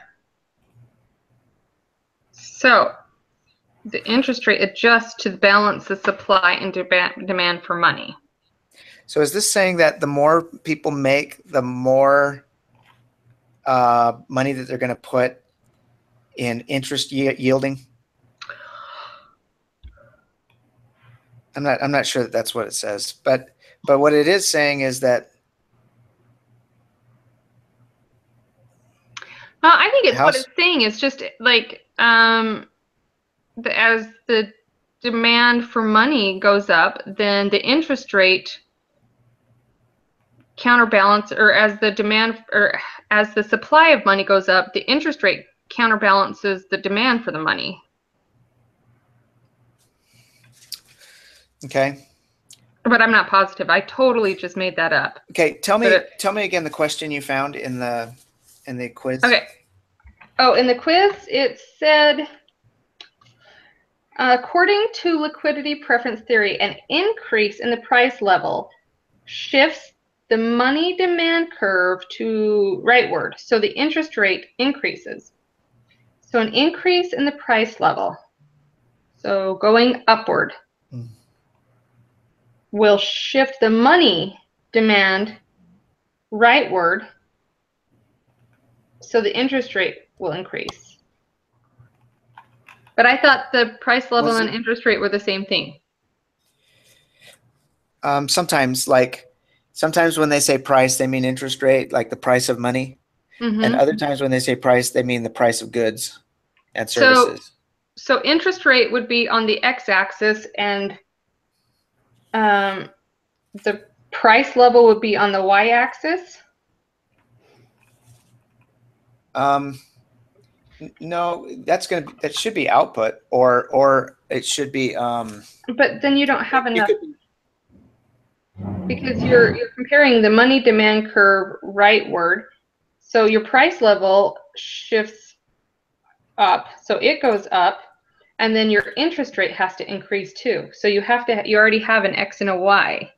So the interest rate adjusts to balance the supply and demand for money. So is this saying that the more people make, the more money that they're going to put in interest yielding? I'm not sure that that's what it says, but what it is saying is that I think it's what it's saying is just like as the demand for money goes up, then the interest rate counterbalance, or as the demand or as the supply of money goes up, the interest rate counterbalances the demand for the money. Okay. But I'm not positive. I totally just made that up. Okay, tell me again the question you found in the quiz. Okay. Oh, in the quiz it said, according to liquidity preference theory, an increase in the price level shifts the money demand curve to rightward, so the interest rate increases. So an increase in the price level, so going upward, will shift the money demand rightward, so the interest rate will increase. But I thought the price level and interest rate were the same thing. Sometimes when they say price, they mean interest rate, like the price of money. Mm-hmm. And other times when they say price, they mean the price of goods and services. So interest rate would be on the x-axis, and the price level would be on the y-axis. No, that should be output, or it should be. But then you don't have enough, because you're comparing the money demand curve rightward. So your price level shifts up, so it goes up, and then your interest rate has to increase too. So you already have an x and a y.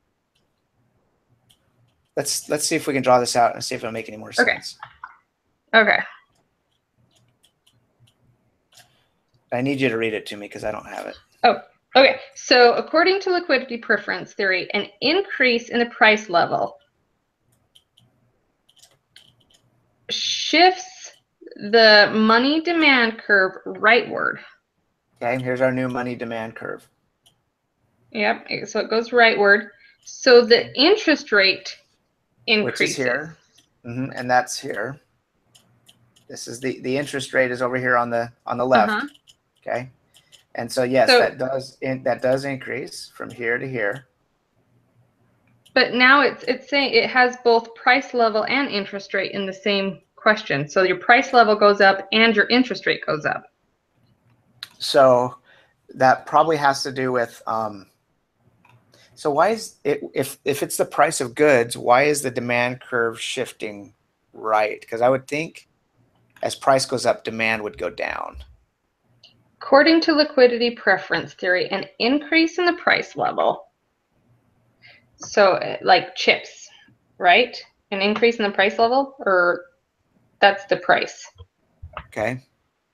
Let's see if we can draw this out and see if it'll make any more sense. Okay. I need you to read it to me because I don't have it. Oh, okay. So according to liquidity preference theory, an increase in the price level shifts the money demand curve rightward. Okay, here's our new money demand curve. Yep, so it goes rightward. So the interest rate increases. Which is here, and that's here. This is the interest rate is over here on the left. Okay, and so yes, that does increase from here to here. But now it's saying it has both price level and interest rate in the same question. So your price level goes up and your interest rate goes up. So that probably has to do with. So why is it, if it's the price of goods, why is the demand curve shifting right? Because I would think as price goes up, demand would go down. According to liquidity preference theory, an increase in the price level, so like chips, right? An increase in the price level, or that's the price? Okay.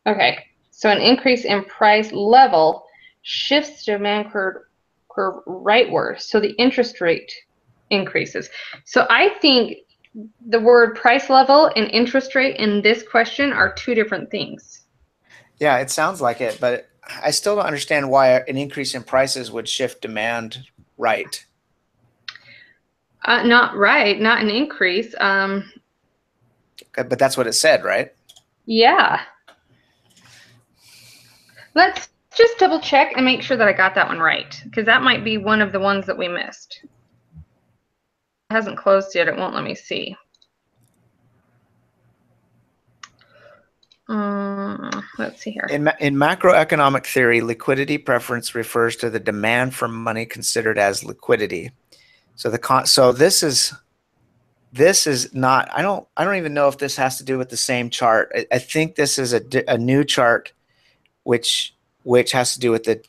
Okay, so an increase in price level shifts demand curve rightward, so the interest rate increases. So I think the word price level and interest rate in this question are two different things. Yeah, it sounds like it, but I still don't understand why an increase in prices would shift demand right. Not right, not an increase. But that's what it said, right? Yeah. Let's just double check and make sure that I got that one right, because that might be one of the ones that we missed. It hasn't closed yet. It won't let me see. Let's see here. In macroeconomic theory, liquidity preference refers to the demand for money considered as liquidity. So so this is not. I don't even know if this has to do with the same chart. I think this is a new chart, which has to do with the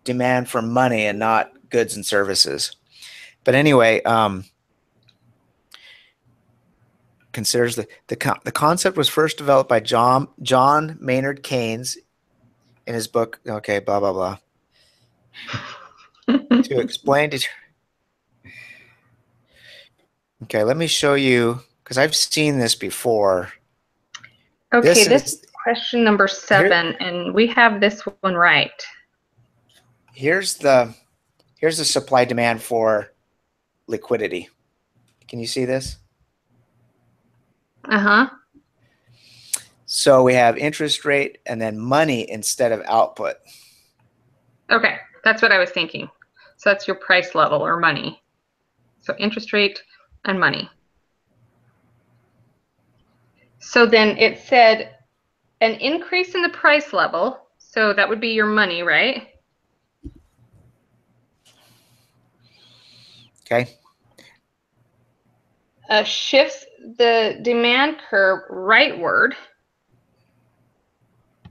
demand for money and not goods and services. But anyway, considers the concept was first developed by John Maynard Keynes in his book, okay, blah, blah, blah, to explain to. Okay, let me show you, because I've seen this before. Okay, this is question number 7, and we have this one right. Here's the supply demand for liquidity. Can you see this? Uh-huh. So we have interest rate and then money instead of output. Okay, that's what I was thinking. So that's your price level or money. So interest rate and money. So then it said an increase in the price level. So that would be your money, right? Okay. Shifts the demand curve rightward.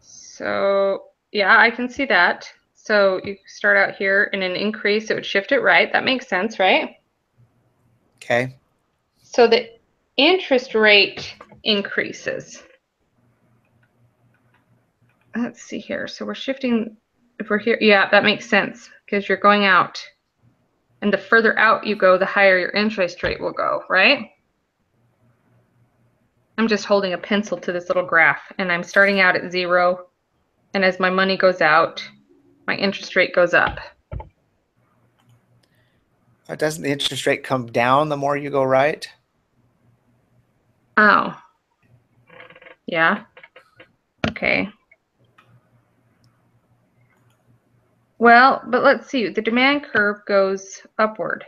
So yeah, I can see that. So you start out here in an increase, it would shift it right. That makes sense, right? Okay. So the interest rate increases. Let's see here. So we're shifting, if we're here, yeah, that makes sense because you're going out. And the further out you go, the higher your interest rate will go, right? I'm just holding a pencil to this little graph, and I'm starting out at 0. And as my money goes out, my interest rate goes up. Doesn't the interest rate come down the more you go right? Oh. Yeah. Okay. Well, but let's see. The demand curve goes upward.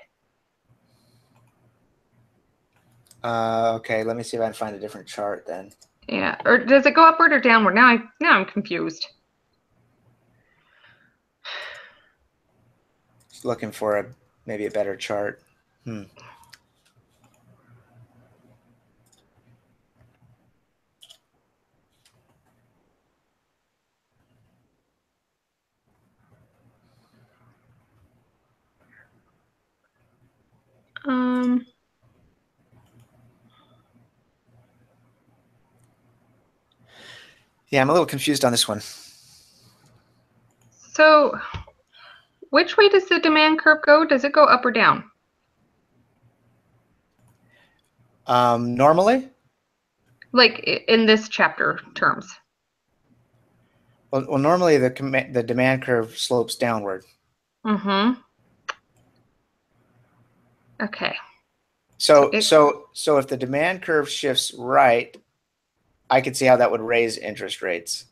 Okay, let me see if I can find a different chart then. Yeah. Or does it go upward or downward? Now I'm confused. Just looking for maybe a better chart. Yeah, I'm a little confused on this one. So which way does the demand curve go? Does it go up or down? Normally? Like in this chapter terms. Well, normally the demand curve slopes downward. Mm-hmm. Okay. So if the demand curve shifts right, I could see how that would raise interest rates.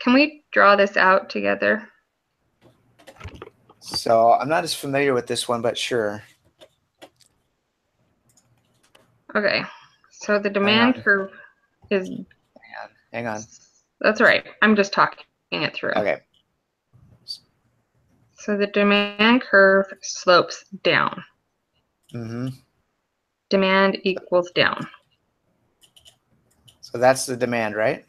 Can we draw this out together? So I'm not as familiar with this one, but sure. Okay. So the demand curve is. Hang on. That's right. I'm just talking it through. Okay. So the demand curve slopes down. Mm-hmm. Demand equals down. So that's the demand, right?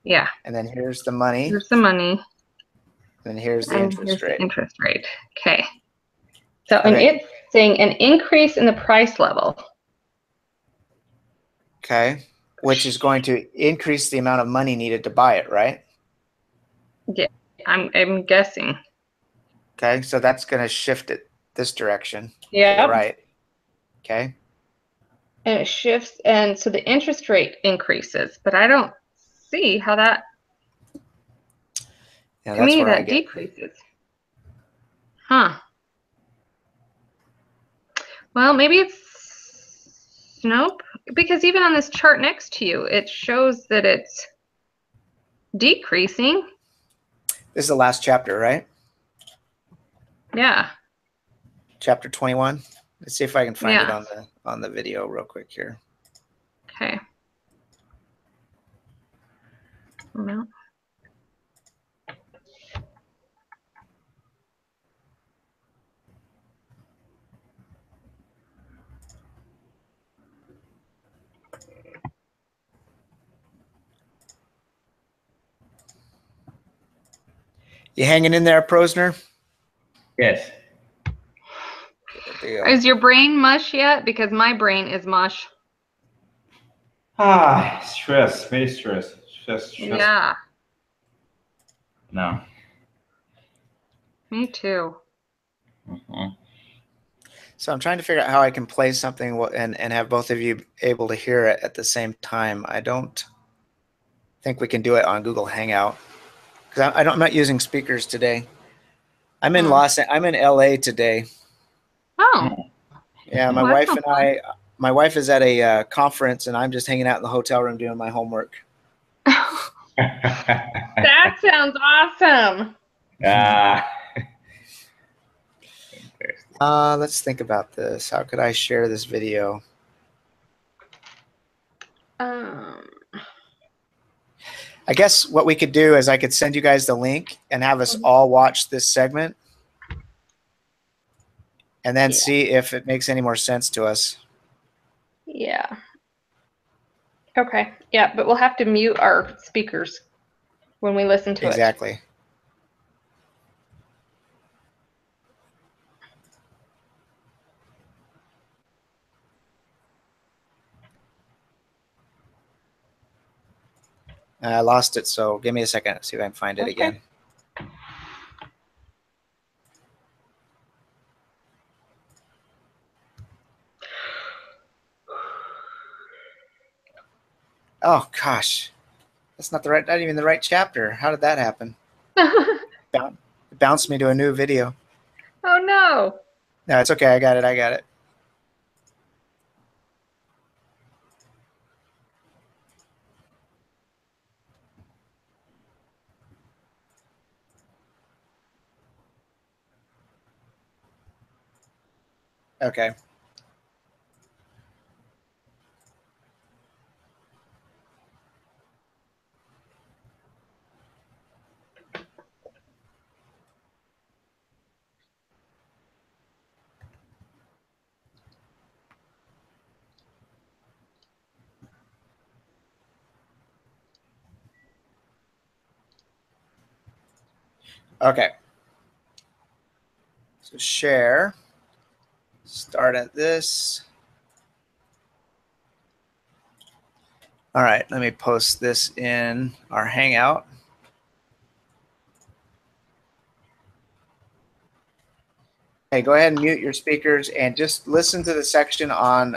Yeah. And then here's the money. Here's the money. And here's the interest rate. The interest rate. Okay. So and it's saying an increase in the price level. Okay. Which is going to increase the amount of money needed to buy it, right? Yeah, I'm guessing. Okay, so that's going to shift it this direction. Yeah. Right. Okay. And it shifts, and so the interest rate increases, but I don't see how that. Yeah, to me, that decreases. Huh. Well, maybe it's nope, because even on this chart next to you, it shows that it's decreasing. This is the last chapter, right? Yeah. Chapter 21. Let's see if I can find it on the video real quick here. Okay. No. You hanging in there, Prosner? Yes. Good deal. Is your brain mush yet? Because my brain is mush. Stress, very stress. Stress. Yeah, No. me too. Mhm. So I'm trying to figure out how I can play something and have both of you able to hear it at the same time. I don't think we can do it on Google Hangout because I'm not using speakers today. I'm in I'm in LA today. Oh, Yeah, well, that's no fun. my wife is at a conference and I'm just hanging out in the hotel room doing my homework. That sounds awesome. Let's think about this. How could I share this video? Um, I guess what we could do is I could send you guys the link and have us all watch this segment and then see if it makes any more sense to us. yeah. Okay. Yeah, but we'll have to mute our speakers when we listen to it. Exactly. I lost it, so give me a second. See if I can find it Okay. again. Oh gosh, that's not even the right chapter. How did that happen? It bounced me to a new video. Oh no. No, it's okay. I got it. Okay. Okay. So share. Start at this. All right, let me post this in our Hangout. Okay, go ahead and mute your speakers and just listen to the section on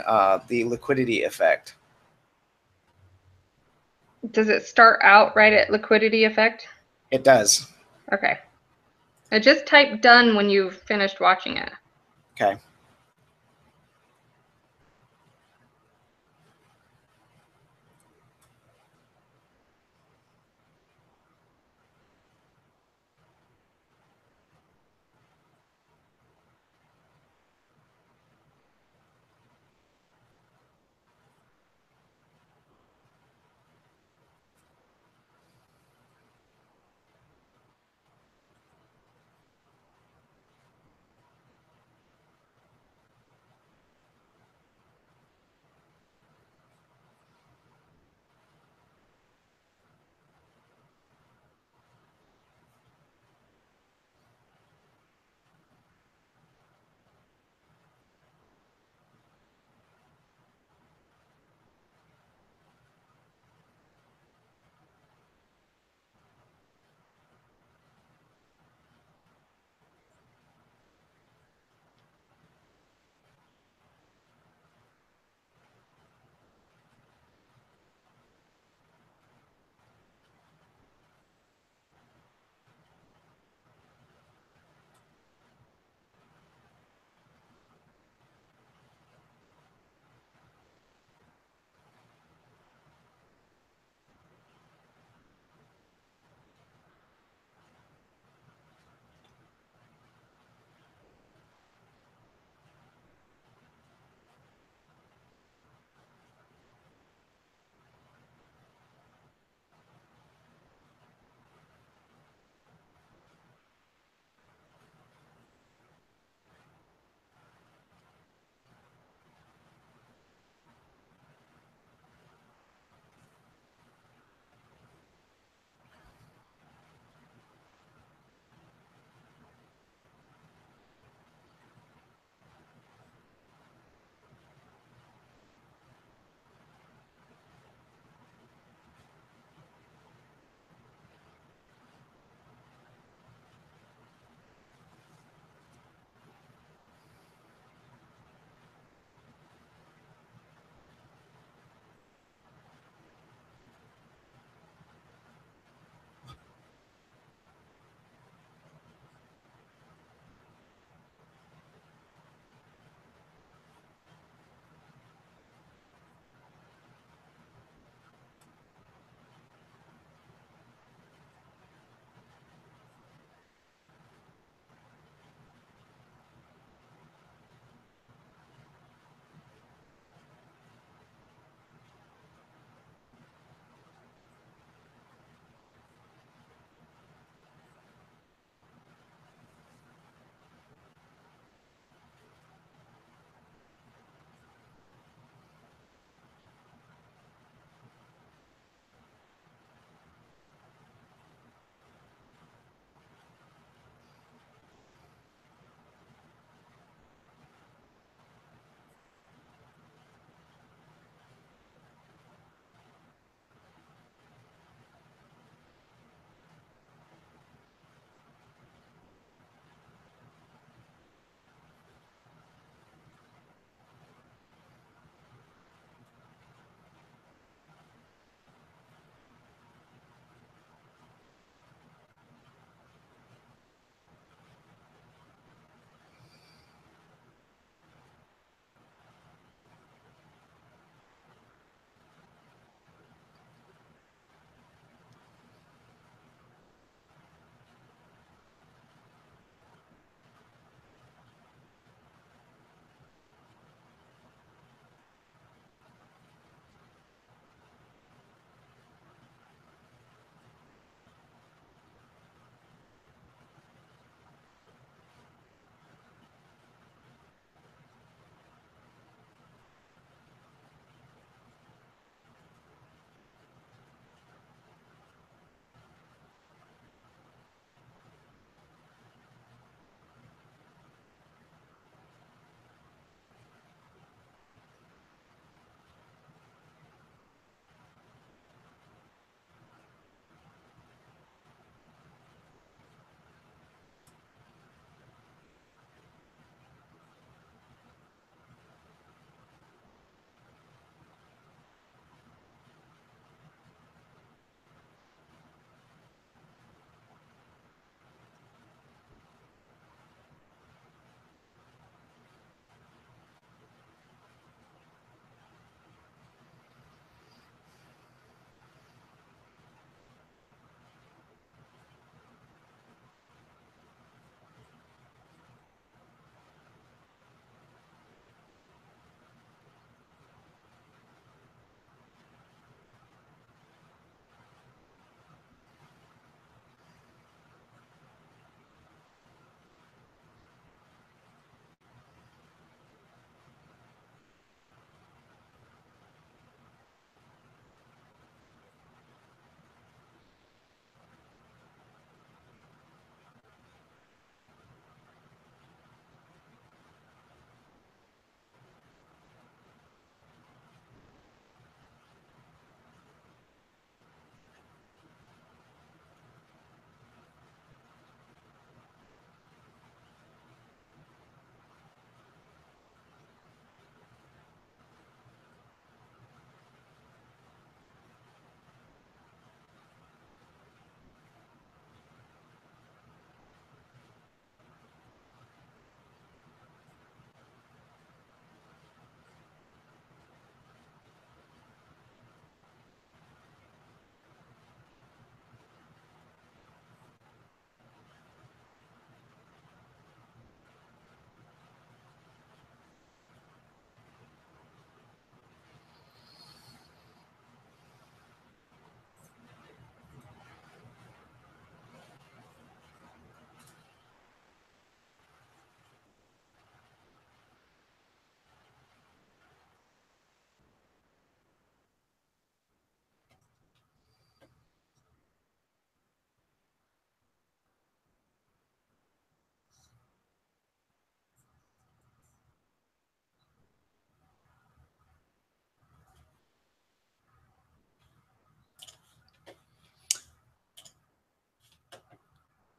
the liquidity effect. Does it start out right at liquidity effect? It does. Okay. I just type done when you've finished watching it. Okay.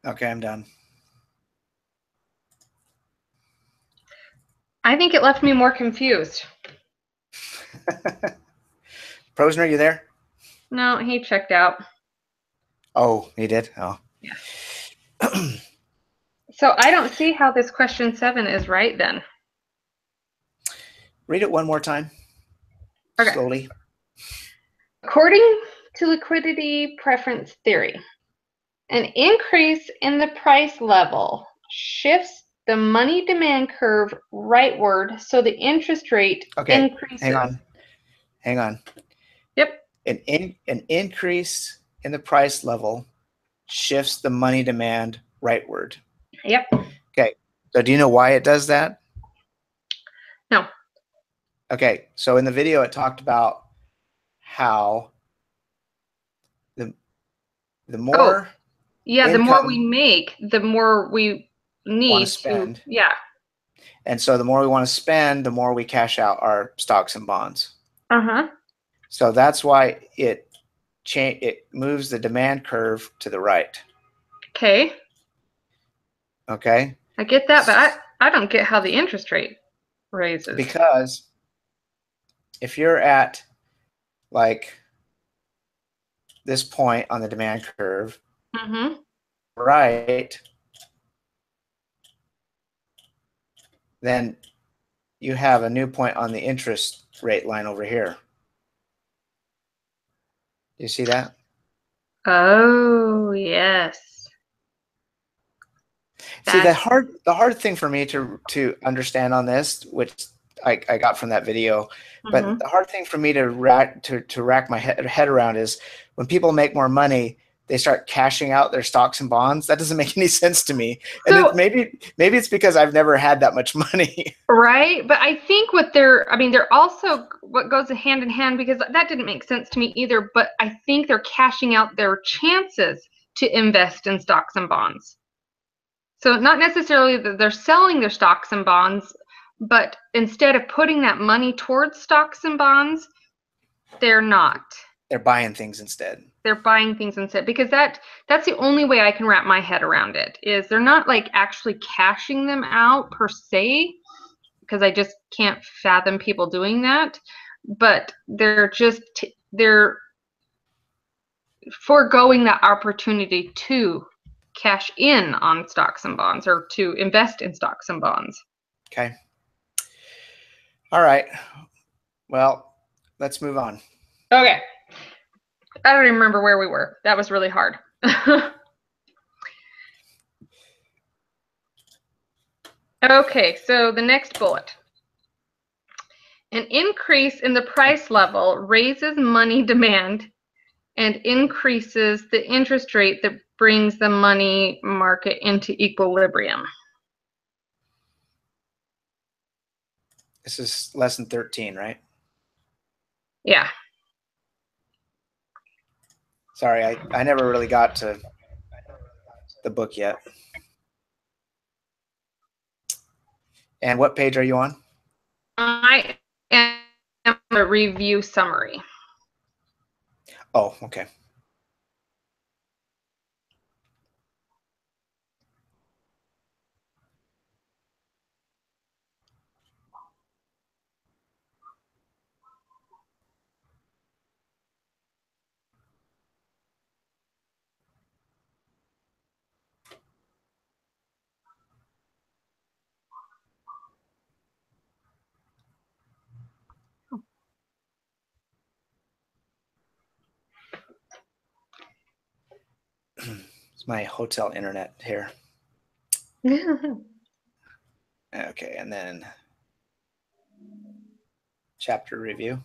Okay, I'm done. I think it left me more confused. Prosner, you there? No, he checked out. Oh, he did? Oh. Yeah. So I don't see how this question 7 is right then. Read it one more time. Okay. Slowly. According to liquidity preference theory, an increase in the price level shifts the money demand curve rightward, so the interest rate increases. Hang on. Yep. An increase in the price level shifts the money demand rightward. Yep. Okay. So do you know why it does that? No. Okay. So in the video, it talked about how the more the more we make, the more we need to spend. Yeah. And so the more we want to spend, the more we cash out our stocks and bonds. Uh-huh. So that's why it moves the demand curve to the right. Okay. Okay. I get that, but I don't get how the interest rate raises. Because if you're at like this point on the demand curve, right, then you have a new point on the interest rate line over here. Do you see that? Oh, yes. See, the hard thing for me to understand on this, which I got from that video, but the hard thing for me to rack my head around is when people make more money, they start cashing out their stocks and bonds. That doesn't make any sense to me. And maybe it's because I've never had that much money. Right. But I think they're also what goes hand in hand, because that didn't make sense to me either. But I think they're cashing out their chances to invest in stocks and bonds. So not necessarily that they're selling their stocks and bonds, but instead of putting that money towards stocks and bonds, they're not. They're buying things instead. They're buying things instead, because that's the only way I can wrap my head around it, is they're not like actually cashing them out per se, because I just can't fathom people doing that, but they're foregoing that opportunity to cash in on stocks and bonds, or to invest in stocks and bonds. Okay. All right. Well, let's move on. Okay. I don't even remember where we were. That was really hard. Okay, so the next bullet. An increase in the price level raises money demand and increases the interest rate that brings the money market into equilibrium. This is lesson 13, right? Yeah. Sorry, I never really got to the book yet. And what page are you on? I am a review summary. Oh, okay. It's my hotel internet here. Okay, and then chapter review.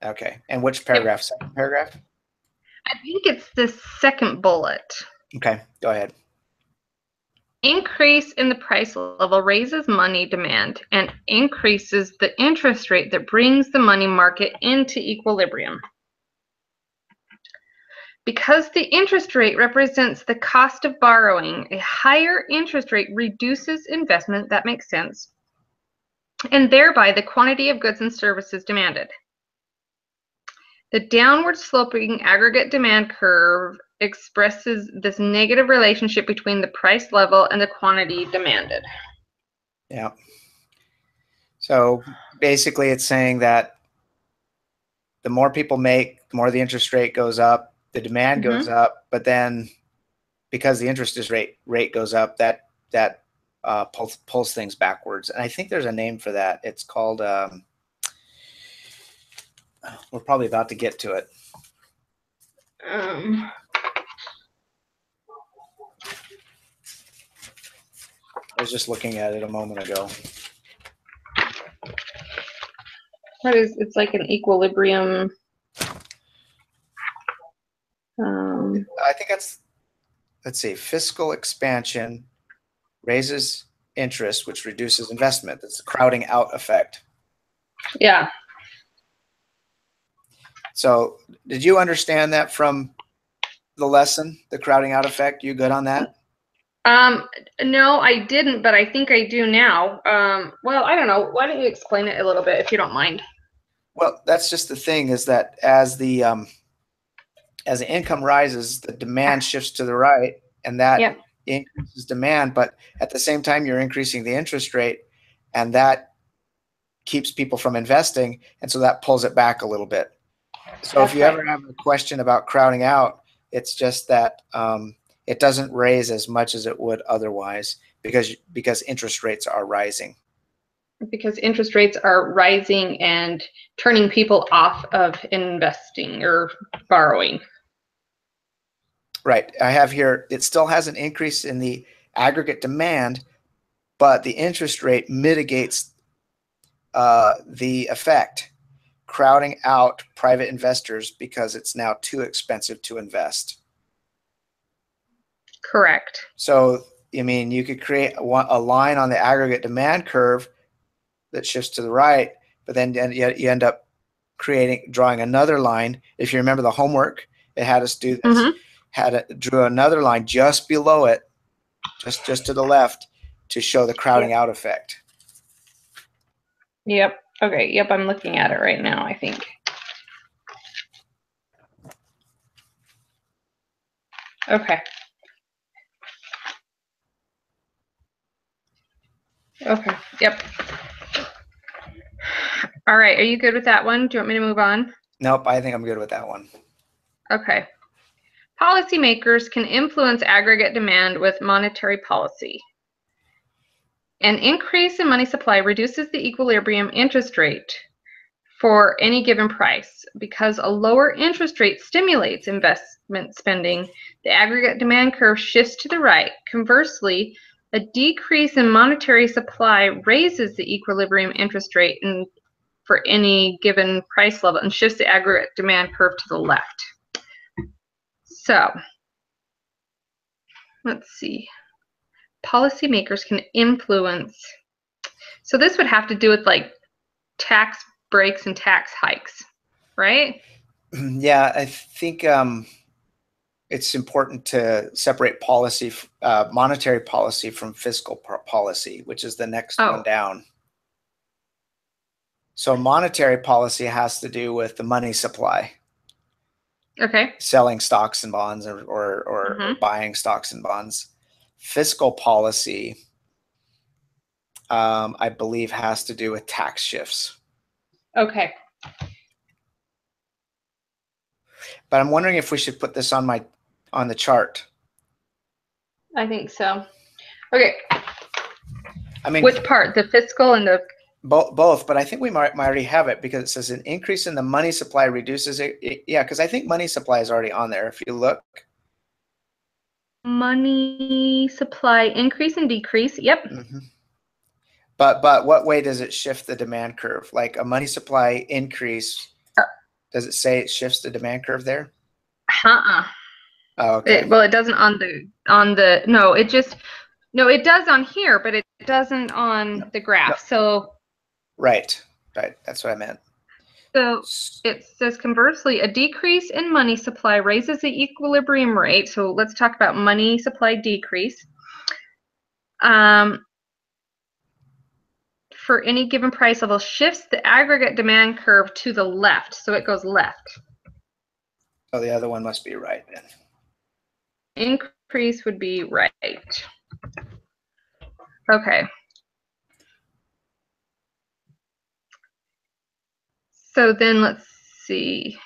Okay, and which paragraph? Second paragraph? I think it's the second bullet. Okay, go ahead. Increase in the price level raises money demand and increases the interest rate that brings the money market into equilibrium. Because the interest rate represents the cost of borrowing, a higher interest rate reduces investment, that makes sense, and thereby the quantity of goods and services demanded. The downward sloping aggregate demand curve expresses this negative relationship between the price level and the quantity demanded. Yeah. So basically it's saying that the more people make, the more the interest rate goes up, the demand goes up, but then because the interest rate goes up, that pulls things backwards. And I think there's a name for that. It's called, we're probably about to get to it. I was just looking at it a moment ago. It's like an equilibrium. I think that's, let's see, fiscal expansion raises interest, which reduces investment. That's the crowding out effect. Yeah. So did you understand that from the lesson, the crowding out effect? You good on that? No, I didn't, but I think I do now. Well, I don't know. Why don't you explain it a little bit if you don't mind? Well, that's just the thing, is that as the income rises, the demand shifts to the right, and that increases demand. But at the same time, you're increasing the interest rate, and that keeps people from investing, and so that pulls it back a little bit. So if you ever have a question about crowding out, it's just that it doesn't raise as much as it would otherwise because interest rates are rising. Because interest rates are rising and turning people off of investing or borrowing. Right. I have here, it still has an increase in the aggregate demand, but the interest rate mitigates the effect, crowding out private investors because it's now too expensive to invest. Correct. So, I mean, you could create a line on the aggregate demand curve that shifts to the right, but then you end up drawing another line. If you remember the homework, it had us do this. Drew another line just below it, just to the left, to show the crowding out effect. Yep. Okay. Yep. I'm looking at it right now, I think. Okay. Okay. Yep. All right. Are you good with that one? Do you want me to move on? Nope. I think I'm good with that one. Okay. Policymakers can influence aggregate demand with monetary policy. An increase in money supply reduces the equilibrium interest rate for any given price. Because a lower interest rate stimulates investment spending, the aggregate demand curve shifts to the right. Conversely, a decrease in monetary supply raises the equilibrium interest rate for any given price level and shifts the aggregate demand curve to the left. So, let's see. Policymakers can influence. So this would have to do with like tax breaks and tax hikes, right? Yeah, I think it's important to separate policy, monetary policy, from fiscal policy, which is the next one down. So monetary policy has to do with the money supply. Okay. Selling stocks and bonds or buying stocks and bonds. Fiscal policy, I believe, has to do with tax shifts. Okay. But I'm wondering if we should put this on the chart. I think so. Okay. I mean, which part? The fiscal and the both, but I think we might already have it because it says an increase in the money supply reduces it. Yeah, because I think money supply is already on there. If you look. Money supply increase and decrease. Yep. Mm-hmm. But what way does it shift the demand curve? Like a money supply increase, does it say it shifts the demand curve there? Oh, okay. It doesn't on the no. It does on here, but it doesn't on the graph. So. Right. That's what I meant. So it says conversely, a decrease in money supply raises the equilibrium rate. So let's talk about money supply decrease. For any given price level, shifts the aggregate demand curve to the left. So it goes left. Oh, the other one must be right then. Increase would be right. Okay. So then let's see.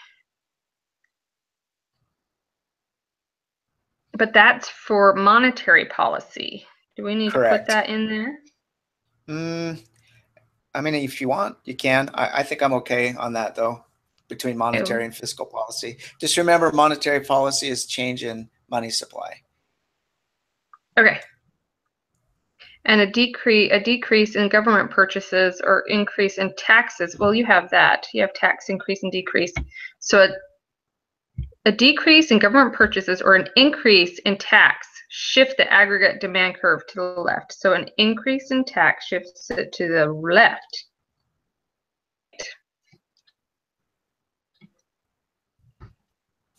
But that's for monetary policy. Do we need to Correct. put that in there? I mean, if you want, you can. I think I'm okay on that, though, between monetary and fiscal policy. Just remember, monetary policy is change in money supply. Okay. And a decrease in government purchases or increase in taxes. Well, you have that. You have tax increase and decrease. So a decrease in government purchases or an increase in tax shift the aggregate demand curve to the left. So an increase in tax shifts it to the left.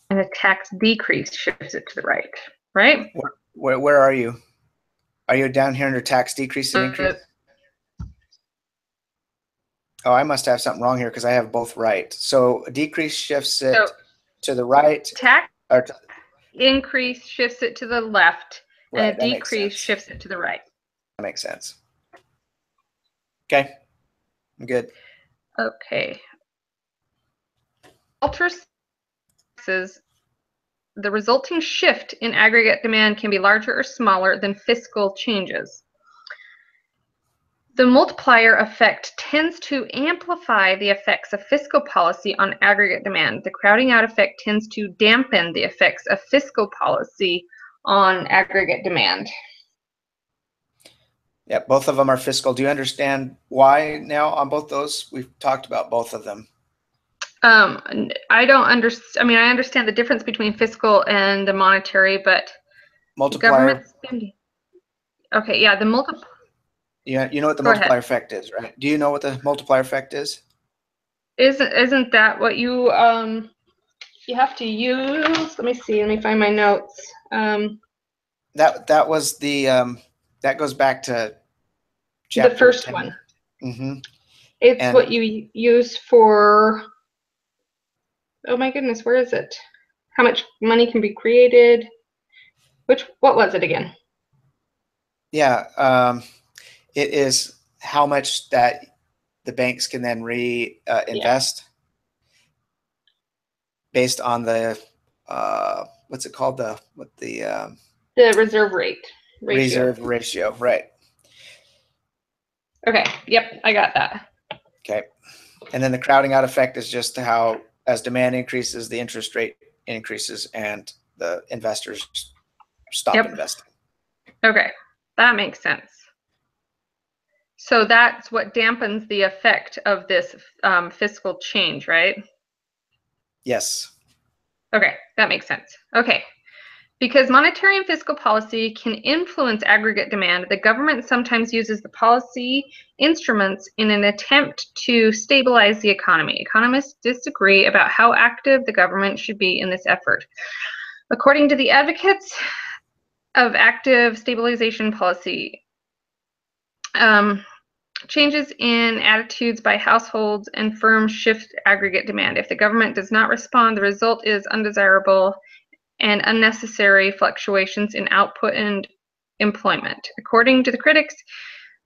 And a tax decrease shifts it to the right, right? Where are you? Are you down here under tax decrease and increase? Oh, I must have something wrong here because I have both right. So a decrease shifts it to the right. Tax increase shifts it to the left, and a decrease shifts it to the right. That makes sense. Okay, I'm good. Okay. Alters the resulting shift in aggregate demand can be larger or smaller than fiscal changes. The multiplier effect tends to amplify the effects of fiscal policy on aggregate demand. The crowding out effect tends to dampen the effects of fiscal policy on aggregate demand. Yeah, both of them are fiscal. Do you understand why now on both those? We've talked about both of them. I don't understand. I mean, I understand the difference between fiscal and the monetary, but multiplier. Government spending. Okay, yeah, the multiplier. Yeah, you know what the multiplier effect is, right? Do you know what the multiplier effect is? Isn't that what you have to use? Let me see. Let me find my notes. That was the that goes back to chapter the first 10. one. Mm-hmm. It's what you use for. Oh my goodness, where is it? How much money can be created? What was it again? Yeah, it is how much that the banks can then invest based on the what's it called, the reserve rate ratio. Reserve ratio, right? Okay. Yep, I got that. Okay, and then the crowding out effect is just how as demand increases, the interest rate increases, and the investors stop investing. Okay, that makes sense. So that's what dampens the effect of this fiscal change, right? Yes. Okay, that makes sense. Okay. Because monetary and fiscal policy can influence aggregate demand, the government sometimes uses the policy instruments in an attempt to stabilize the economy. Economists disagree about how active the government should be in this effort. According to the advocates of active stabilization policy, changes in attitudes by households and firms shift aggregate demand. If the government does not respond, the result is undesirable and unnecessary fluctuations in output and employment. According to the critics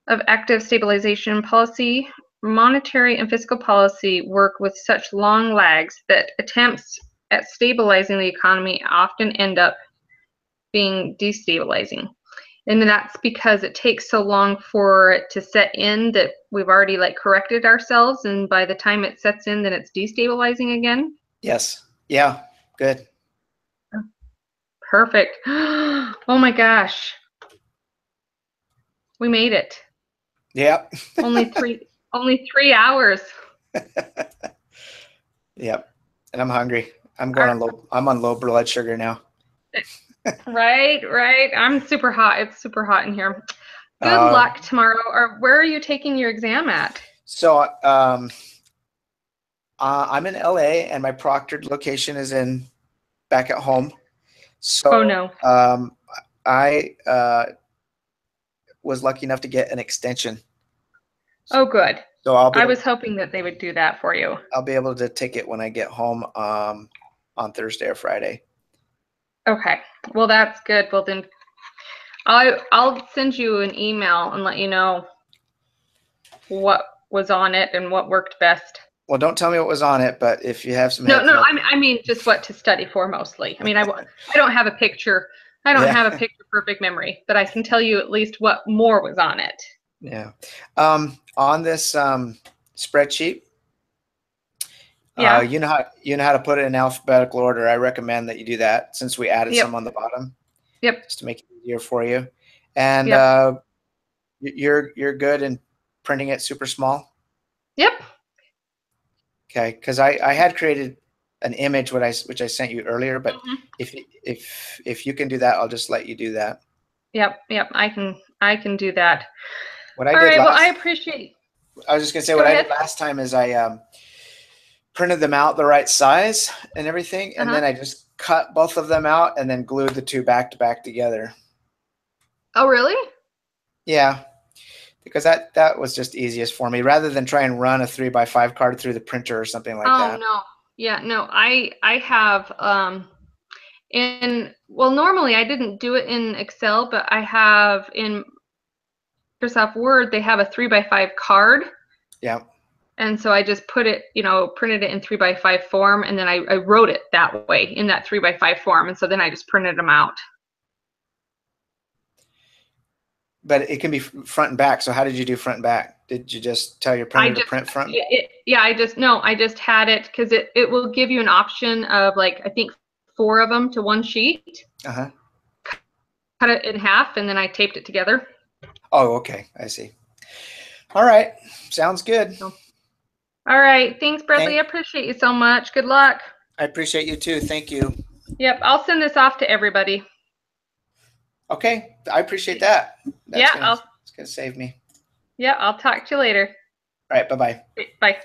of active stabilization policy, monetary and fiscal policy work with such long lags that attempts at stabilizing the economy often end up being destabilizing. And that's because it takes so long for it to set in that we've already corrected ourselves, and by the time it sets in, then it's destabilizing again. Yes. Yeah. Good. Perfect. Oh my gosh. We made it. Yep. only 3 hours. Yep. And I'm hungry. I'm on low blood sugar now. Right. I'm super hot. It's super hot in here. Good luck tomorrow. Or where are you taking your exam at? So I'm in LA, and my proctored location is back at home. So oh no. I was lucky enough to get an extension. Oh, good. So I was hoping that they would do that for you. I'll be able to take it when I get home on Thursday or Friday. Okay. Well, that's good. Well, then I'll send you an email and let you know what was on it and what worked best. Well, don't tell me what was on it, but if you have some No, heads up. I mean just what to study for mostly. I mean, I don't have a picture. I don't Yeah. have a picture perfect memory, but I can tell you at least what more was on it. Yeah. On this spreadsheet, Yeah. you know how to put it in alphabetical order. I recommend that you do that since we added Yep. some on the bottom. Yep. Just to make it easier for you. And Yep. you're good in printing it super small. Yep. Okay, because I had created an image which I sent you earlier, but if you can do that, I'll just let you do that. Yep. I can do that. What I All did right. last, Well, I appreciate. I was just gonna say Go what I ahead. did last time is I printed them out the right size and everything, and then I just cut both of them out and then glued the two back to back together. Oh, really? Yeah, because that was just easiest for me rather than try and run a 3x5 card through the printer or something like that. Oh no. Yeah, no. I have well, normally I didn't do it in Excel, but I have in Microsoft Word, they have a 3x5 card. Yeah. And so I just put it, printed it in 3x5 form, and then I wrote it that way in that 3x5 form. And so then I just printed them out. But it can be front and back. So how did you do front and back? Did you just tell your printer to print front? Yeah, I just had it because it will give you an option of like, I think 4 of them to one sheet. Uh-huh. Cut it in half, and then I taped it together. Oh, okay. I see. All right. Sounds good. All right. Thanks, Bradley. I appreciate you so much. Good luck. I appreciate you too. Thank you. Yep. I'll send this off to everybody. Okay. I appreciate that. It's going to save me. Yeah. I'll talk to you later. All right. Bye-bye. Bye.